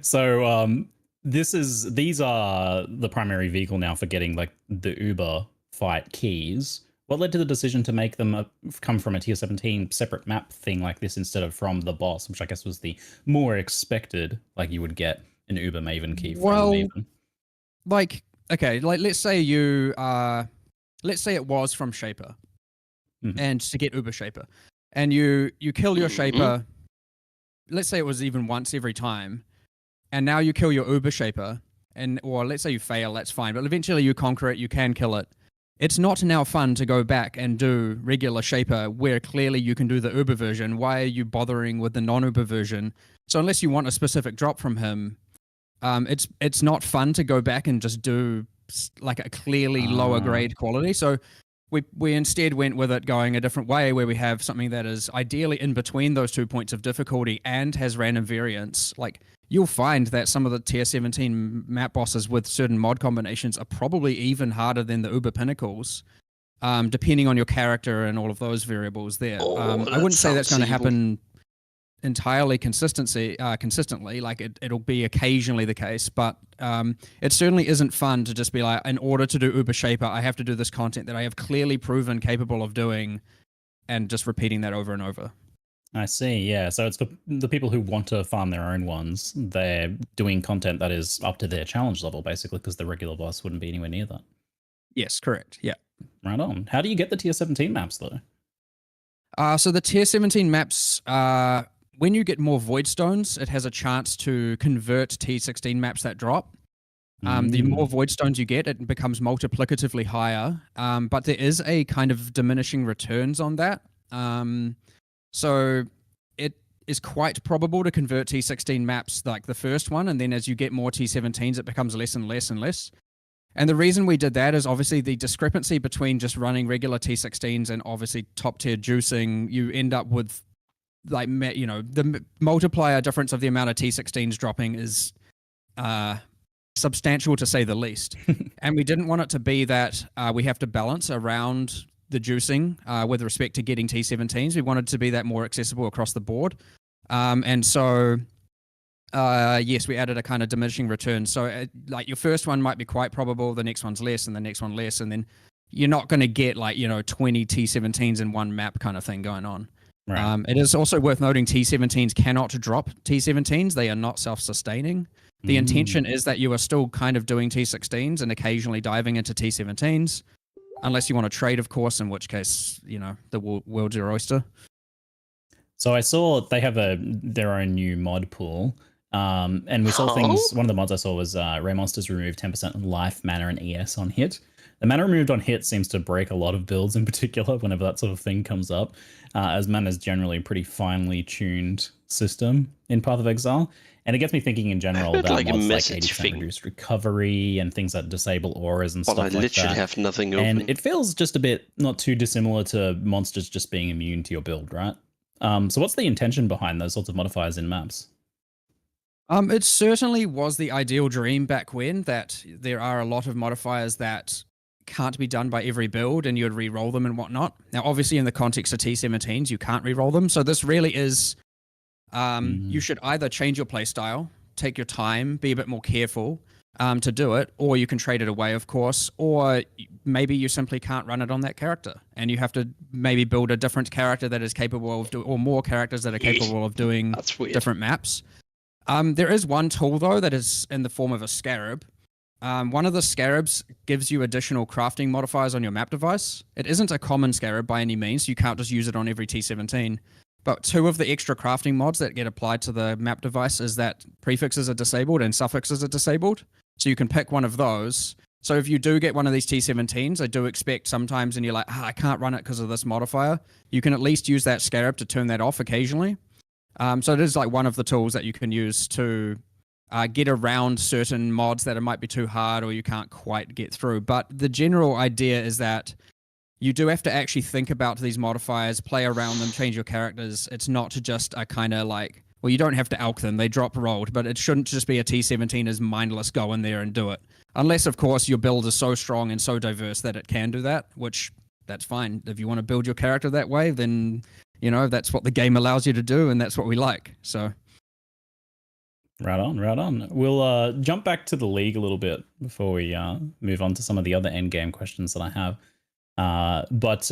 So these are the primary vehicle now for getting like the Uber fight keys. What led to the decision to make them come from a tier 17 separate map thing like this instead of from the boss, which I guess was the more expected, like you would get an Uber Maven key from Maven? Like, okay, like let's say let's say it was from Shaper, and to get Uber Shaper, and you kill your Shaper, let's say it was even once every time, and now you kill your Uber Shaper, or let's say you fail, that's fine, but eventually you conquer it, you can kill it. It's not now fun to go back and do regular Shaper where clearly you can do the Uber version. Why are you bothering with the non-Uber version? So unless you want a specific drop from him, it's not fun to go back and just do like a clearly lower grade quality. So we instead went with it going a different way where we have something that is ideally in between those 2 points of difficulty and has random variance. Like you'll find that some of the tier 17 map bosses with certain mod combinations are probably even harder than the Uber Pinnacles, depending on your character and all of those variables there. I wouldn't say that's going to happen entirely consistently. Like it'll be occasionally the case, but it certainly isn't fun to just be like, in order to do Uber Shaper, I have to do this content that I have clearly proven capable of doing, and just repeating that over and over. I see, yeah. So it's for the people who want to farm their own ones. They're doing content that is up to their challenge level, basically, because the regular boss wouldn't be anywhere near that. Yes, correct. Yeah. Right on. How do you get the tier 17 maps, though? So the tier 17 maps, when you get more Void Stones, it has a chance to convert T16 maps that drop. The more Void Stones you get, it becomes multiplicatively higher. But there is a kind of diminishing returns on that. So it is quite probable to convert T16 maps like the first one, and then as you get more T17s, it becomes less and less and less. And the reason we did that is obviously the discrepancy between just running regular T16s and obviously top tier juicing, you end up with like, the multiplier difference of the amount of T16s dropping is substantial to say the least. And we didn't want it to be that we have to balance around the juicing with respect to getting T17s. We wanted to be that more accessible across the board. And so, yes, we added a kind of diminishing return. So like your first one might be quite probable, the next one's less, and the next one less, and then you're not going to get like, 20 T17s in one map kind of thing going on. Right. It is also worth noting T17s cannot drop T17s. They are not self-sustaining. The intention is that you are still kind of doing T16s and occasionally diving into T17s, unless you want to trade, of course, in which case, the world's your oyster. So I saw they have their own new mod pool. And we saw things. One of the mods I saw was Ray Monsters remove 10% life, mana, and ES on hit. The mana removed on hit seems to break a lot of builds in particular whenever that sort of thing comes up, as mana is generally a pretty finely tuned system in Path of Exile. And it gets me thinking in general about like mods like 80% reduced recovery and things that disable auras and stuff like that. But I literally have nothing open. And it feels just a bit not too dissimilar to monsters just being immune to your build, right? So what's the intention behind those sorts of modifiers in maps? It certainly was the ideal dream back when, that there are a lot of modifiers that can't be done by every build and you'd re-roll them and whatnot. Now, obviously, in the context of T17s, you can't re-roll them. So this really is, you should either change your playstyle, take your time, be a bit more careful to do it, or you can trade it away, of course, or maybe you simply can't run it on that character and you have to maybe build a different character that is capable of or more characters that are capable of doing different maps. There is one tool, though, that is in the form of a scarab. One of the scarabs gives you additional crafting modifiers on your map device. It isn't a common scarab by any means. You can't just use it on every T17. But two of the extra crafting mods that get applied to the map device is that prefixes are disabled and suffixes are disabled. So you can pick one of those. So if you do get one of these T17s, I do expect sometimes, and you're like, I can't run it because of this modifier, you can at least use that scarab to turn that off occasionally. So it is like one of the tools that you can use to get around certain mods that it might be too hard or you can't quite get through. But the general idea is that you do have to actually think about these modifiers, play around them, change your characters. It's not just a kind of like, well, you don't have to alch them, they drop rolled, but it shouldn't just be a T17 is mindless, go in there and do it. Unless, of course, your build is so strong and so diverse that it can do that, which that's fine. If you want to build your character that way, then that's what the game allows you to do, and that's what we like. So, right on. We'll jump back to the league a little bit before we move on to some of the other end game questions that I have. But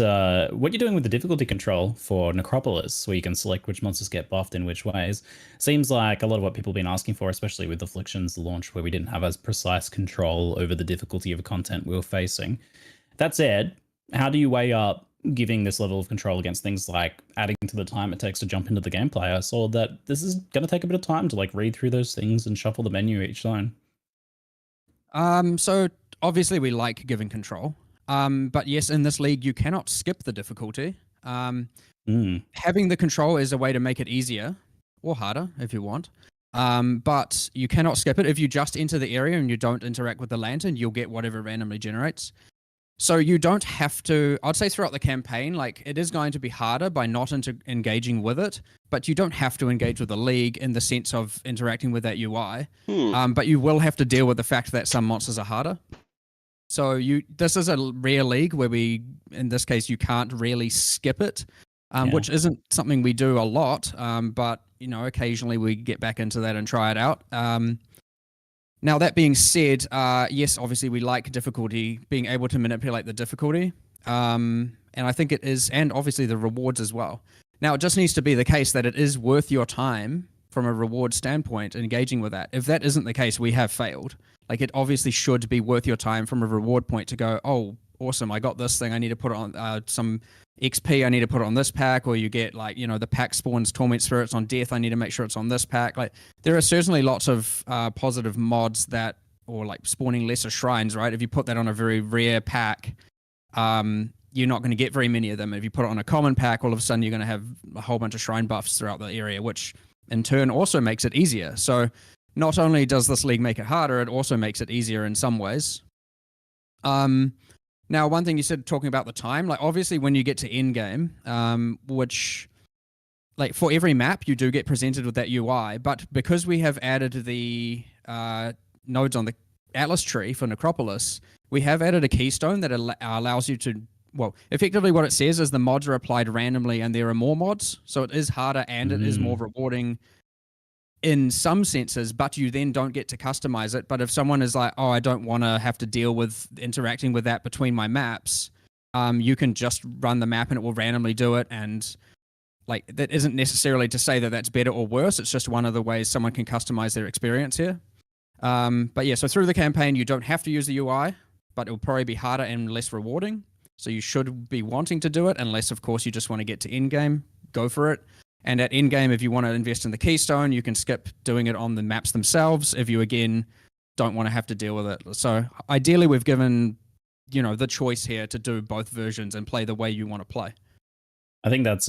what you're doing with the difficulty control for Necropolis, where you can select which monsters get buffed in which ways, seems like a lot of what people have been asking for, especially with Afflictions launch, where we didn't have as precise control over the difficulty of content we were facing. That said, how do you weigh up giving this level of control against things like adding to the time it takes to jump into the gameplay? I saw that this is going to take a bit of time to read through those things and shuffle the menu each zone. So obviously we like giving control. But yes, in this league, you cannot skip the difficulty. Having the control is a way to make it easier or harder if you want. But you cannot skip it. If you just enter the area and you don't interact with the lantern, you'll get whatever randomly generates. So you don't have to, I'd say throughout the campaign, it is going to be harder by not engaging with it, but you don't have to engage with the league in the sense of interacting with that UI. But you will have to deal with the fact that some monsters are harder. So this is a rare league where in this case, you can't really skip it, which isn't something we do a lot. But, occasionally we get back into that and try it out. Now, that being said, yes, obviously we like difficulty, being able to manipulate the difficulty. And I think it is, and obviously the rewards as well. Now, it just needs to be the case that it is worth your time from a reward standpoint, engaging with that. If that isn't the case, we have failed. It obviously should be worth your time from a reward point to go, oh, awesome, I got this thing, I need to put it on some XP, I need to put it on this pack, or you get the pack spawns Torment Spirits on death, I need to make sure it's on this pack. There are certainly lots of positive mods that, or spawning lesser shrines, right? If you put that on a very rare pack, you're not going to get very many of them. If you put it on a common pack, all of a sudden you're going to have a whole bunch of shrine buffs throughout the area, which in turn also makes it easier. So not only does this league make it harder, it also makes it easier in some ways. Now, one thing you said, talking about the time, obviously when you get to end game, which for every map, you do get presented with that UI, but because we have added the nodes on the Atlas tree for Necropolis, we have added a keystone that allows you to, effectively what it says is the mods are applied randomly and there are more mods, so it is harder and it is more rewarding in some senses, but you then don't get to customize it. But if someone is like, oh, I don't want to have to deal with interacting with that between my maps, you can just run the map and it will randomly do it. And like that isn't necessarily to say that that's better or worse. It's just one of the ways someone can customize their experience here. But yeah, so through the campaign, you don't have to use the UI, but it will probably be harder and less rewarding. So you should be wanting to do it, unless of course you just want to get to end game, go for it. And at end game, if you want to invest in the keystone, you can skip doing it on the maps themselves if you again don't want to have to deal with it. So ideally we've given, the choice here to do both versions and play the way you want to play. I think that's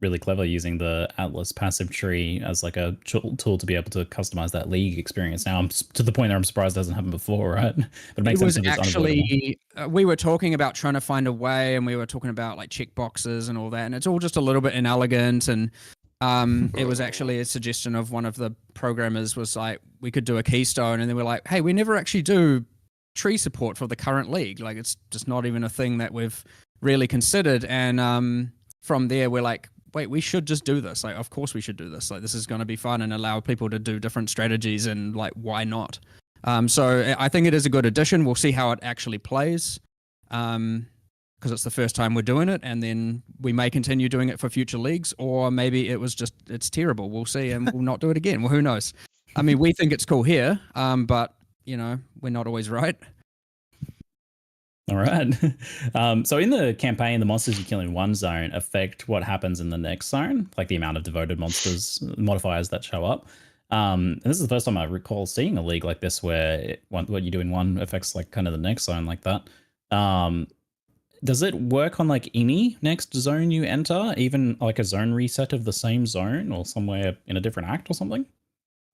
really clever, using the Atlas passive tree as like a tool to be able to customize that league experience. Now I'm to the point that I'm surprised it hasn't happened before, right? But it makes sense if it's actually we were talking about trying to find a way, and we were talking about like checkboxes and all that, and it's all just a little bit inelegant. And it was actually a suggestion of one of the programmers, was like we could do a keystone, and then we're like, hey, we never actually do tree support for the current league. Like it's just not even a thing that we've really considered. And from there we're like, wait, we should just do this. Like, of course we should do this. Like, this is going to be fun and allow people to do different strategies, and like, why not? So I think it is a good addition. We'll see how it actually plays, because it's the first time we're doing it, and then we may continue doing it for future leagues, or maybe it's terrible. We'll see, and we'll not do it again. Well, who knows? I mean, we think it's cool here, but we're not always right. All right. So in the campaign, the monsters you kill in one zone affect what happens in the next zone, like the amount of devoted monsters modifiers that show up. And this is the first time I recall seeing a league like this where what you do in one affects like kind of the next zone like that. Does it work on like any next zone you enter, even like a zone reset of the same zone or somewhere in a different act or something?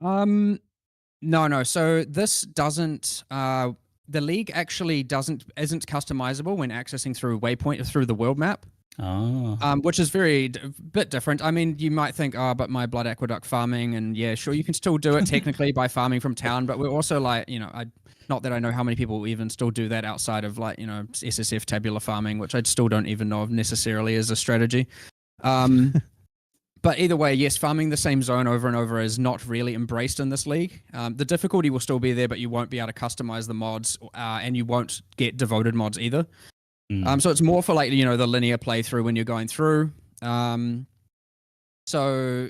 No. So this doesn't. The league actually isn't customizable when accessing through Waypoint or through the world map. Which is bit different. I mean, you might think, but my Blood Aqueduct farming, and yeah, sure, you can still do it technically by farming from town, but we're also like, not that I know how many people even still do that outside of like, SSF tabular farming, which I still don't even know if necessarily is a strategy. But either way, yes, farming the same zone over and over is not really embraced in this league. The difficulty will still be there, but you won't be able to customize the mods, and you won't get devoted mods either. So it's more for like, the linear playthrough when you're going through. So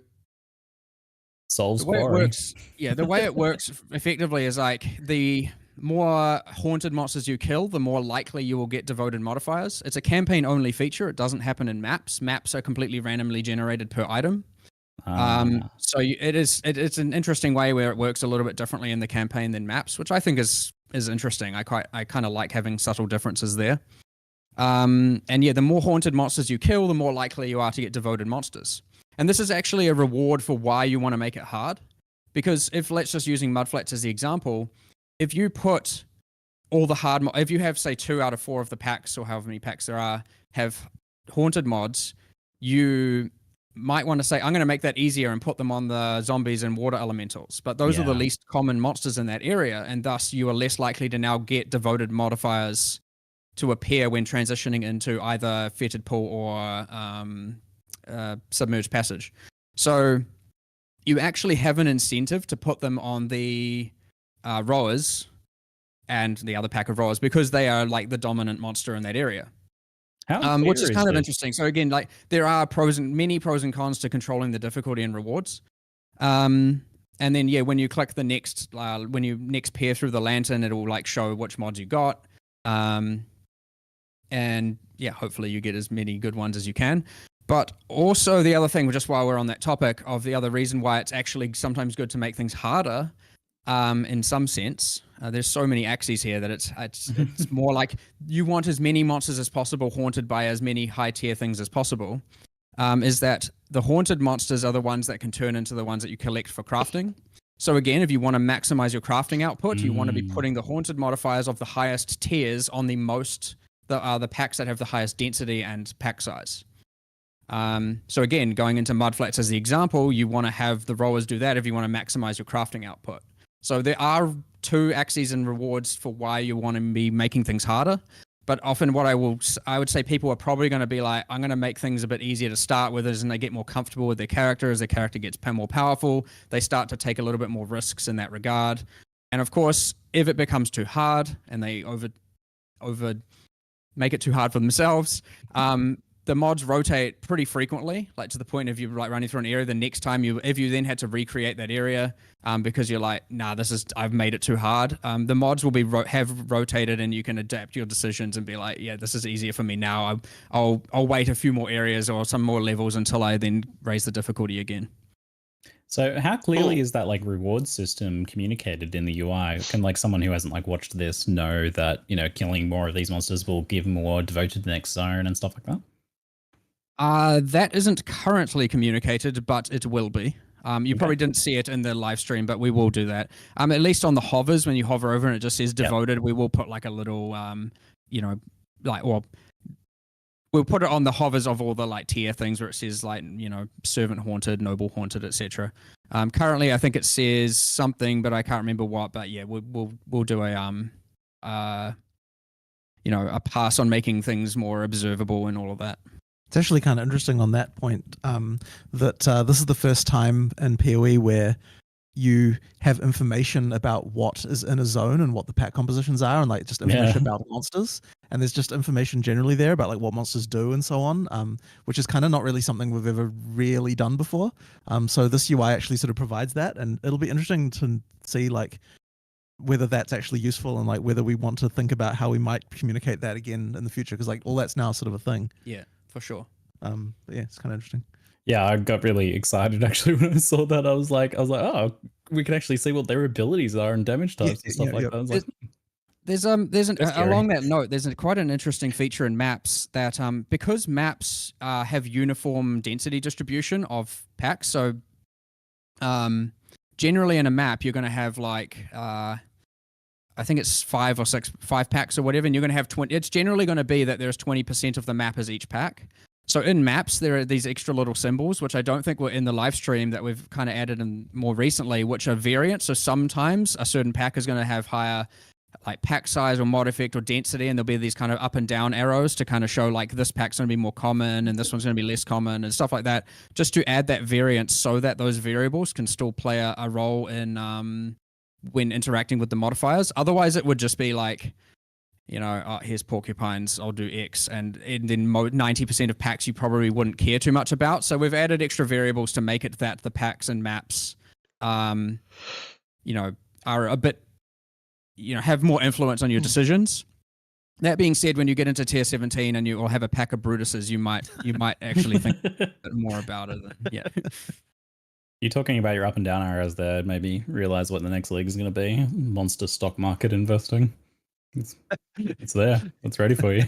Souls the way it works, the way it works effectively is like the more haunted monsters you kill, the more likely you will get devoted modifiers. It's a campaign only feature. It doesn't happen in maps. Maps are completely randomly generated per item. So it's an interesting way where it works a little bit differently in the campaign than maps, which I think is interesting. I kind of like having subtle differences there. And yeah, the more haunted monsters you kill, the more likely you are to get devoted monsters. And this is actually a reward for why you want to make it hard. Because if, let's just using Mudflats as the example, if you put all the hard if you have, say, 2 out of 4 of the packs, or however many packs there are, have haunted mods, you might want to say, I'm going to make that easier and put them on the zombies and water elementals. But those are the least common monsters in that area, and thus you are less likely to now get devoted modifiers to appear when transitioning into either Fetid Pool or Submerged Passage. So you actually have an incentive to put them on the rowers and the other pack of rowers, because they are like the dominant monster in that area. Which is kind of interesting. So again, like there are many pros and cons to controlling the difficulty and rewards. And then when you click the next, when you next peer through the lantern, it'll like show which mods you got. And yeah, hopefully you get as many good ones as you can. But also the other thing, just while we're on that topic, of the other reason why it's actually sometimes good to make things harder, in some sense, there's so many axes here that it's more like you want as many monsters as possible haunted by as many high tier things as possible. Is that the haunted monsters are the ones that can turn into the ones that you collect for crafting. So again, if you want to maximize your crafting output, you want to be putting the haunted modifiers of the highest tiers on the packs that have the highest density and pack size. So again, going into Mudflats as the example, you want to have the rowers do that if you want to maximize your crafting output. So there are 2 axes and rewards for why you want to be making things harder. But often what I would say people are probably going to be like, I'm going to make things a bit easier to start with, as they get more comfortable with their character. As their character gets more powerful, they start to take a little bit more risks in that regard. And of course, if it becomes too hard and they over make it too hard for themselves, the the mods rotate pretty frequently, like to the point if you're like running through an area, the next time if you then had to recreate that area, because you're like, nah, I've made it too hard. The mods will have rotated, and you can adapt your decisions and be like, yeah, this is easier for me now. I'll wait a few more areas or some more levels until I then raise the difficulty again. So how clearly is that like reward system communicated in the UI? Can like someone who hasn't like watched this know that, you know, killing more of these monsters will give more devoted to the next zone and stuff like that? That isn't currently communicated, but it will be. You probably didn't see it in the live stream, but we will do that. At least on the hovers, when you hover over and it just says devoted, we will put like a little, we'll put it on the hovers of all the like tier things where it says like, you know, servant haunted, noble haunted, etc. Currently, I think it says something, but I can't remember what. But yeah, we'll do a pass on making things more observable and all of that. It's actually kind of interesting on that point that this is the first time in POE where you have information about what is in a zone and what the pack compositions are, and like just information about monsters. And there's just information generally there about like what monsters do and so on, which is kind of not really something we've ever really done before. So this UI actually sort of provides that, and it'll be interesting to see like whether that's actually useful and like whether we want to think about how we might communicate that again in the future, because like all that's now sort of a thing. Yeah, for sure. But yeah, it's kind of interesting. Yeah, I got really excited actually when I saw that. I was like, oh, we can actually see what their abilities are and damage types and stuff like that. I was like, along that note, there's quite an interesting feature in maps that because maps have uniform density distribution of packs. So generally in a map, you're going to have like I think it's 5 packs or whatever, and you're going to have 20. It's generally going to be that there's 20% of the map as each pack. So in maps, there are these extra little symbols, which I don't think were in the live stream that we've kind of added in more recently, which are variants. So sometimes a certain pack is going to have higher like pack size or mod effect or density, and there'll be these kind of up and down arrows to kind of show like this pack's going to be more common and this one's going to be less common and stuff like that, just to add that variance so that those variables can still play a role in when interacting with the modifiers. Otherwise, it would just be like, you know, here's porcupines, I'll do X, and then 90% of packs you probably wouldn't care too much about. So we've added extra variables to make it that the packs and maps, are a bit, have more influence on your decisions. That being said, when you get into tier 17 and you will have a pack of Brutuses, you might actually think a bit more about it. Yeah. You're talking about your up and down arrows there. Maybe realize what the next league is going to be. Monster stock market investing. It's there. It's ready for you.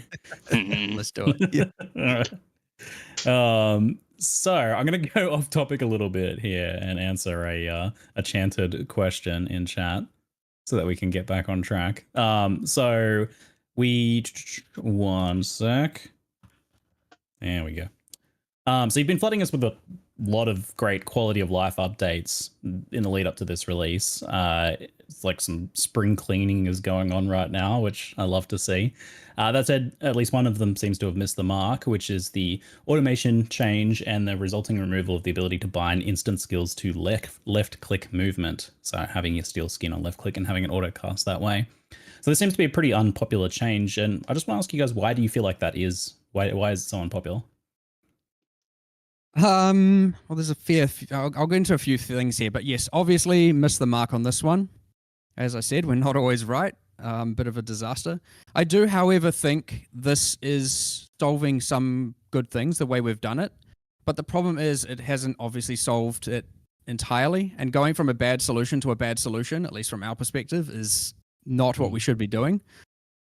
Let's do it. Yeah. All right. So I'm going to go off topic a little bit here and answer a chanted question in chat so that we can get back on track. So one sec. There we go. So you've been flooding us with a lot of great quality of life updates in the lead up to this release. It's like some spring cleaning is going on right now, which I love to see. That said, at least one of them seems to have missed the mark, which is the automation change and the resulting removal of the ability to bind instant skills to left click movement. So having your steel skin on left click and having it auto cast that way. So this seems to be a pretty unpopular change. And I just want to ask you guys, why do you feel like that is? Why is it so unpopular? Well, there's a fair. I'll go into a few things here, but yes, obviously missed the mark on this one. As I said, we're not always right. Bit of a disaster. I do, however, think this is solving some good things the way we've done it. But the problem is it hasn't obviously solved it entirely. And going from a bad solution to a bad solution, at least from our perspective, is not what we should be doing.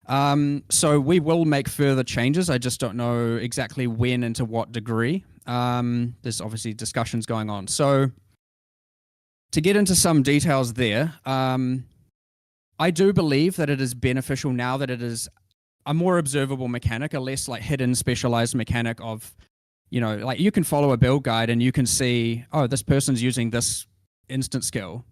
So we will make further changes. I just don't know exactly when and to what degree. There's obviously discussions going on. So to get into some details there, I do believe that it is beneficial now that it is a more observable mechanic, a less like hidden specialized mechanic of, like you can follow a build guide and you can see, oh, this person's using this instant skill.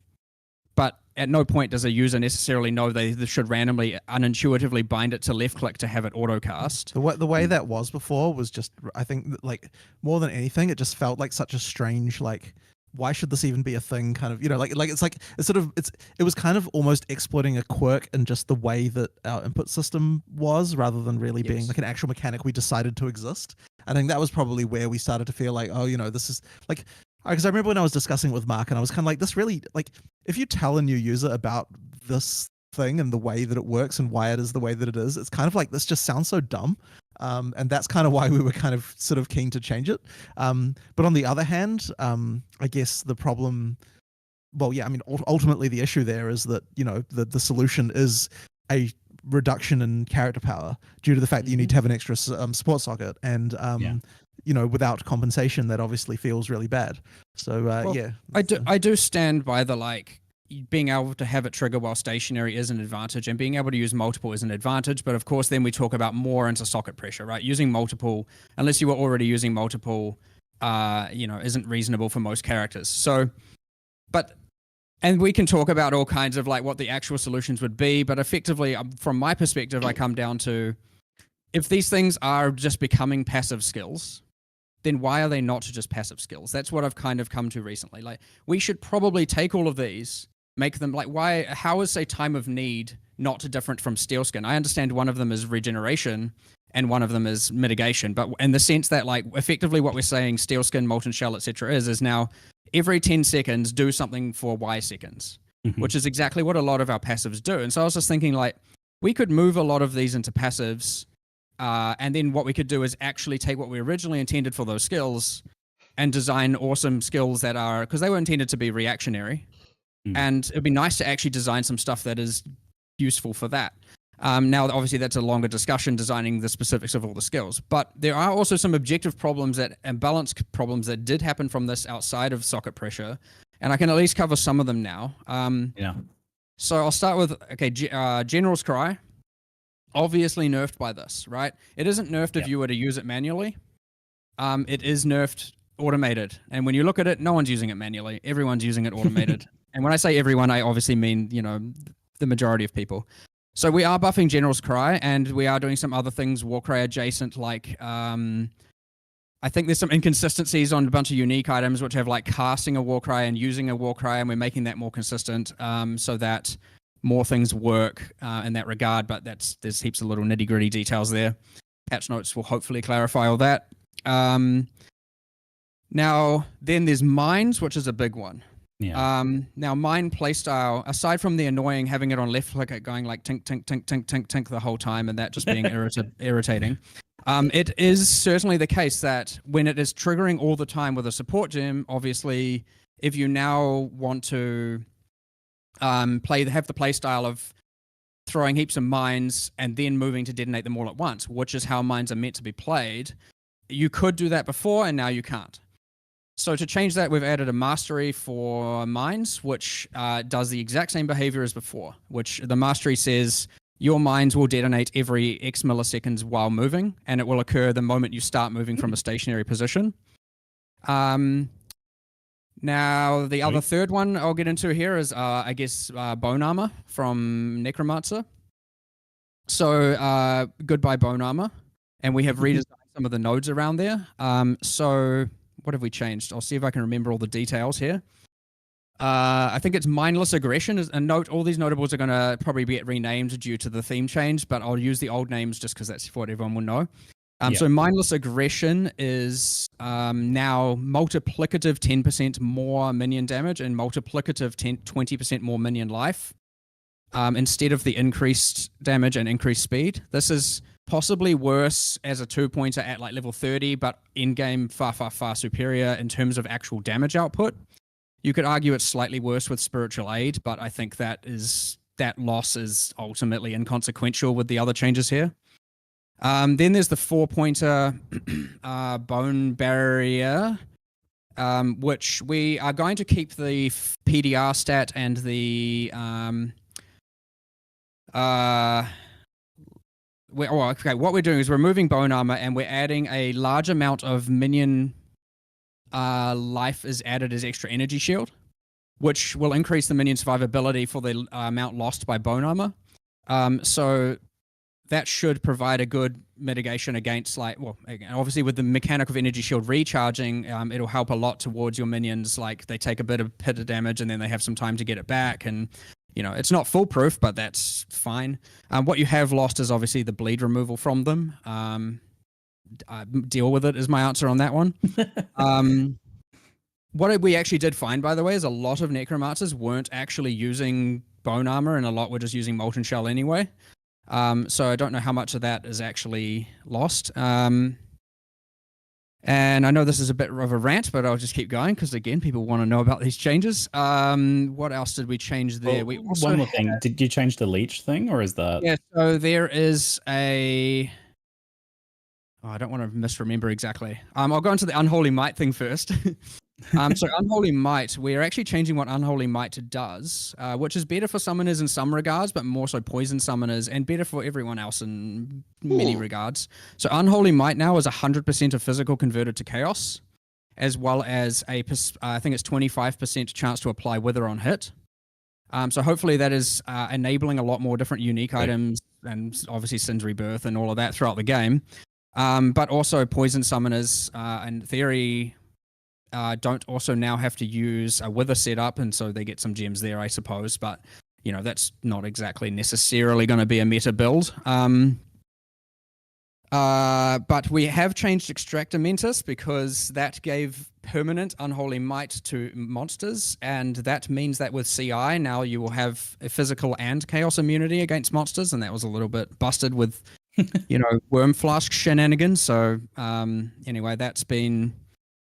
But at no point does a user necessarily know they should randomly, unintuitively bind it to left click to have it autocast. The way that was before was just, I think, like more than anything, it just felt like such a strange, like why should this even be a thing? Kind of, it was kind of almost exploiting a quirk in just the way that our input system was, rather than really being like an actual mechanic we decided to exist. I think that was probably where we started to feel like, oh, this is like, because I remember when I was discussing it with Mark, and I was kind of like, this really, like, if you tell a new user about this thing and the way that it works and why it is the way that it is, it's kind of like, this just sounds so dumb. And that's kind of why we were kind of sort of keen to change it. But on the other hand, I guess the problem, well, yeah, I mean, ultimately the issue there is that, the solution is a reduction in character power due to the fact that you need to have an extra support socket. And, without compensation, that obviously feels really bad. So, yeah. I do stand by the, like, being able to have it trigger while stationary is an advantage, and being able to use multiple is an advantage. But of course, then we talk about more into socket pressure, right? Using multiple, unless you were already using multiple, isn't reasonable for most characters. So, and we can talk about all kinds of like what the actual solutions would be, but effectively, from my perspective, I come down to, if these things are just becoming passive skills, then why are they not just passive skills? That's what I've kind of come to recently. Like, we should probably take all of these, make them like, how is, say, Time of Need not different from Steel Skin? I understand one of them is regeneration and one of them is mitigation, but in the sense that, like, effectively what we're saying Steel Skin, Molten Shell, etc. is now every 10 seconds do something for Y seconds, which is exactly what a lot of our passives do. And so I was just thinking, like, we could move a lot of these into passives, and then what we could do is actually take what we originally intended for those skills and design awesome skills that are, because they were intended to be reactionary. And it'd be nice to actually design some stuff that is useful for that. Now, obviously, that's a longer discussion, designing the specifics of all the skills. But there are also some objective problems and balance problems that did happen from this outside of socket pressure. And I can at least cover some of them now. So I'll start with, General's Cry. Obviously nerfed by this, right? It isn't nerfed if you were to use it manually. It is nerfed automated. And when you look at it, no one's using it manually. Everyone's using it automated. And when I say everyone, I obviously mean, the majority of people. So we are buffing General's Cry, and we are doing some other things Warcry adjacent, like I think there's some inconsistencies on a bunch of unique items which have like casting a Warcry and using a Warcry, and we're making that more consistent so that more things work in that regard. But there's heaps of little nitty gritty details there. Patch notes will hopefully clarify all that. Now then there's mines, which is a big one. Now mine playstyle, aside from the annoying having it on left click, going like tink tink tink tink tink tink the whole time, and that just being irritating. It is certainly the case that when it is triggering all the time with a support gem, obviously, if you now want to have the playstyle of throwing heaps of mines and then moving to detonate them all at once, which is how mines are meant to be played, you could do that before, and now you can't. So to change that, we've added a mastery for mines, which does the exact same behavior as before, which the mastery says your mines will detonate every X milliseconds while moving, and it will occur the moment you start moving from a stationary position. Now, the other third one I'll get into here is, Bone Armor from Necromancer. So goodbye Bone Armor, and we have redesigned some of the nodes around there. So what have we changed? I'll see if I can remember all the details here. I think it's Mindless Aggression. A note, all these notables are going to probably get renamed due to the theme change, but I'll use the old names just because that's what everyone will know. So Mindless Aggression is now multiplicative 10% more minion damage and multiplicative 20% more minion life instead of the increased damage and increased speed. This is possibly worse as a 2-pointer at like level 30, but in-game far, far, far superior in terms of actual damage output. You could argue it's slightly worse with Spiritual Aid, but I think that loss is ultimately inconsequential with the other changes here. Then there's the 4-pointer Bone Barrier, which we are going to keep the PDR stat and the what we're doing is we're removing Bone Armor, and we're adding a large amount of minion life is added as extra energy shield, which will increase the minion survivability for the amount lost by Bone Armor. So that should provide a good mitigation against, like, well, obviously with the mechanic of energy shield recharging, it'll help a lot towards your minions. Like, they take a bit of damage and then they have some time to get it back, and it's not foolproof, but that's fine. What you have lost is obviously the bleed removal from them. Deal with it is my answer on that one. What we actually did find, by the way, is a lot of necromancers weren't actually using bone armor, and a lot were just using molten shell anyway. So I don't know how much of that is actually lost. And I know this is a bit of a rant, but I'll just keep going because, again, people want to know about these changes. What else did we change there? One more thing. Did you change the leech thing, or is that? Yeah, so there is a... Oh, I don't want to misremember exactly. I'll go into the Unholy Might thing first. So Unholy Might, we're actually changing what Unholy Might does, which is better for summoners in some regards, but more so poison summoners, and better for everyone else in many regards. So Unholy Might now is 100% of physical converted to chaos, as well as I think it's 25% chance to apply Wither on hit. So hopefully that is enabling a lot more different unique items, and obviously Sin's Rebirth and all of that throughout the game. But also poison summoners, in theory, don't also now have to use a Wither setup, and so they get some gems there, I suppose. But that's not exactly necessarily going to be a meta build. But we have changed Extractor Mentis because that gave permanent Unholy Might to monsters, and that means that with CI now you will have a physical and chaos immunity against monsters, and that was a little bit busted with Worm Flask shenanigans. So anyway, that's been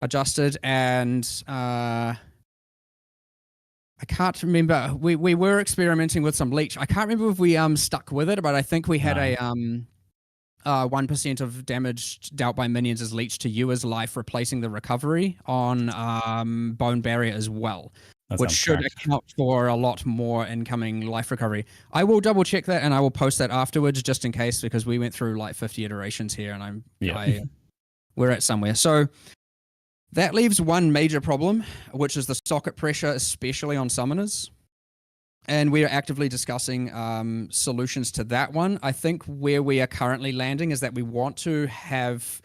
adjusted, and I can't remember. We were experimenting with some leech. I can't remember if we stuck with it, but I think we had a 1% of damage dealt by minions as leech to you as life, replacing the recovery on Bone Barrier as well. Which should account for a lot more incoming life recovery. I will double check that, and I will post that afterwards just in case, because we went through like 50 iterations here, and we're at somewhere. So that leaves one major problem, which is the socket pressure, especially on summoners. And we are actively discussing solutions to that one. I think where we are currently landing is that we want to have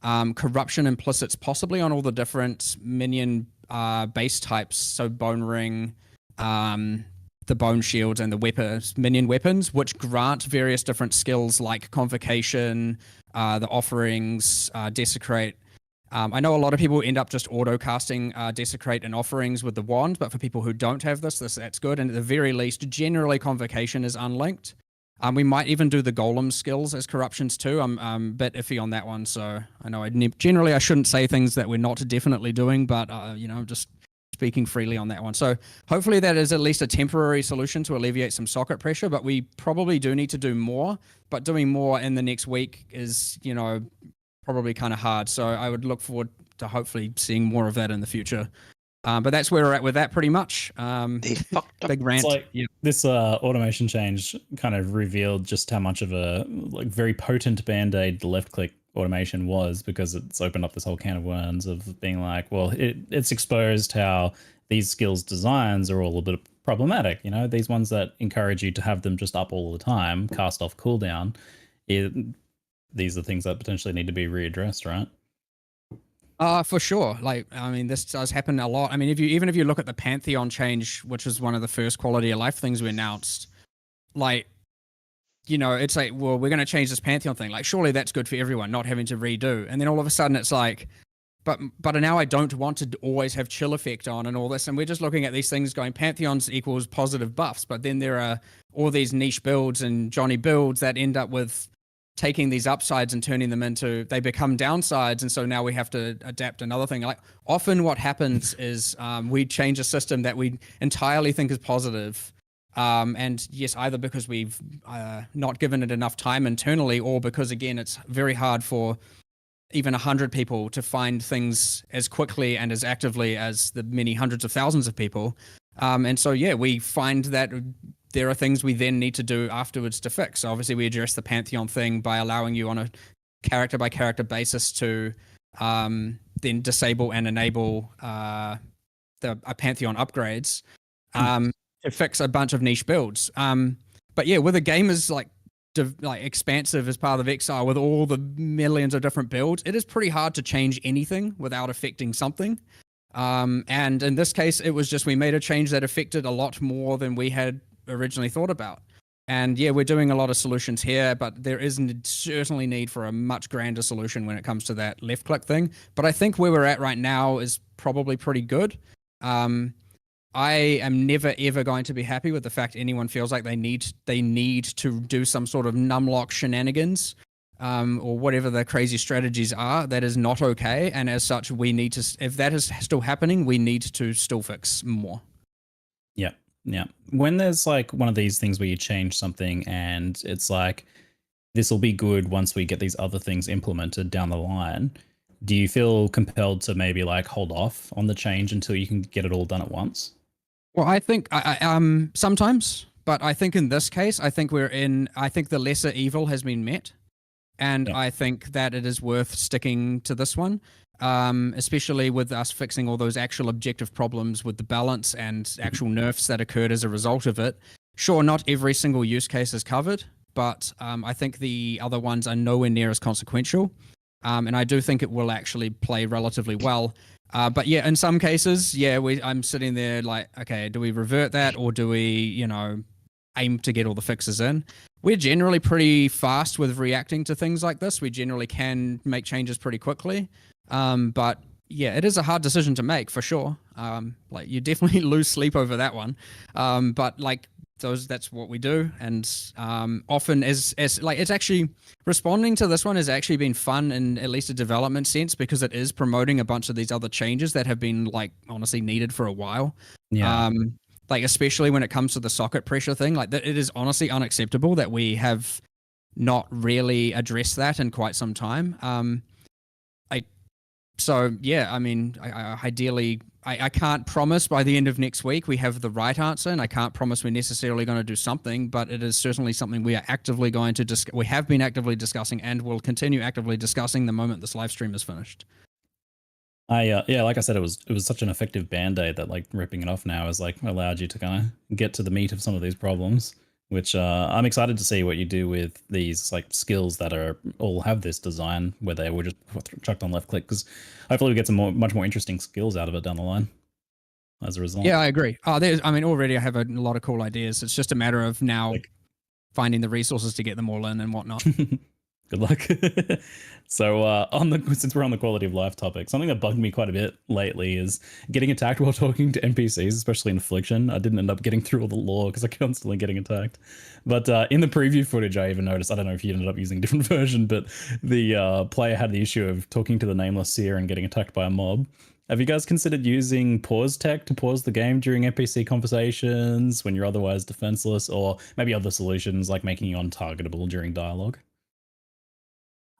corruption implicits possibly on all the different minion base types, so Bone Ring, the Bone Shield, and the minion weapons, which grant various different skills like Convocation, the Offerings, Desecrate. I know a lot of people end up just auto-casting Desecrate and Offerings with the wand, but for people who don't have that's good, and at the very least, generally Convocation is unlinked. We might even do the Golem skills as corruptions too. I'm a bit iffy on that one, so I know generally I shouldn't say things that we're not definitely doing, but I'm just speaking freely on that one. So hopefully that is at least a temporary solution to alleviate some socket pressure, but we probably do need to do more, but doing more in the next week is, probably kind of hard. So I would look forward to hopefully seeing more of that in the future. But that's where we're at with that pretty much. They fucked up. Big rant. It's like this automation change kind of revealed just how much of a very potent band-aid the left-click automation was, because it's opened up this whole can of worms of being like, well, it's exposed how these skills designs are all a bit problematic. These ones that encourage you to have them just up all the time, cast off cooldown. These are things that potentially need to be readdressed, right? For sure. This does happen a lot. Even if you look at the Pantheon change, which was one of the first quality of life things we announced, it's like, well, we're going to change this Pantheon thing. Like, surely that's good for everyone, not having to redo. And then all of a sudden it's like, but now I don't want to always have chill effect on and all this. And we're just looking at these things going, Pantheons equals positive buffs. But then there are all these niche builds and Johnny builds that end up with taking these upsides and turning them into, they become downsides, and so now we have to adapt another thing. Like, often what happens is we change a system that we entirely think is positive, and yes, either because we've not given it enough time internally, or because, again, it's very hard for even 100 people to find things as quickly and as actively as the many hundreds of thousands of people. And so, we find that there are things we then need to do afterwards to fix. So obviously we address the Pantheon thing by allowing you on a character by character basis to then disable and enable Pantheon upgrades to fix a bunch of niche builds. But with a game as expansive as Path of Exile with all the millions of different builds, it is pretty hard to change anything without affecting something. And in this case, it was just we made a change that affected a lot more than we had originally thought about. And yeah, we're doing a lot of solutions here, but there is certainly need for a much grander solution when it comes to that left click thing. But I think where we're at right now is probably pretty good. I am never ever going to be happy with the fact anyone feels like they need to do some sort of numlock shenanigans, or whatever the crazy strategies are. That is not okay, and as such, we need to. If that is still happening, we need to still fix more. Yeah, yeah. When there's like one of these things where you change something and it's like this will be good once we get these other things implemented down the line. Do you feel compelled to maybe like hold off on the change until you can get it all done at once? Well, I think sometimes, but I think in this case, I think the lesser evil has been met, and Yeah. I think that it is worth sticking to this one, especially with us fixing all those actual objective problems with the balance and actual nerfs that occurred as a result of it. Sure, not every single use case is covered, but I think the other ones are nowhere near as consequential, and I do think it will actually play relatively well. But yeah, in some cases, I'm sitting there like, okay, do we revert that or do we, aim to get all the fixes in? We're generally pretty fast with reacting to things like this. We generally can make changes pretty quickly. But yeah, it is a hard decision to make for sure. Like you definitely lose sleep over that one. But like that's what we do. And often as like it's actually responding to this one has actually been fun in at least a development sense because it is promoting a bunch of these other changes that have been like honestly needed for a while. Yeah. Like especially when it comes to the socket pressure thing, like it is honestly unacceptable that we have not really addressed that in quite some time. So yeah, I mean, ideally, I can't promise by the end of next week we have the right answer, and I can't promise we're necessarily going to do something, but it is certainly something we are actively going to we have been actively discussing and will continue actively discussing the moment this live stream is finished. Yeah, like I said, it was such an effective band-aid that like ripping it off now has like allowed you to kind of get to the meat of some of these problems, which I'm excited to see what you do with these like skills that are all have this design where they were just chucked on left click, because hopefully we get some much more interesting skills out of it down the line as a result. Yeah, I agree. Already I have a lot of cool ideas. It's just a matter of now finding the resources to get them all in and whatnot. Good luck. So since we're on the quality of life topic, something that bugged me quite a bit lately is getting attacked while talking to NPCs, especially in Affliction. I didn't end up getting through all the lore because I'm constantly getting attacked. But in the preview footage, I even noticed, I don't know if you ended up using a different version, but the player had the issue of talking to the nameless seer and getting attacked by a mob. Have you guys considered using pause tech to pause the game during NPC conversations when you're otherwise defenseless, or maybe other solutions like making you untargetable during dialogue?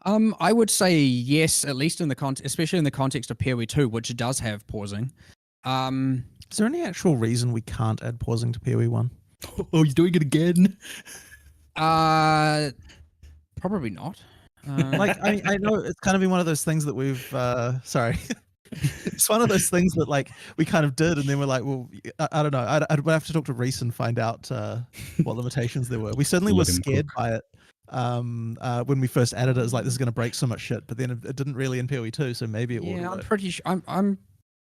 I would say yes, at least in the especially in the context of POE 2, which does have pausing. Is there any actual reason we can't add pausing to POE 1? Oh, you're doing it again? Probably not. Like, I know it's kind of been one of those things that we've, sorry. It's one of those things that like we kind of did, and then we're like, well, I don't know. I'd have to talk to Reese and find out what limitations there were. We certainly were scared by it. When we first added it, it was like, this is going to break so much shit, but then it didn't really in PoE 2, so maybe it will. Yeah, I'm pretty sure.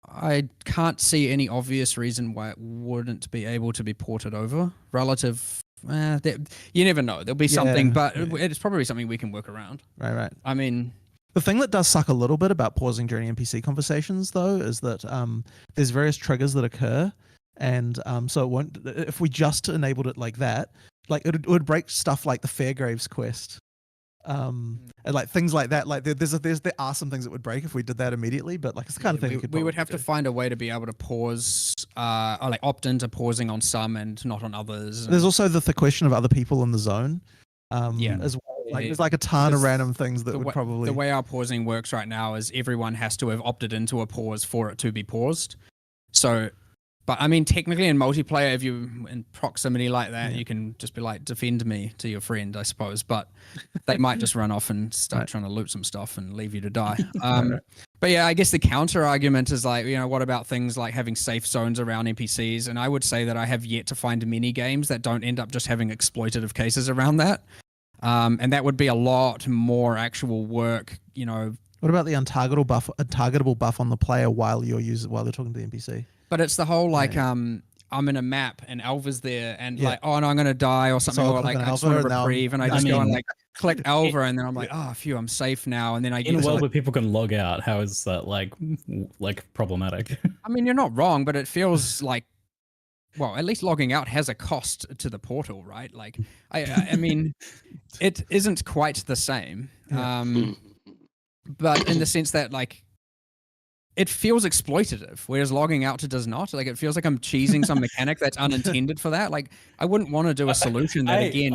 I can't see any obvious reason why it wouldn't be able to be ported over. You never know. There'll be something, but it's probably something we can work around. Right. I mean, the thing that does suck a little bit about pausing during NPC conversations, though, is that there's various triggers that occur, and so it won't. If we just enabled it like that, like it would break stuff like the Fairgraves quest, and like things like that. Like there are some things that would break if we did that immediately, but like it's the kind of thing we would have to find a way to be able to pause, or like opt into pausing on some and not on others. There's also the question of other people in the zone, as well. Like there's like a ton of random things that would probably. The way our pausing works right now is everyone has to have opted into a pause for it to be paused. So. But I mean, technically in multiplayer, if you in proximity like that, you can just be like, defend me to your friend, I suppose. But they might just run off and start trying to loot some stuff and leave you to die. But yeah, I guess the counter argument is like, what about things like having safe zones around NPCs? And I would say that I have yet to find many games that don't end up just having exploitative cases around that. And that would be a lot more actual work, you know. What about the untargetable buff on the player while you're talking to the NPC? But it's the whole like I'm in a map and Alva's there and like, oh no, I'm gonna die or something, or like I just want to reprieve and I just go and like click Alva and then I'm like, oh phew, I'm safe now, and then I get in a world where people can log out. How is that like problematic? I mean, you're not wrong, but it feels like, well, at least logging out has a cost to the portal, right? Like, I mean, it isn't quite the same, but in the sense that like, it feels exploitative, whereas logging out does not. Like, it feels like I'm cheesing some mechanic that's unintended for that. Like, I wouldn't want to do a solution that feels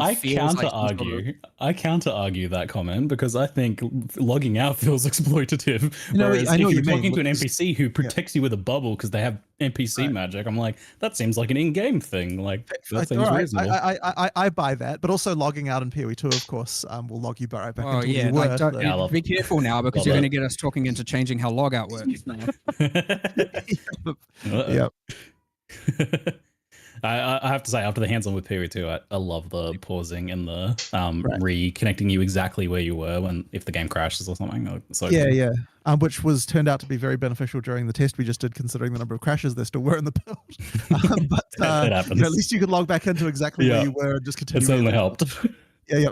I counter argue that comment because I think logging out feels exploitative. Whereas I know if you're you talking mean. to an NPC who protects you with a bubble because they have NPC magic, I'm like, that seems like an in-game thing. Like, that seems reasonable. I buy that, but also logging out in POE 2, of course, will log you right back into yeah, where you like, were. be careful now because you're going to get us talking into changing how logout works. Yep. I have to say, after the hands-on with POE 2, I love the pausing and the reconnecting you exactly where you were if the game crashes or something. So yeah. Which turned out to be very beneficial during the test we just did, considering the number of crashes there still were in the build. But it happens. At least you could log back into exactly where you were and just continue. It certainly helped. Yeah.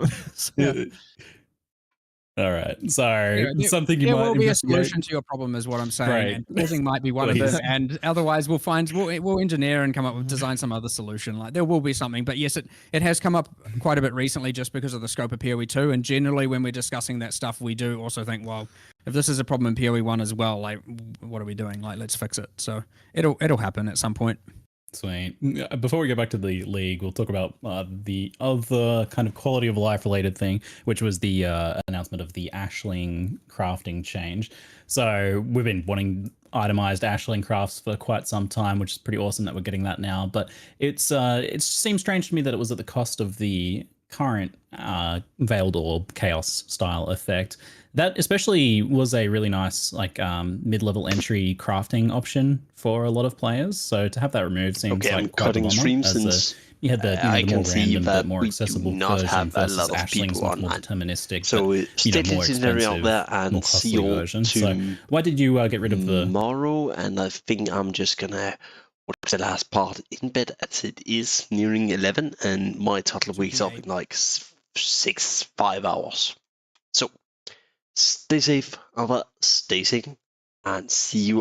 All right. Sorry. There will be a solution to your problem, is what I'm saying. Right. And pausing might be one of them. And otherwise, we'll engineer and come up with design some other solution. Like, there will be something. But yes, it has come up quite a bit recently just because of the scope of POE 2. And generally, when we're discussing that stuff, we do also think, well, if this is a problem in POE 1 as well, like, what are we doing? Like, let's fix it. So it'll happen at some point. Sweet. Before we go back to the league, we'll talk about the other kind of quality of life related thing, which was the announcement of the Ashling crafting change. So we've been wanting itemized Ashling crafts for quite some time, which is pretty awesome that we're getting that now. But it seems strange to me that it was at the cost of the current Veiled or Chaos style effect. That especially was a really nice mid-level entry crafting option for a lot of players. So to have that removed seems I'm like quite cutting streams since you had the I more can see random that but more we accessible do not version have a versus lot of Ashling's people much more online. deterministic, So but more expensive, expensive, and more costly see you version. So why did you get rid of the tomorrow? And I think I'm just gonna watch the last part in bed, as it is nearing 11, and my toddler wakes up in like 5 hours. So stay safe, stay safe, and see you